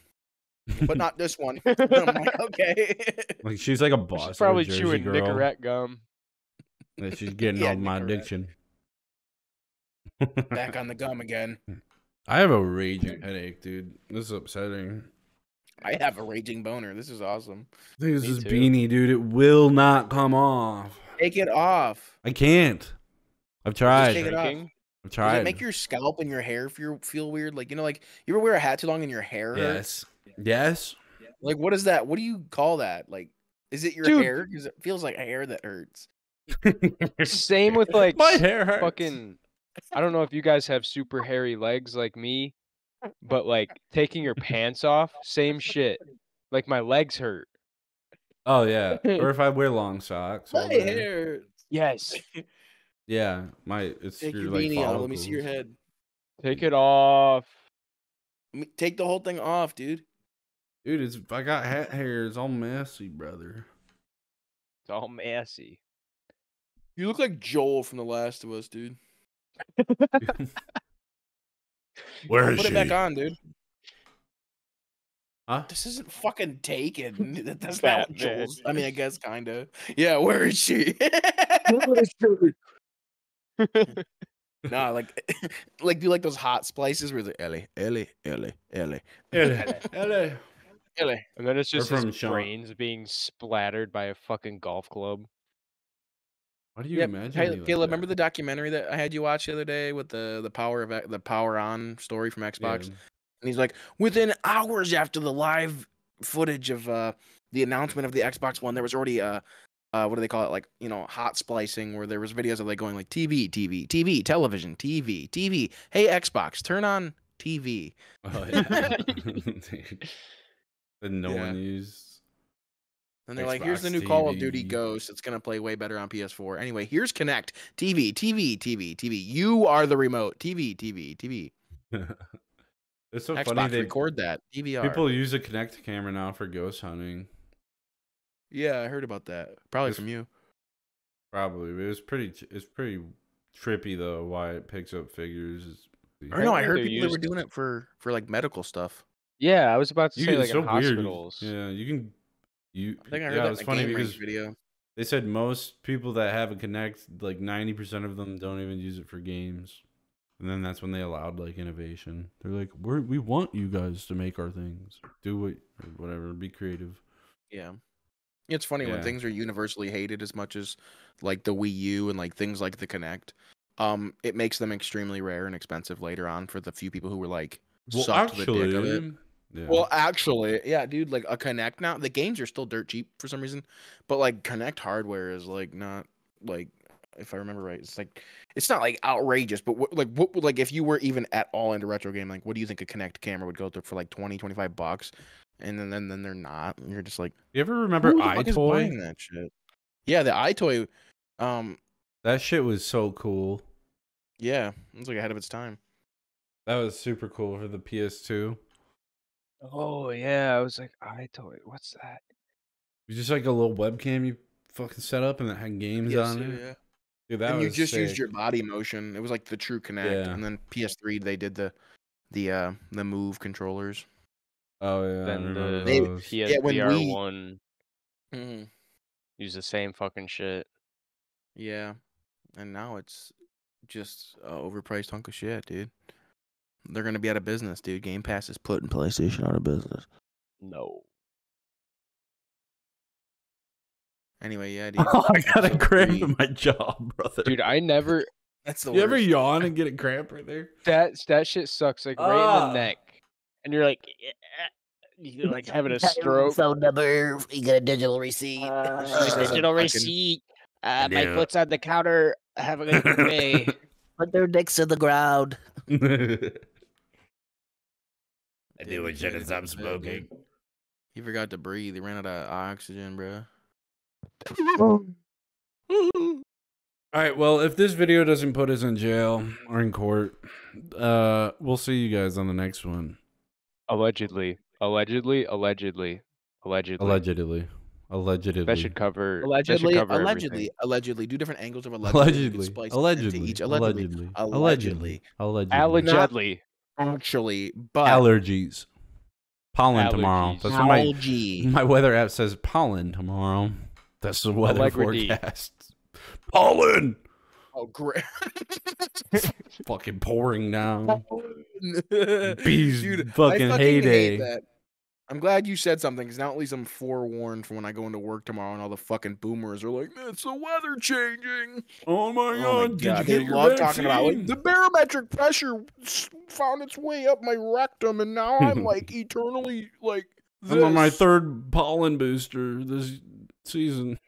Speaker 3: but not this one. I'm like, okay.
Speaker 1: Like she's like a boss.
Speaker 2: She's probably
Speaker 1: of a Jersey
Speaker 2: chewing
Speaker 1: girl.
Speaker 2: Nicorette gum.
Speaker 1: That she's getting
Speaker 3: Yeah,
Speaker 1: all my
Speaker 3: Nicorette.
Speaker 1: addiction.
Speaker 3: Back on the gum again.
Speaker 1: I have a raging headache, dude. This is upsetting.
Speaker 3: I have a raging boner. This is awesome.
Speaker 1: I think this
Speaker 2: Me
Speaker 1: is
Speaker 2: too.
Speaker 1: beanie, dude. It will not come off.
Speaker 3: Take it off.
Speaker 1: I can't. I've
Speaker 3: Just
Speaker 1: tried.
Speaker 3: take it off.
Speaker 2: Drinking?
Speaker 1: I've
Speaker 3: Does
Speaker 1: tried.
Speaker 3: it make your scalp and your hair feel weird? Like, you know, like you ever wear a hat too long and your hair hurts?
Speaker 1: Yes.
Speaker 3: Like, what is that? What do you call that? Like, is it your
Speaker 2: Dude.
Speaker 3: hair? Because it feels like hair that hurts.
Speaker 2: Same with like
Speaker 1: my hair hurts.
Speaker 2: fucking. I don't know if you guys have super hairy legs like me, but like taking your pants off, same shit. Like my legs hurt.
Speaker 1: Oh yeah. Or if I wear long socks all
Speaker 3: My
Speaker 1: day.
Speaker 3: hair hurts.
Speaker 2: Yes.
Speaker 1: Yeah, it's
Speaker 3: Take
Speaker 1: your
Speaker 3: your
Speaker 1: like
Speaker 3: beanie off. Let me see your
Speaker 1: follicles.
Speaker 3: head.
Speaker 2: Take it off.
Speaker 3: Take the whole thing off, dude.
Speaker 1: Dude, I got hat hair. It's all messy, brother.
Speaker 2: It's all messy.
Speaker 3: You look like Joel from The Last of Us, dude.
Speaker 1: Where is
Speaker 3: Put
Speaker 1: she?
Speaker 3: it back on, dude.
Speaker 1: Huh?
Speaker 3: This isn't fucking Taken. That's not
Speaker 2: Bad,
Speaker 3: what Joel's. I mean, I guess kind of. Yeah, where is she? Nah, like, like do like those hot splices where it's like Ellie, Ellie, Ellie, Ellie,
Speaker 1: LA.
Speaker 3: Ellie.
Speaker 2: And then it's just
Speaker 1: from
Speaker 2: his
Speaker 1: Sean.
Speaker 2: brains being splattered by a fucking golf club.
Speaker 1: Why do you
Speaker 3: Yeah,
Speaker 1: imagine me like
Speaker 3: Caleb,
Speaker 1: that?
Speaker 3: remember the documentary that I had you watch the other day with the power on story from Xbox?
Speaker 1: Yeah.
Speaker 3: And he's like, within hours after the live footage of the announcement of the Xbox One, there was already what do they call it? Like, you know, hot splicing where there was videos of like going like TV, TV, TV, television, TV, TV. Hey Xbox, turn on TV.
Speaker 1: Oh yeah. Dude. That no
Speaker 3: Yeah.
Speaker 1: one used.
Speaker 3: And they're like, here's the
Speaker 1: Xbox
Speaker 3: new Call of Duty
Speaker 1: TV.
Speaker 3: Ghost. It's gonna play way better on PS4. Anyway, here's Connect. TV, TV, TV, TV. You are the remote. TV, TV, TV.
Speaker 1: It's so funny
Speaker 3: Xbox,
Speaker 1: they
Speaker 3: record that. DVR.
Speaker 1: people use a Kinect camera now for ghost hunting.
Speaker 3: Yeah, I heard about that. Probably
Speaker 1: It's-
Speaker 3: from you.
Speaker 1: Probably, but it's pretty trippy though. Why it picks up figures.
Speaker 3: Or no, I
Speaker 2: Apparently
Speaker 3: heard
Speaker 2: they're
Speaker 3: people that were
Speaker 2: used-
Speaker 3: doing it for like medical stuff.
Speaker 2: Yeah, I was about to
Speaker 1: You
Speaker 2: say
Speaker 1: can,
Speaker 2: like
Speaker 1: it's so
Speaker 2: in
Speaker 1: weird.
Speaker 2: hospitals.
Speaker 1: Yeah, you can.
Speaker 3: I think I heard
Speaker 1: yeah,
Speaker 3: that
Speaker 1: it's
Speaker 3: in a
Speaker 1: funny
Speaker 3: Game Range
Speaker 1: because
Speaker 3: video.
Speaker 1: they said most people that have a Kinect, like 90% of them don't even use it for games. And then that's when they allowed like innovation. They're like, we want you guys to make our things, do it, or whatever, be creative.
Speaker 3: Yeah. It's funny when
Speaker 1: Yeah.
Speaker 3: things are universally hated as much as like the Wii U and like things like the Kinect. It makes them extremely rare and expensive later on for the few people who were like sucked the dick of it.
Speaker 1: yeah.
Speaker 3: Well, actually, yeah, dude, like a Kinect now, the games are still dirt cheap for some reason, but like Kinect hardware is like not like, if I remember right, it's not like outrageous, but what if you were even at all into retro game, like what do you think a Kinect camera would go through for like 20, 25 bucks? And then they're not. And you're just like,
Speaker 1: you ever remember
Speaker 3: who the fuck is buying
Speaker 1: iToy?
Speaker 3: that shit? Yeah, the iToy,
Speaker 1: That shit was so cool.
Speaker 3: yeah, it was like ahead of its time.
Speaker 1: That was super cool for the PS2.
Speaker 2: Oh yeah, I was like, iToy. What's that?
Speaker 1: It was just like a little webcam you fucking set up and it had games on it.
Speaker 3: Yeah.
Speaker 1: Dude, that
Speaker 3: And
Speaker 1: was
Speaker 3: you just used
Speaker 1: sick.
Speaker 3: your body motion. It was like the true Kinect.
Speaker 1: Yeah.
Speaker 3: And then PS3 they did the Move controllers.
Speaker 1: Oh yeah, I
Speaker 2: Then
Speaker 1: remember
Speaker 2: the
Speaker 3: They-
Speaker 1: those.
Speaker 2: PSVR
Speaker 3: we-
Speaker 2: one
Speaker 3: Mhm.
Speaker 2: used the same fucking shit.
Speaker 3: Yeah. And now it's just a overpriced hunk of shit, dude. They're gonna be out of business, dude. Game Pass is putting PlayStation out of business.
Speaker 2: No.
Speaker 3: Anyway, yeah, dude.
Speaker 1: Oh, I got a
Speaker 3: Episode
Speaker 1: cramp
Speaker 3: 3.
Speaker 1: in my jaw, brother.
Speaker 2: Dude, I never
Speaker 3: That's the
Speaker 1: you ever
Speaker 3: worst.
Speaker 1: yawn and get a cramp right there?
Speaker 2: that shit sucks, like right in
Speaker 1: Ah.
Speaker 2: the neck. And you're like you're like having a stroke.
Speaker 4: Phone number. You get a digital receipt.
Speaker 3: Just doesn't
Speaker 2: Digital
Speaker 3: fucking-
Speaker 2: receipt.
Speaker 1: I
Speaker 2: My
Speaker 1: do.
Speaker 2: foot's on the counter. Have a good day.
Speaker 4: Put their dicks in the ground.
Speaker 1: I
Speaker 3: do it, should've stopped smoking. He forgot to breathe. He ran out of oxygen, bro.
Speaker 1: All right, well, if this video doesn't put us in jail or in court, we'll see you guys on the next one.
Speaker 2: Allegedly. Allegedly. Allegedly. Allegedly.
Speaker 1: Allegedly. Allegedly.
Speaker 2: That should cover.
Speaker 3: Allegedly,
Speaker 2: that should cover
Speaker 3: allegedly,
Speaker 2: everything.
Speaker 3: allegedly. Do different angles of allegedly. You can
Speaker 1: Allegedly.
Speaker 3: splice it into
Speaker 1: Allegedly.
Speaker 3: each.
Speaker 1: Allegedly.
Speaker 3: Allegedly.
Speaker 1: Allegedly.
Speaker 2: Allegedly.
Speaker 3: Actually, but
Speaker 1: Allergies. Pollen tomorrow.
Speaker 2: Allergies.
Speaker 1: That's what
Speaker 3: algae.
Speaker 1: my weather app says. Pollen tomorrow. That's the weather
Speaker 2: Allegrity.
Speaker 1: forecast. Pollen.
Speaker 3: Oh, great.
Speaker 1: Fucking pouring down. Bees
Speaker 3: Dude, I
Speaker 1: fucking
Speaker 3: fucking
Speaker 1: heyday.
Speaker 3: hate that. I'm glad you said something because now at least I'm forewarned for when I go into work tomorrow and all the fucking boomers are like, "It's the weather changing."
Speaker 1: Oh my god! Did you
Speaker 3: They
Speaker 1: get your
Speaker 3: love talking about like
Speaker 1: vaccine?
Speaker 3: the barometric pressure found its way up my rectum and now I'm like eternally like this.
Speaker 1: I'm on my 3rd pollen booster this season.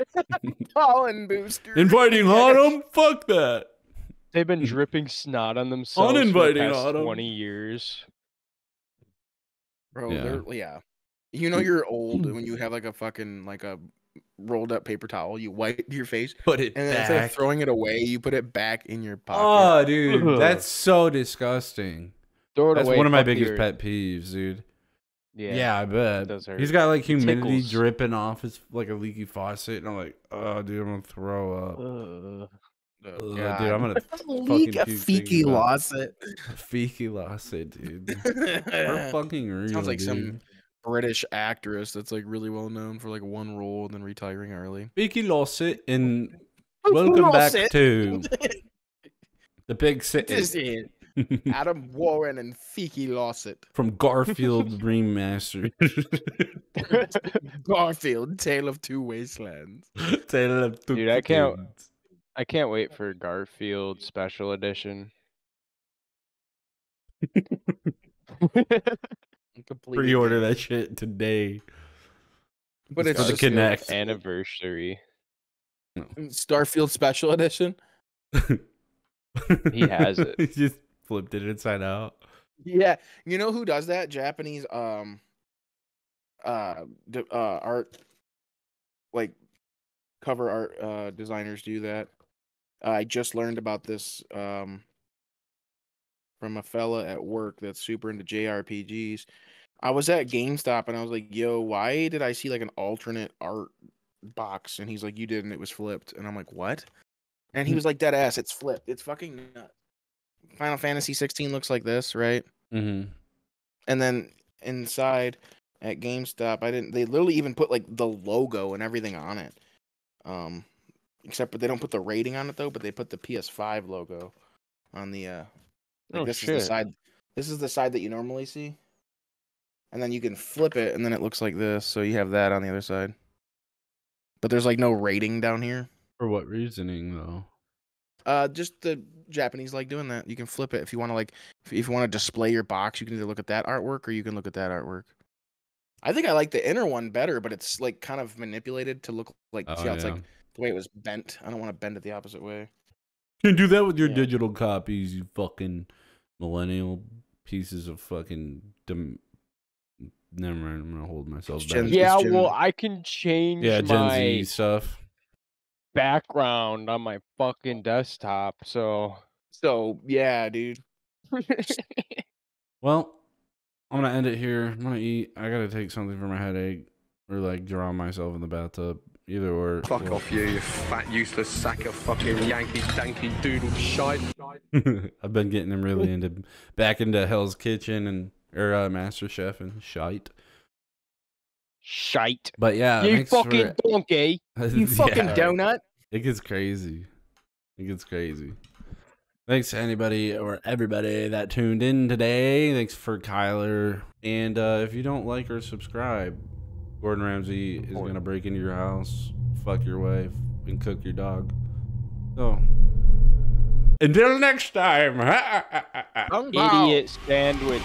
Speaker 3: pollen booster.
Speaker 1: Inviting autumn? Fuck that.
Speaker 2: They've been dripping snot on themselves for the
Speaker 1: Uninviting
Speaker 2: past
Speaker 1: autumn.
Speaker 2: 20 years.
Speaker 3: Bro,
Speaker 1: Yeah.
Speaker 3: yeah. You know you're old when you have like a fucking like a rolled up paper towel, you wipe your face,
Speaker 1: Put it
Speaker 3: and then instead
Speaker 1: back.
Speaker 3: of throwing it away, you put it back in your pocket.
Speaker 1: Oh, dude,
Speaker 2: Ugh.
Speaker 1: that's so disgusting.
Speaker 2: Throw it
Speaker 1: That's
Speaker 2: away.
Speaker 1: one of my
Speaker 2: fuck
Speaker 1: biggest
Speaker 2: your-
Speaker 1: pet peeves, dude.
Speaker 2: Yeah.
Speaker 1: Yeah, I bet.
Speaker 2: does hurt.
Speaker 1: He's got like humidity
Speaker 2: Tickles.
Speaker 1: dripping off his like a leaky faucet, and I'm like, oh, dude, I'm gonna throw up.
Speaker 2: Ugh.
Speaker 1: Ugh,
Speaker 3: Oh,
Speaker 1: dude, I'm gonna
Speaker 3: leak a
Speaker 1: puke
Speaker 3: feeky
Speaker 1: thinking about
Speaker 3: losset.
Speaker 1: Feeky losset, dude. We're fucking real,
Speaker 3: Sounds like
Speaker 1: dude.
Speaker 3: some British actress that's like really well known for like one role and then retiring early.
Speaker 1: Feeky losset, and welcome back
Speaker 3: Losset.
Speaker 1: to the big
Speaker 3: This
Speaker 1: city
Speaker 3: is Adam Warren and Feeky Losset.
Speaker 1: from Garfield Remastered.
Speaker 3: Garfield, Tale of Two Wastelands.
Speaker 1: Tale of Two
Speaker 2: Dude, I can't-
Speaker 1: Kittens.
Speaker 2: I can't wait for Garfield Special Edition.
Speaker 3: Completely
Speaker 1: Pre-order
Speaker 3: gay.
Speaker 1: that shit today.
Speaker 3: But
Speaker 1: It's
Speaker 3: it's
Speaker 1: for the
Speaker 3: just,
Speaker 1: Connect.
Speaker 2: Anniversary.
Speaker 3: Starfield Special Edition.
Speaker 2: He has it.
Speaker 1: He just flipped it inside out.
Speaker 3: Yeah, you know who does that? Japanese art, like cover art designers do that. I just learned about this from a fella at work that's super into JRPGs. I was at GameStop and I was like, "Yo, why did I see like an alternate art box?" And he's like, "You did, and it was flipped." And I'm like, "What?" And he was like, "Dead ass, it's flipped. It's fucking nuts." Final Fantasy 16 looks like this, right?
Speaker 1: Mm-hmm.
Speaker 3: And then inside at GameStop, they literally even put like the logo and everything on it. Except but they don't put the rating on it though, but they put the PS5 logo on the
Speaker 2: Oh,
Speaker 3: this
Speaker 2: shit.
Speaker 3: is the side. This is the side that you normally see. And then you can flip it and then it looks like this, so you have that on the other side. But there's like no rating down here.
Speaker 1: For what reasoning, though?
Speaker 3: Just the Japanese like doing that. You can flip it if you want to if you want to display your box, you can either look at that artwork or you can look at that artwork. I think I like the inner one better, but it's like kind of manipulated to look like
Speaker 1: Oh,
Speaker 3: see how it's
Speaker 1: yeah.
Speaker 3: like the way it was bent. I don't want to bend it the opposite way.
Speaker 1: You can do that with your
Speaker 3: Yeah.
Speaker 1: digital copies, you fucking millennial pieces of fucking. Never mind, I'm gonna hold myself
Speaker 3: It's
Speaker 1: back.
Speaker 3: Gen-
Speaker 2: Yeah,
Speaker 3: Gen-
Speaker 2: well, I can change
Speaker 1: Yeah, Gen
Speaker 2: my
Speaker 1: Z stuff.
Speaker 2: background on my fucking desktop, so
Speaker 3: So yeah, dude.
Speaker 1: Well, I'm gonna end it here. I'm gonna eat. I gotta take something for my headache, or like drown myself in the bathtub. Either or.
Speaker 5: Fuck
Speaker 1: Well,
Speaker 5: off you fat useless sack of fucking Yankee danky doodle shite.
Speaker 1: I've been getting him really back into Hell's Kitchen or Master Chef and shite.
Speaker 2: shite.
Speaker 1: But yeah,
Speaker 2: You
Speaker 1: thanks
Speaker 2: fucking donkey.
Speaker 3: You fucking
Speaker 1: Yeah,
Speaker 3: donut.
Speaker 1: It gets crazy. It gets crazy. Thanks to anybody or everybody that tuned in today. Thanks for Kyler. And if you don't like or subscribe, Gordon Ramsay is going to break into your house, fuck your wife, and cook your dog. So, until next time.
Speaker 2: Idiot sandwich.